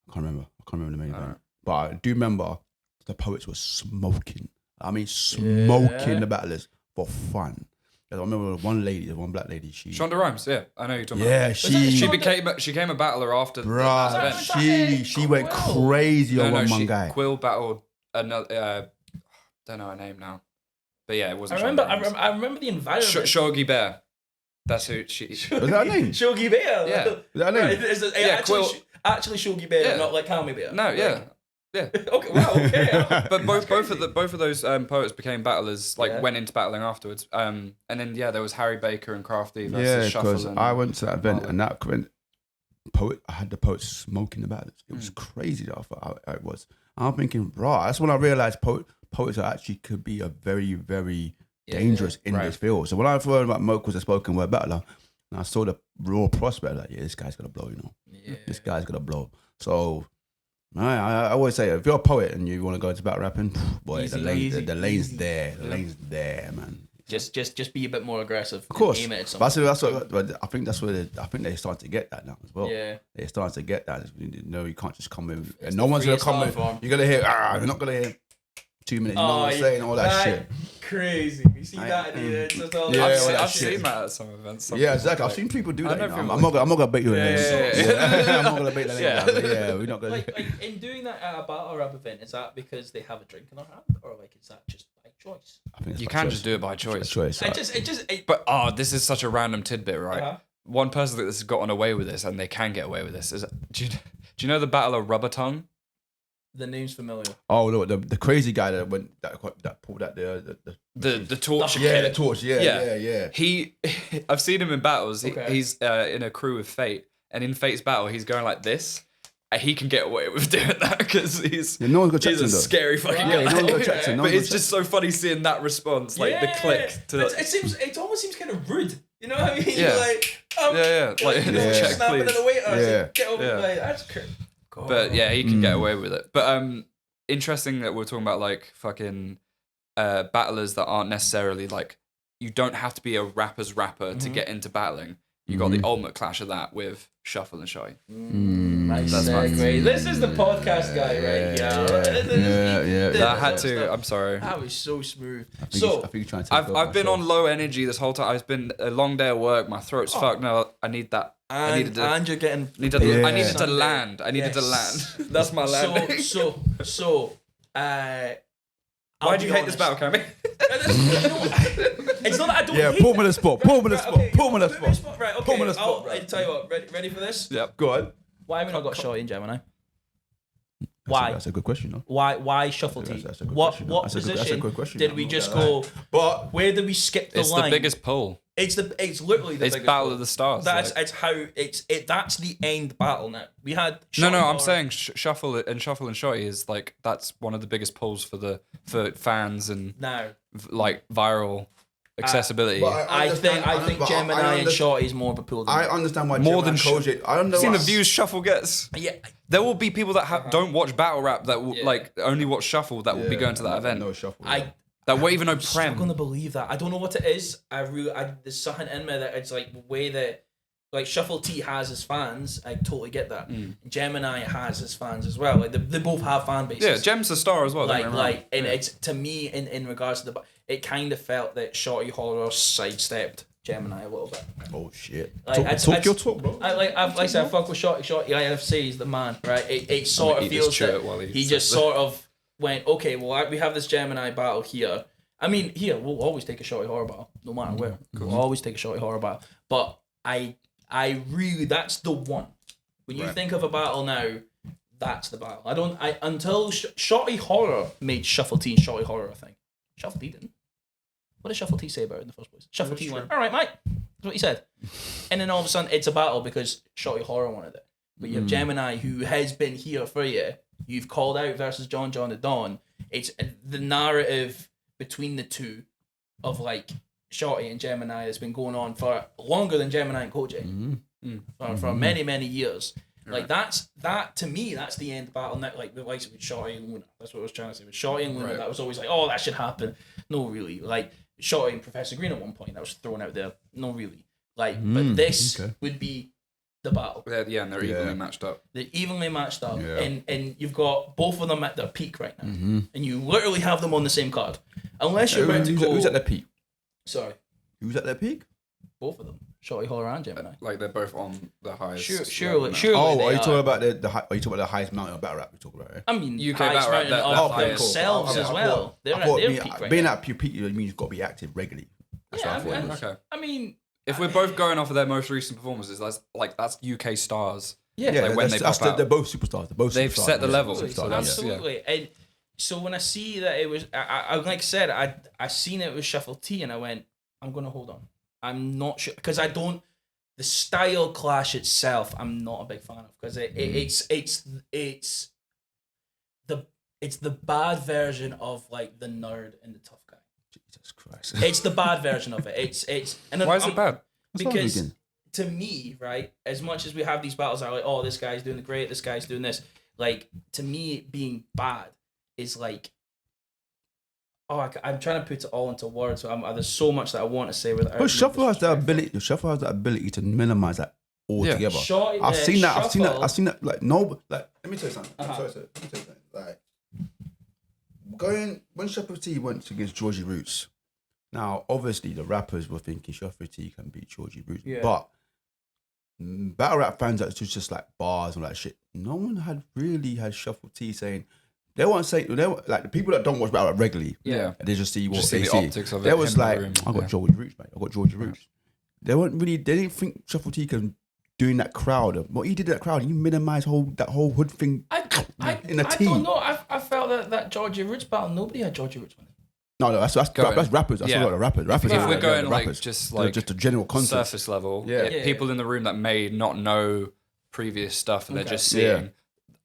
I can't remember the main event. But I do remember the Poets were smoking. I mean, smoking the Battlers for fun. I remember one black lady. Shonda Rhimes, yeah, I know you're talking about. Yeah, she became a battler after the event. She went crazy on one guy. Quill battled another. Don't know her name now, but yeah, it wasn't. I remember the environment. Shogi Bear. That's who she. Was that her name? Shogi Bear. Yeah. Was that her name? Quill. Actually, Shogi Bear, not like Kami Bear. No, yeah. Okay. Wow. Okay. But both of those poets became battlers. Went into battling afterwards. And then there was Harry Baker and Crafty versus Shuffle. Because I went to that event and that event, I had the Poets smoking the battlers. It was crazy. That I thought it was. I'm thinking, that's when I realized poets actually could be a very, very dangerous in this field. So when I heard about Moke was a spoken word battler, and I saw the raw prospect, like, this guy's gonna blow, this guy's gonna blow. So I always say, if you're a poet and you want to go into battle rapping, boy, the lane's there. The lane's there, man. Just be a bit more aggressive. Of course, aim it at but I think that's where they're starting to get that now as well. Yeah, they're starting to get that. You can't just come in. And no one's gonna come in. You're gonna hear. You're not gonna hear 2 minutes. You know what I'm saying? All that shit. Crazy. You see that? I've seen that at some events. Yeah, exactly. I've seen people do that. I'm not gonna bait you in there. I'm not gonna bait that in. Yeah, we're not gonna. Like in doing that at a battle rap event, is that because they have a drink in their hand, or like is that just by choice? You can just do it by choice. But this is such a random tidbit, right? One person that has gotten away with this, and they can get away with this, is do you know the Battle of Rubber Tongue? The name's familiar. Oh no, the crazy guy that pulled out the torch. The torch. Yeah. I've seen him in battles. He's in a crew with Fate, and in Fate's battle, he's going like this. He can get away with doing that because he's no one's got he's a scary fucking guy. No one's got checked in. But it's just so funny seeing that response, the click. It almost seems kind of rude. You know what I mean? Yeah. Like check, snapping please. at the waiter. Get over. That's crazy. But he can get away with it. But interesting that we're talking about like fucking battlers that aren't necessarily like, you don't have to be a rapper's rapper to get into battling. You got the ultimate clash of that with Shuffle and Shy. Nice segue. This is the podcast guy, right? Yeah. I had to. I'm sorry. That was so smooth. I think you're trying to I've been on low energy this whole time. It's been a long day at work. My throat's fucked. No, I need that. And you're getting. I needed to land. That's my landing. So. Why do you hate this battle, Cammy? It's not that I don't hate pull me the spot. Pull me the spot. Pull me the spot. Right, okay. Pull me the spot. I'll tell you what. Ready for this? Yep. Go on. Why have we not got Shorty and Gemini? Why? That's a good question, though. Why Shuffle T? That's a good What question. what That's a position good question. did we just go? But Where did we skip the It's line? the biggest pull. It's literally the It's biggest Battle pull. of the Stars. That's like. it's how that's the end battle now. We had No, Shotty I'm Horror. saying Shuffle and Shotty is like that's one of the biggest pulls for fans and now. like viral accessibility. I think Gemini and Shotty is more of a pool than I understand why More Gemini than Koji. I don't know. Seen why- the views Shuffle gets. yeah. There will be people that don't watch battle rap that will like only watch Shuffle that will be going to that event. No shuffle. That won't even know I'm struggling to Prem. believe that. I don't know what it is. There's something in me that it's like the way that like Shuffle T has his fans. I totally get that. Gemini has his fans as well. Like they both have fan bases. Yeah, Gem's a star as well. And it's to me in regards to it kind of felt that Shotty Horror sidestepped Gemini a little bit. Oh shit! Like, Talk your talk, bro. I said, I fuck with Shotty. IFC is the man, right? It sort of he just feels chew that it while he he says just it. sort of went, okay, well, we have this Gemini battle here. I mean, here we'll always take a Shotty Horror battle, no matter where. We'll always take a Shotty Horror battle. But I really, that's the one. When you think of a battle now, that's the battle. Until Shotty Horror made Shuffle T and Shotty Horror a thing. Shuffle T didn't. What did Shuffle T say about it in the first place? Shuffle T went, all right, mate. That's what he said. And then all of a sudden, it's a battle because Shotty Horror wanted it. But you have Gemini, who has been here for you. You've called out versus John the Don. It's the narrative between the two of like Shotty and Gemini has been going on for longer than Gemini and Koji. For many, many years. Like that to me, that's the end battle. Like the likes of Shotty and Luna. That's what I was trying to say. With Shotty and Luna, that was always like, oh, that should happen. No, really. Like Shotty and Professor Green at one point, that was thrown out there. No, really. Like, but this would be the battle. Yeah, and they're evenly matched up. They're evenly matched up, and you've got both of them at their peak right now, and you literally have them on the same card. Unless you're about to go. Who's at their peak? Sorry, Who's at their peak? both of them. Shotty Horror and Gemini. Like they're both on the highest. Surely. Oh, they are you talking about are you talking about the highest mountain of battle rap we talk about? Right? I mean, UK highest battle rap, mountain that- of that- themselves as well. They're at their peak right being now. at peak, you mean you've got to be active regularly. That's what I thought. It was. Okay. I mean, If we're both going off of their most recent performances, that's UK stars. yeah, Yeah, Like when they pop out. they're both superstars. They're both. They've superstars. set the Yeah, level, superstars, so yeah. that's- absolutely. And so when I see that it was, I like I said, I seen it was Shuffle T, and I went, I'm gonna hold on. I'm not sure because I don't. The style clash itself, I'm not a big fan of because it's the bad version of like the nerd and the tough guy. Jesus Christ. It's the bad version of it. It's and Why is it bad? Because to me, right, as much as we have these battles, are like, oh, this guy's doing great, this guy's doing this. Like to me, being bad is like, oh, I'm trying to put it all into words. So there's so much that I want to say without. But Shuffle has the ability. Shuffle has the ability to minimize that altogether. Shorty, I've seen that. Shuffle- I've seen that. Like no. Like let me tell you something. Sorry, let me tell you something. Like when Shuffle T went against Georgie Roots. Now, obviously, the rappers were thinking Shuffle T can beat Georgie Roots, but battle rap fans that just like bars and all that shit. No one had Shuffle T saying. They weren't saying like the people that don't watch battle rap regularly. Yeah. They just see what Just they see the see. optics of it, They was him in the like, room. I got Yeah. Georgie Roots, mate. I got Georgie Roots. They didn't think Shuffle T can doing that crowd. What he did to that crowd, he minimized that whole hood thing in a I team. don't know. I felt that Georgie Roots battle, nobody had Georgie Roots winning. No, that's rappers. That's Yeah. all the rappers. If are we're going the like rappers. just They're like just a general concept. surface level, Yeah. people in the room that may not know previous stuff and they're just Yeah. seeing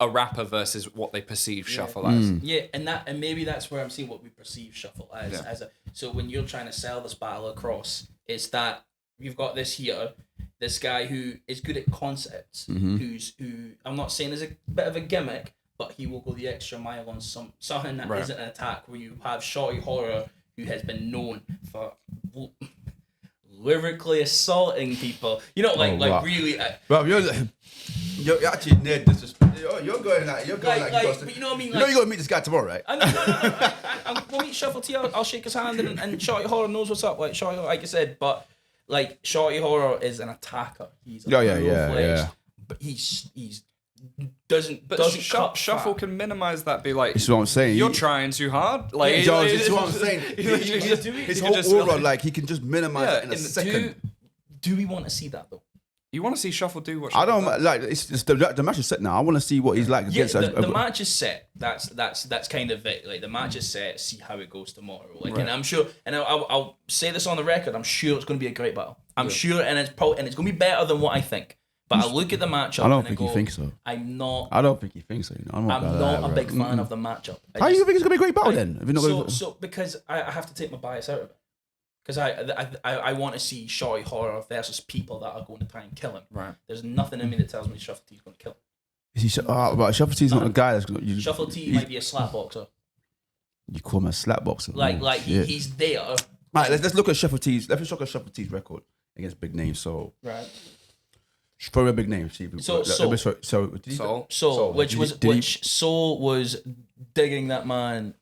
a rapper versus what they perceive Shuffle as. Yeah, and maybe that's where I'm seeing what we perceive Shuffle as. So when you're trying to sell this battle across, it's that you've got this guy who is good at concepts, who I'm not saying is a bit of a gimmick, but he will go the extra mile on something that isn't an attack. Where you have Shotty Horror, who has been known for lyrically assaulting people. You know, really. Bro, you're actually near disrespect. You're going like but you know what I mean? you know you're gonna meet this guy tomorrow, right? I'm gonna meet Shuffle T. I'll shake his hand and Shotty Horror knows what's up. Like Shotty, like I said, but like Shotty Horror is an attacker. He's yeah. But he's doesn't cut Shuffle fat. can minimize that. Be like, This is what I'm saying. you're trying too hard. Like, This is what I'm saying. His can whole just aura, like he can just minimize it in a second. Do we want to see that though? You want to see Shuffle do what I Shuffle don't does. like. It's the match is set now. I want to see what he's like Yeah, against. the match is set. That's kind of it. Like the match is set. See how it goes tomorrow. Like, and I'm sure, and I'll say this on the record. I'm sure it's going to be a great battle. I'm sure, and it's going to be better than what I think. But I look at the matchup. I don't and think I go, he thinks so. I'm not. I don't think he thinks so. I'm not a big fan of the matchup. How do you think it's gonna be a great battle then? If you're not gonna... So because I have to take my bias out of it. Because I want to see Shorty Horror versus people that are going to try and kill him. Right. There's nothing in me that tells me Shuffle T's going to kill him. Is he? But Shuffle T's not a guy that's gonna. Shuffle T might be a slap boxer. You call him a slap boxer? He's there. All right, let's look at Shuffle T's. Let's look at Shuffle T's record against big names. So Right. throw a big name. See, So, Soul. Soul was digging that man,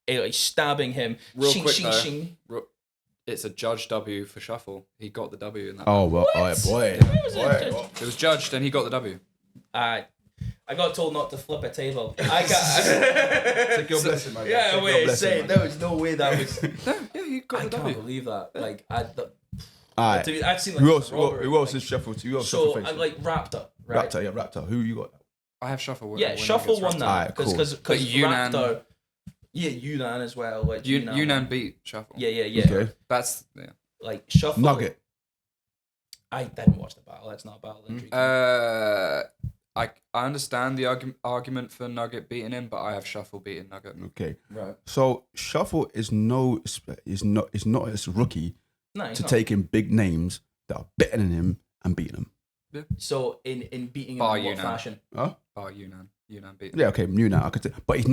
like stabbing him. Real Shing, quick shing, though, shing. it's a judge W for Shuffle. He got the W in that. Oh well, all right, boy. It was judged and he got the W. I got told not to flip a table. I got. blessing, man. Yeah, wait, say there was no way that was. Yeah, he got I the can't W. believe that. Like All right. I've seen like Who else is Shuffle T? Who else So Shuffle I T? like Raptor. Right? Raptor, yeah, Raptor. Who you got? I have Shuffle. Yeah, winning Shuffle against won Raptor. that Alright, cool. because But Yunnan- Raptor. Yeah, Yunnan as well. Like Yunnan beat Shuffle. Yeah. Okay. That's Like Shuffle. Nugget. I didn't watch the battle. That's not a battle. Intrigue. I understand the argument for Nugget beating him, but I have Shuffle beating Nugget. Okay. Right. So Shuffle is not a rookie No, he's to not. take in big names that are better than him and beating him. So in beating him Bar in what Yunnan. fashion? Huh? Bar Yunnan beat him. Yeah, okay, new now. I could say, but he's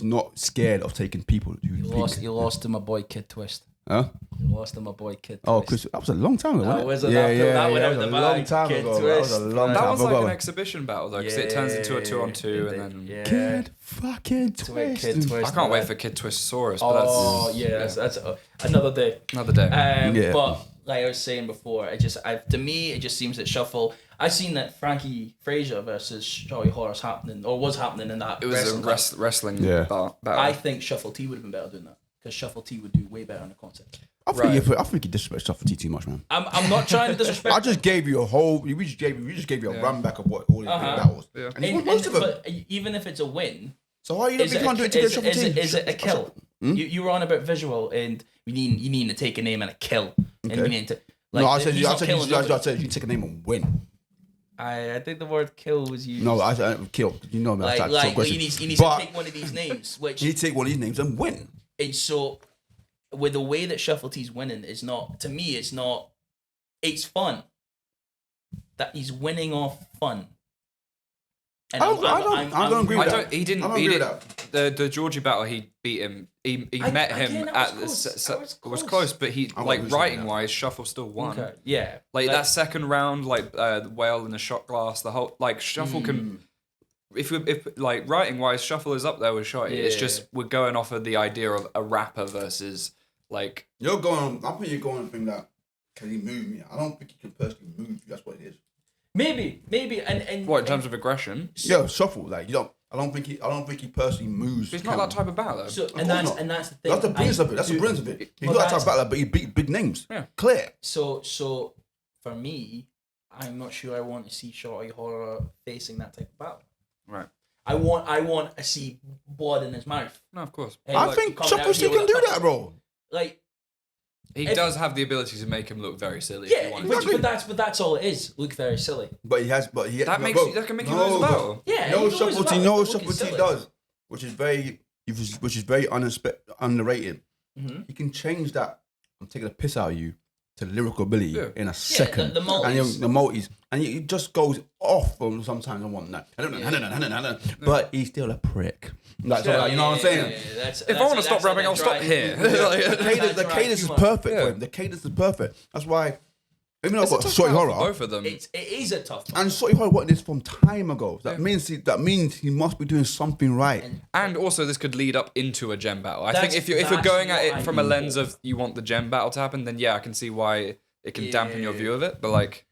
not scared of taking people. You lost to my boy Kid Twist. Huh? You lost to my boy Kid Twist. Oh, Chris, that was a long time ago. That wasn't was it? that went out that the was a long bag. time Kid ago. That was a Twist. long That time was like ago. an exhibition battle though, because it turns into a 2-on-2 and then. Yeah. Kid fucking Twist. Kid Twist. I can't wait for Kid Twistosaurus, but Oh yeah, that's another day. another day. Yeah. But like I was saying before, to me it just seems that Shuffle. I've seen that Frankie Frazier versus Shorty Horse happening or was happening in that. It was wrestling a match. wrestling Yeah. battle. I think Shuffle T would have been better doing that because Shuffle T would do way better on the concept. I think you disrespect Shuffle T too much, man. I'm not trying to disrespect. I just gave you a whole. We just gave you a run back of what all these battles. Yeah. And he won most of them. But even if it's a win, So why are you not is it, trying to do it to Shuffle T? is it a kill? You were on about visual, and you need to take a name and a kill, and you need to. Like, No, I he's not killing nobody. said you take a name and win. I think the word kill was used. No, I kill. You know me. like he needs to take one of these names, which you need to take one of these names and win. and so with the way that Shuffle T's winning is not, to me, it's not. It's fun. That he's winning off fun. And I don't agree with that. He didn't I don't beat agree it. with The Georgie battle, he beat him. He met him at the. It was close, but he I'm like not losing writing that. wise, Shuffle still won. Okay, yeah. Like that second round, like the whale in the shot glass, the whole like Shuffle can. If like writing wise, Shuffle is up there with Shotty. It's just we're going off of the idea of a rapper versus like. You're going. I think you're going to think that. Can he move me? I don't think he can personally move you. That's what it is. Maybe, and What in terms of aggression? Yeah, Shuffle. Like you don't. I don't think he personally moves. He's not that type of battler. So, Of and course that's not. the thing. That's the brilliance of it. That's the brilliance of it. He's not that type of battler, but he beat big names. Yeah. Clear. So for me, I'm not sure I want to see Shorty Horror facing that type of battle. Right. I want to see blood in his mouth. No, of course. And, I like, think coming out Shuffle here still can with a do fucking- that, bro. Like, He If- does have the ability to make him look very silly. if he yeah, wanted but that's all it is. Look very silly. But he has. But he. That no, makes bro. that can make you lose a battle. Yeah, No he knows Shuffle about T. it, No but Shuffle looking T silly. does, which is very underrated. He can change that. I'm taking the piss out of you to lyrical ability in a second. the multis. And the multis, and he just goes off from sometimes. I want that. But he's still a prick. Like, so, like, you know what I'm saying? If I want to stop rapping, I'll stop here. The cadence is perfect for him. The cadence is perfect. That's why. Even though I've got Shorty Horror, Both of them. It is a tough one. and Shorty Horror wanted this from time ago. That means he must be doing something right. And also, this could lead up into a gem battle. I That's- think if you're that's going at what it I from a mean. lens of you want the gem battle to happen, then yeah, I can see why it can dampen your view of it. But like,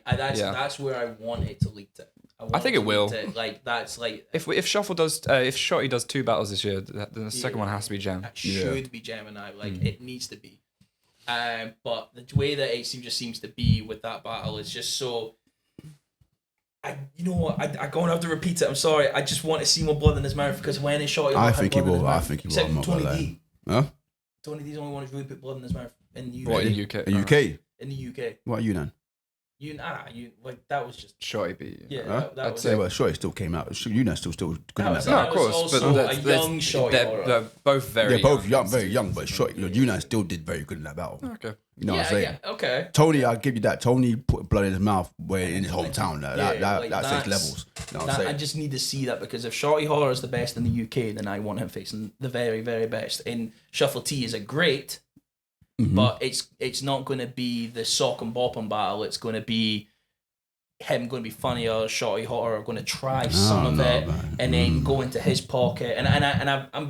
That's where I want it to lead to. I think it will. Like that's like if Shuffle does, if Shotty does 2 battles this year, then the second one has to be gem. that should be jamming out. Like it needs to be. But the way that it just seems to be with that battle is just so. You know what? I'm going to have to repeat it. I'm sorry. I just want to see more blood in his mouth because when it's shot, I think he will. I think he will. I'm not gonna lie. Huh? Tony D's the only one who's really put blood in his mouth in the UK. What, in the UK? In the UK? In the UK. What are you then? You like that was just Shorty beat. yeah. Huh? That was Yeah, well, Shorty still came out. Younan still good in that. No, of course, also but a young Shorty. they're both very. They're both young, very young, but Shorty, Younan still did very good in that battle. Okay. You know what I'm saying? Yeah, okay. Tony, I'll give you that. Tony put blood in his mouth in his hometown. That takes levels. You know what I'm saying? I just need to see that because if Shorty Horror is the best in the UK, then I want him facing the very, very best. And Shuffle T is a great, but it's not going to be the sock and bop and battle. It's going to be him going to be funnier. Shorty Horror are going to try some of it and then go into his pocket. I'll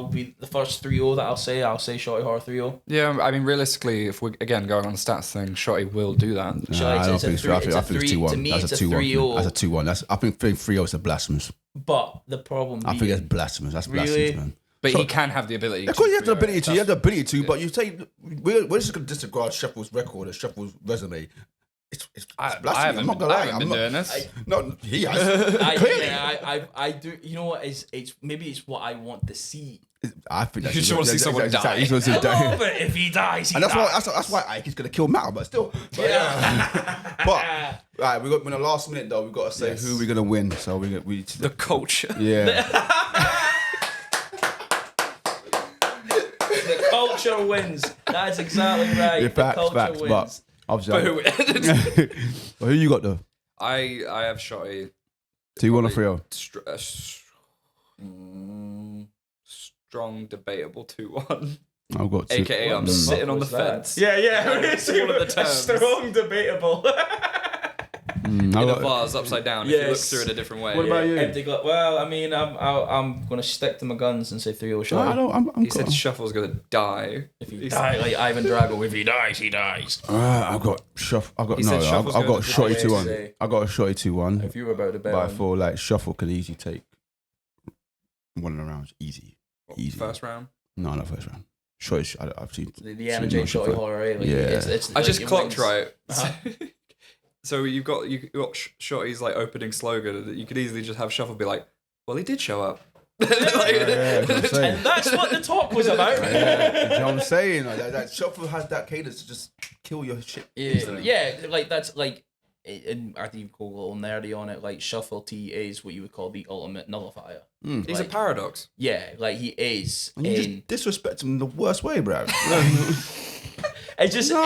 be the first 3-0 that I'll say Shorty Horror 3-0. Yeah, I mean, realistically, if we again going on the stats thing, Shorty will do that. I don't think so. I think it's 2-1. To me, That's it's a 2-1. 3-0. That's a 2-1. I think 3-0 is a blasphemous. But the problem I think that's blasphemous. That's blasphemous, Really? man. But he can have the ability. Of course, you have the ability to. You have the ability to, but you say we're just going to disregard Shuffle's record and Shuffle's resume. It's blasphemy. I'm not gonna lie. I haven't been doing this. No, he has. Clearly. I do. You know what? Maybe it's what I want to see. I think that's You just want to see someone die. You just want to see die. But if he dies, And that's why Ike is gonna kill Mal, but still. But right, in the last minute though, we've got to say who we're gonna win. So we The culture. yeah. the culture wins. That's exactly right. Yeah, the culture facts, wins. but obviously. Well, who you got though? I have Shotty. 2-1 or 3-0? Strong, debatable 2-1. I've got 2. AKA, I'm sitting on the fence. Yeah. It's one of the terms. Strong, debatable. In a vase upside down. If you look through it a different way. What about you? Empty glass. Well, I mean, I'm gonna stick to my guns and say 3-0 shot. He said Shuffle's gonna die. If he dies, like Ivan Drago, if he dies, he dies. I've got Shuffle. I've got He said Shuffle's I've got gonna Shotty 2-1. I got a Shotty 2-1. If you were about to bet, But I feel like Shuffle can easily take one of the rounds. Easy. First round? No, not first round. Shotty, I've seen the energy Shotty Horror. Eh? Like, Yeah. it's I just like, clocked wings. right. Uh-huh. So you got Shotty's like opening slogan that you could easily just have Shuffle be like, well, he did show up. that's what I'm saying. And that's what the talk was about. You know what I'm saying? Like, that Shuffle has that cadence to just kill your shit. Yeah, like that's like, and I think you call a little nerdy on it. Like Shuffle T is what you would call the ultimate nullifier. He's a paradox. Yeah, like he is. And you just disrespect him in the worst way, bro. It's just you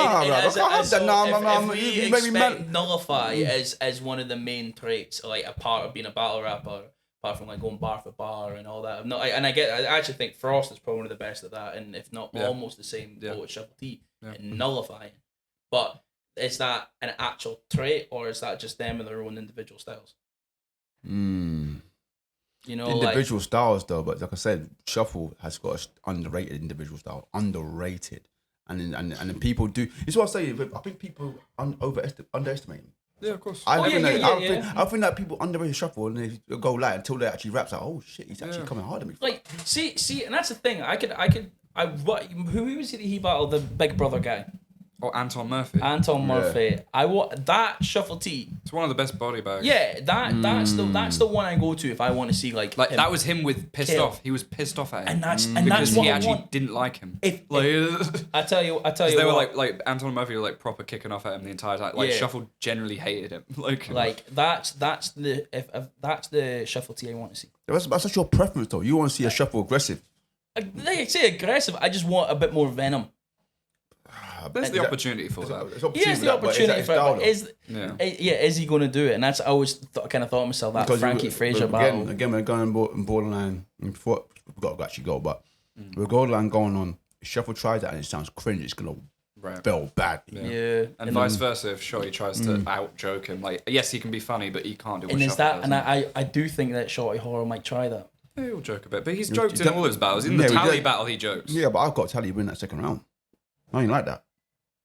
made me mad. nullify as one of the main traits, like a part of being a battle rapper. Apart from like going bar for bar and all that, I actually think Frost is probably one of the best at that, and if not almost the same with Shuffle T and nullifying. But is that an actual trait, or is that just them and their own individual styles? You know, individual styles though, but like I said, Shuffle has got an underrated individual style. Underrated. And then people do. It's what I say. I think people underestimate him. Yeah, of course. I think that people underrate Shuffle and they go light until they actually raps like, oh shit, he's actually coming hard at me. Like, see, and that's the thing. Who was it that he battled? The Big Brother guy. Or Anton Murphy. Anton Murphy. I want that Shuffle T. It's one of the best body bags. Yeah, that's the one I go to if I want to see like him. That was him with pissed kill. off. He was pissed off at him. And that's because what he I actually want. didn't like him. I tell you They were what, like Anton Murphy were like proper kicking off at him the entire time. Like Shuffle generally hated him. Like that's the if that's the Shuffle T I want to see. That's your preference though. You want to see a Shuffle aggressive. They say aggressive. I just want a bit more venom. There's the opportunity for that. He has the opportunity for it, but is he going to do it? And that's I always kind of thought to myself that Frankie Fraser battle. Again, we're going in borderline. We've got to actually go, but with borderline going on, if Shuffle tries that and it sounds cringe, it's going to feel bad. Yeah. And vice versa, if Shorty tries to out joke him, like yes, he can be funny, but he can't do what and Shuffle is that? does. And I do think that Shorty Horror might try that. Yeah, he'll joke a bit, but he's joked in all his battles. In the Tally battle, he jokes. Yeah, but I've got Tally win that second round. I didn't like that.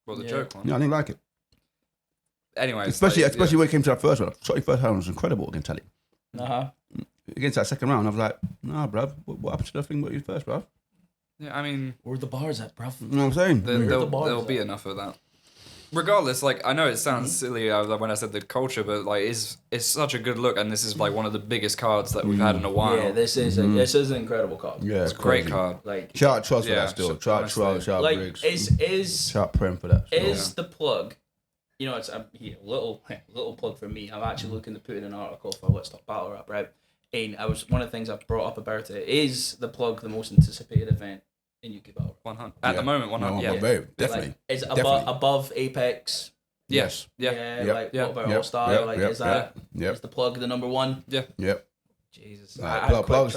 Well, the joke one. Yeah, I didn't like it. Anyway, especially when it came to that first round. Shorty first round was incredible against Tally. Against that second round, I was like, nah, bruv, what happened to the thing with you first, bruv? Yeah, I mean, where the bars at, bruv? You know what I'm saying? There'll be enough of that. Regardless, like I know it sounds silly when I said the culture, but like it's such a good look, and this is like one of the biggest cards that we've had in a while. Yeah, this is an incredible card. Yeah, it's a great card. Like shout out Trust for yeah, that still. Shout out Trust, shout out like Briggs. is Shout out Prem for that. is the plug. You know, it's a little plug for me. I'm actually looking to put in an article for Let's Talk Battle Rap, right? And one of the things I've brought up about it is the plug the most anticipated event in UK Battle Rap. 100 at the moment. 100. No, very, definitely. Like, is it Definitely. above Apex? Yes. Yeah. Like what about All Star? Is that is the plug the number one? Yeah. Yep. Jesus. Plug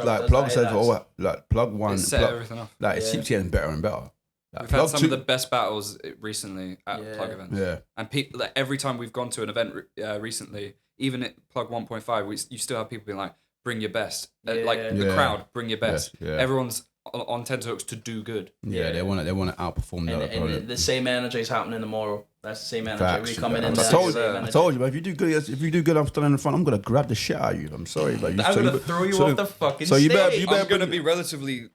says all like plug one. It set everything off. Like it keeps getting better and better. Like, we've had some of the best battles recently at plug events. Yeah. And people, like, every time we've gone to an event recently, even at plug 1.5, you still have people being like, "Bring your best." The crowd, bring your best. Yeah. Everyone's on tenterhooks to do good. Yeah, they want to outperform their opponent. And the same energy is happening tomorrow. That's the same energy. Facts. We coming in. I told you, but if you do good, I'm still in the front. I'm gonna grab the shit out of you. I'm sorry, but I'm gonna throw you off the fucking stage. I'm gonna be relatively.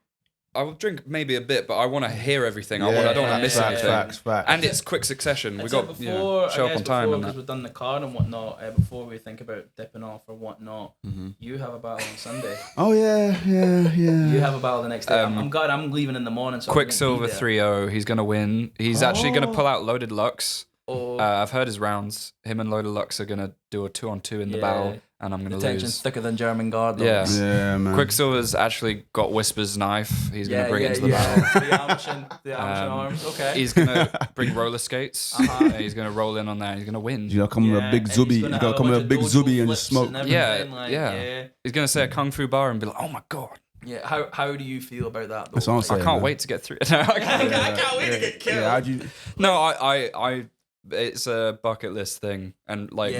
I will drink maybe a bit, but I want to hear everything. I don't want to miss anything. Facts. And it's quick succession. We got before, show up on time. Because we've done the card and whatnot. Before we think about dipping off or whatnot, you have a battle on Sunday. Oh yeah. You have a battle the next day. I'm glad I'm leaving in the morning. So Quicksilver 3-0. He's gonna win. He's actually gonna pull out Loaded Lux. I've heard his rounds. Him and Loaded Lux are gonna do a 2-on-2 in the battle, and I'm gonna lose. Tension's thicker than German guard. Though. Yeah, man. Quicksilver's actually got Whisper's knife. He's gonna bring it to the battle. The Amshin arms. Okay. He's gonna bring roller skates. He's gonna roll in on that. He's gonna win. He's gonna come with a big zubi. He's gonna come with a big zubi and just smoke. Yeah. He's gonna say a kung fu bar and be like, "Oh my god." Yeah, how do you feel about that? Though? That's what I'm saying, I can't man. wait to get through it. I can't wait to get killed. Yeah, how'd you? No, I it's a bucket list thing, and like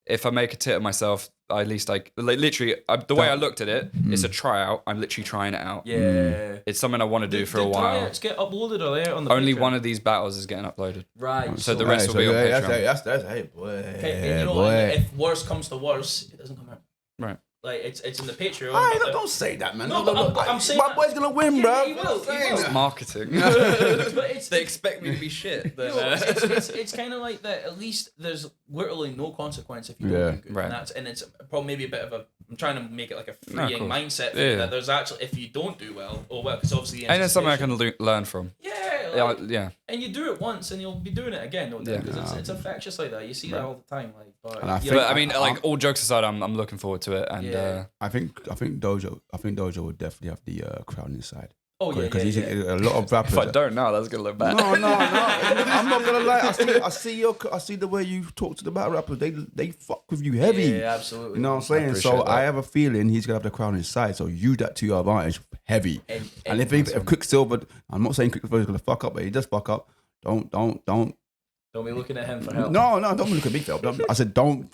if I make a tit of myself, at least literally the way I looked at it, it's a tryout. I'm literally trying it out. Yeah, it's something I want to do for a while. Tryouts get uploaded or there on the only Patreon? one of these battles is getting uploaded. Right. So the rest will be on Patreon. That's hey boy. Okay, and you know, if worse comes to worse, it doesn't come out. Right. Like it's in the Patreon. Don't say that, man. No, but I'm saying my boy's gonna win, bro. He will. It's marketing. But they expect me to be shit. It's kind of like that. At least there's literally no consequence if you don't do good. Right. And it's probably maybe a bit of a. I'm trying to make it like a freeing mindset for you that there's actually if you don't do well, because obviously. And it's something I can learn from. Yeah. And you do it once, and you'll be doing it again. Because it's infectious like that. You see that all the time. But I mean, like all jokes aside, I'm looking forward to it. And I think DoeJoe would definitely have the crowd inside. Oh yeah, because he's a lot of rappers. If I don't know, that's gonna look bad. No. I'm not gonna lie. I see the way you talk to the battle rappers. They fuck with you heavy. Yeah, absolutely. You know what I'm saying? So I have a feeling he's gonna have the crowd inside. So use that to your advantage, heavy. And if Quicksilver, I'm not saying Quicksilver's gonna fuck up, but he does fuck up. Don't be looking at him for help. No, don't look at me for help. I said don't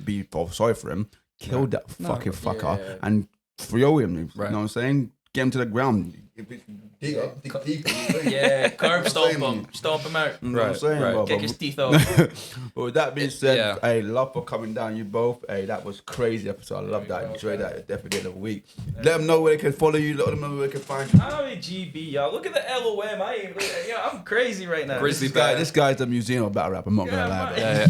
be sorry for him. Kill that fucking fucker and throw him. You know what I'm saying? Get him to the ground. Curb stomp him out. You know what I'm saying? Kick his teeth out. But with that being said, hey, love for coming down, you both. Hey, that was crazy episode. I love that. Enjoy that. Definitely of the week. Let them know where they can follow you. Let them know where they can find you. How GB, y'all? Look at the LOM. I'm crazy right now. This guy's the museum of battle rap. I'm not gonna lie.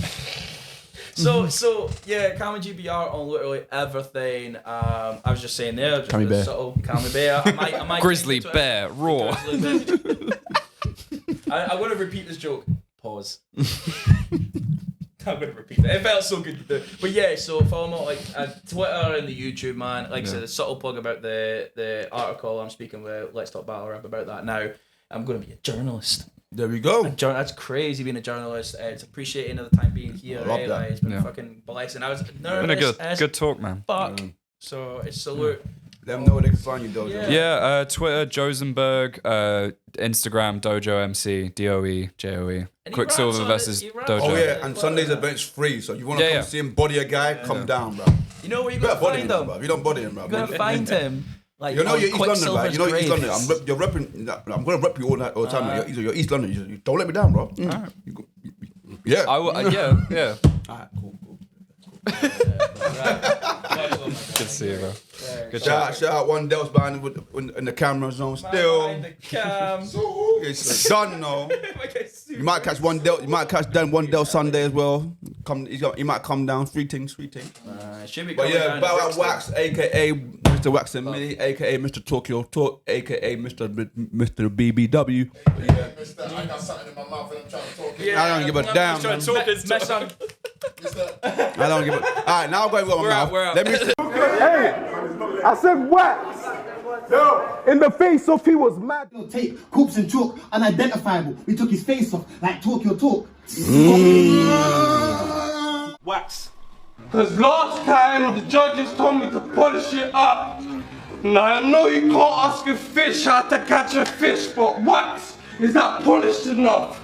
So Kami GBR on literally everything. I was just saying there, just Kami Bear. Subtle Kami Bear. I might Grizzly Bear, raw. I'm gonna repeat this joke. Pause. I'm gonna repeat that. It felt so good to do. But yeah, so follow me on Twitter and the YouTube, man. Like I said, a subtle plug about the article I'm speaking with. Let's Talk Battle Rap about that now. I'm gonna be a journalist. There we go. That's crazy being a journalist. It's appreciating the time being here. I love that. It's been a fucking blessing. I was nervous. Been a good talk, man. Fuck. So it's salute. Let them know where they can find you, DoeJoe. Twitter, Josenberg, Instagram, DoeJoe MC, DoeJoe. Quicksilver versus DoeJoe. Oh yeah, and Sunday's event's free, so you want to come see him body a guy, come down, bro. You know where you better gotta body find him, him. bro. If you don't body him, bro. You gotta find him. Like, you're East London, right? You know East London. You're repping. I'm gonna rep you all the time. You're East London. You don't let me down, bro. Yeah. Yeah. Alright, cool. Good to see you, bro. Good Shout out One Del's behind in the camera zone still. It's done though. You might catch One Del. You might catch One Del Sunday as well. He might come down. Free things. But yeah, Bow Wow Wax, aka Mr. Wax and Millie, aka Mr. Tokyo Talk, aka Mr. BBW. I got something in my mouth and I'm trying to talk. I don't give a damn. I don't give a. All right, now I'm going to go my mouth. Let me. Hey, I said wax. Yo, in the face of he was mad. Tape, corpse and chalk, unidentifiable. We took his face off, like talk your talk. Wax. Because last time the judges told me to polish it up. Now I know you can't ask a fish how to catch a fish, but wax, is that polished enough?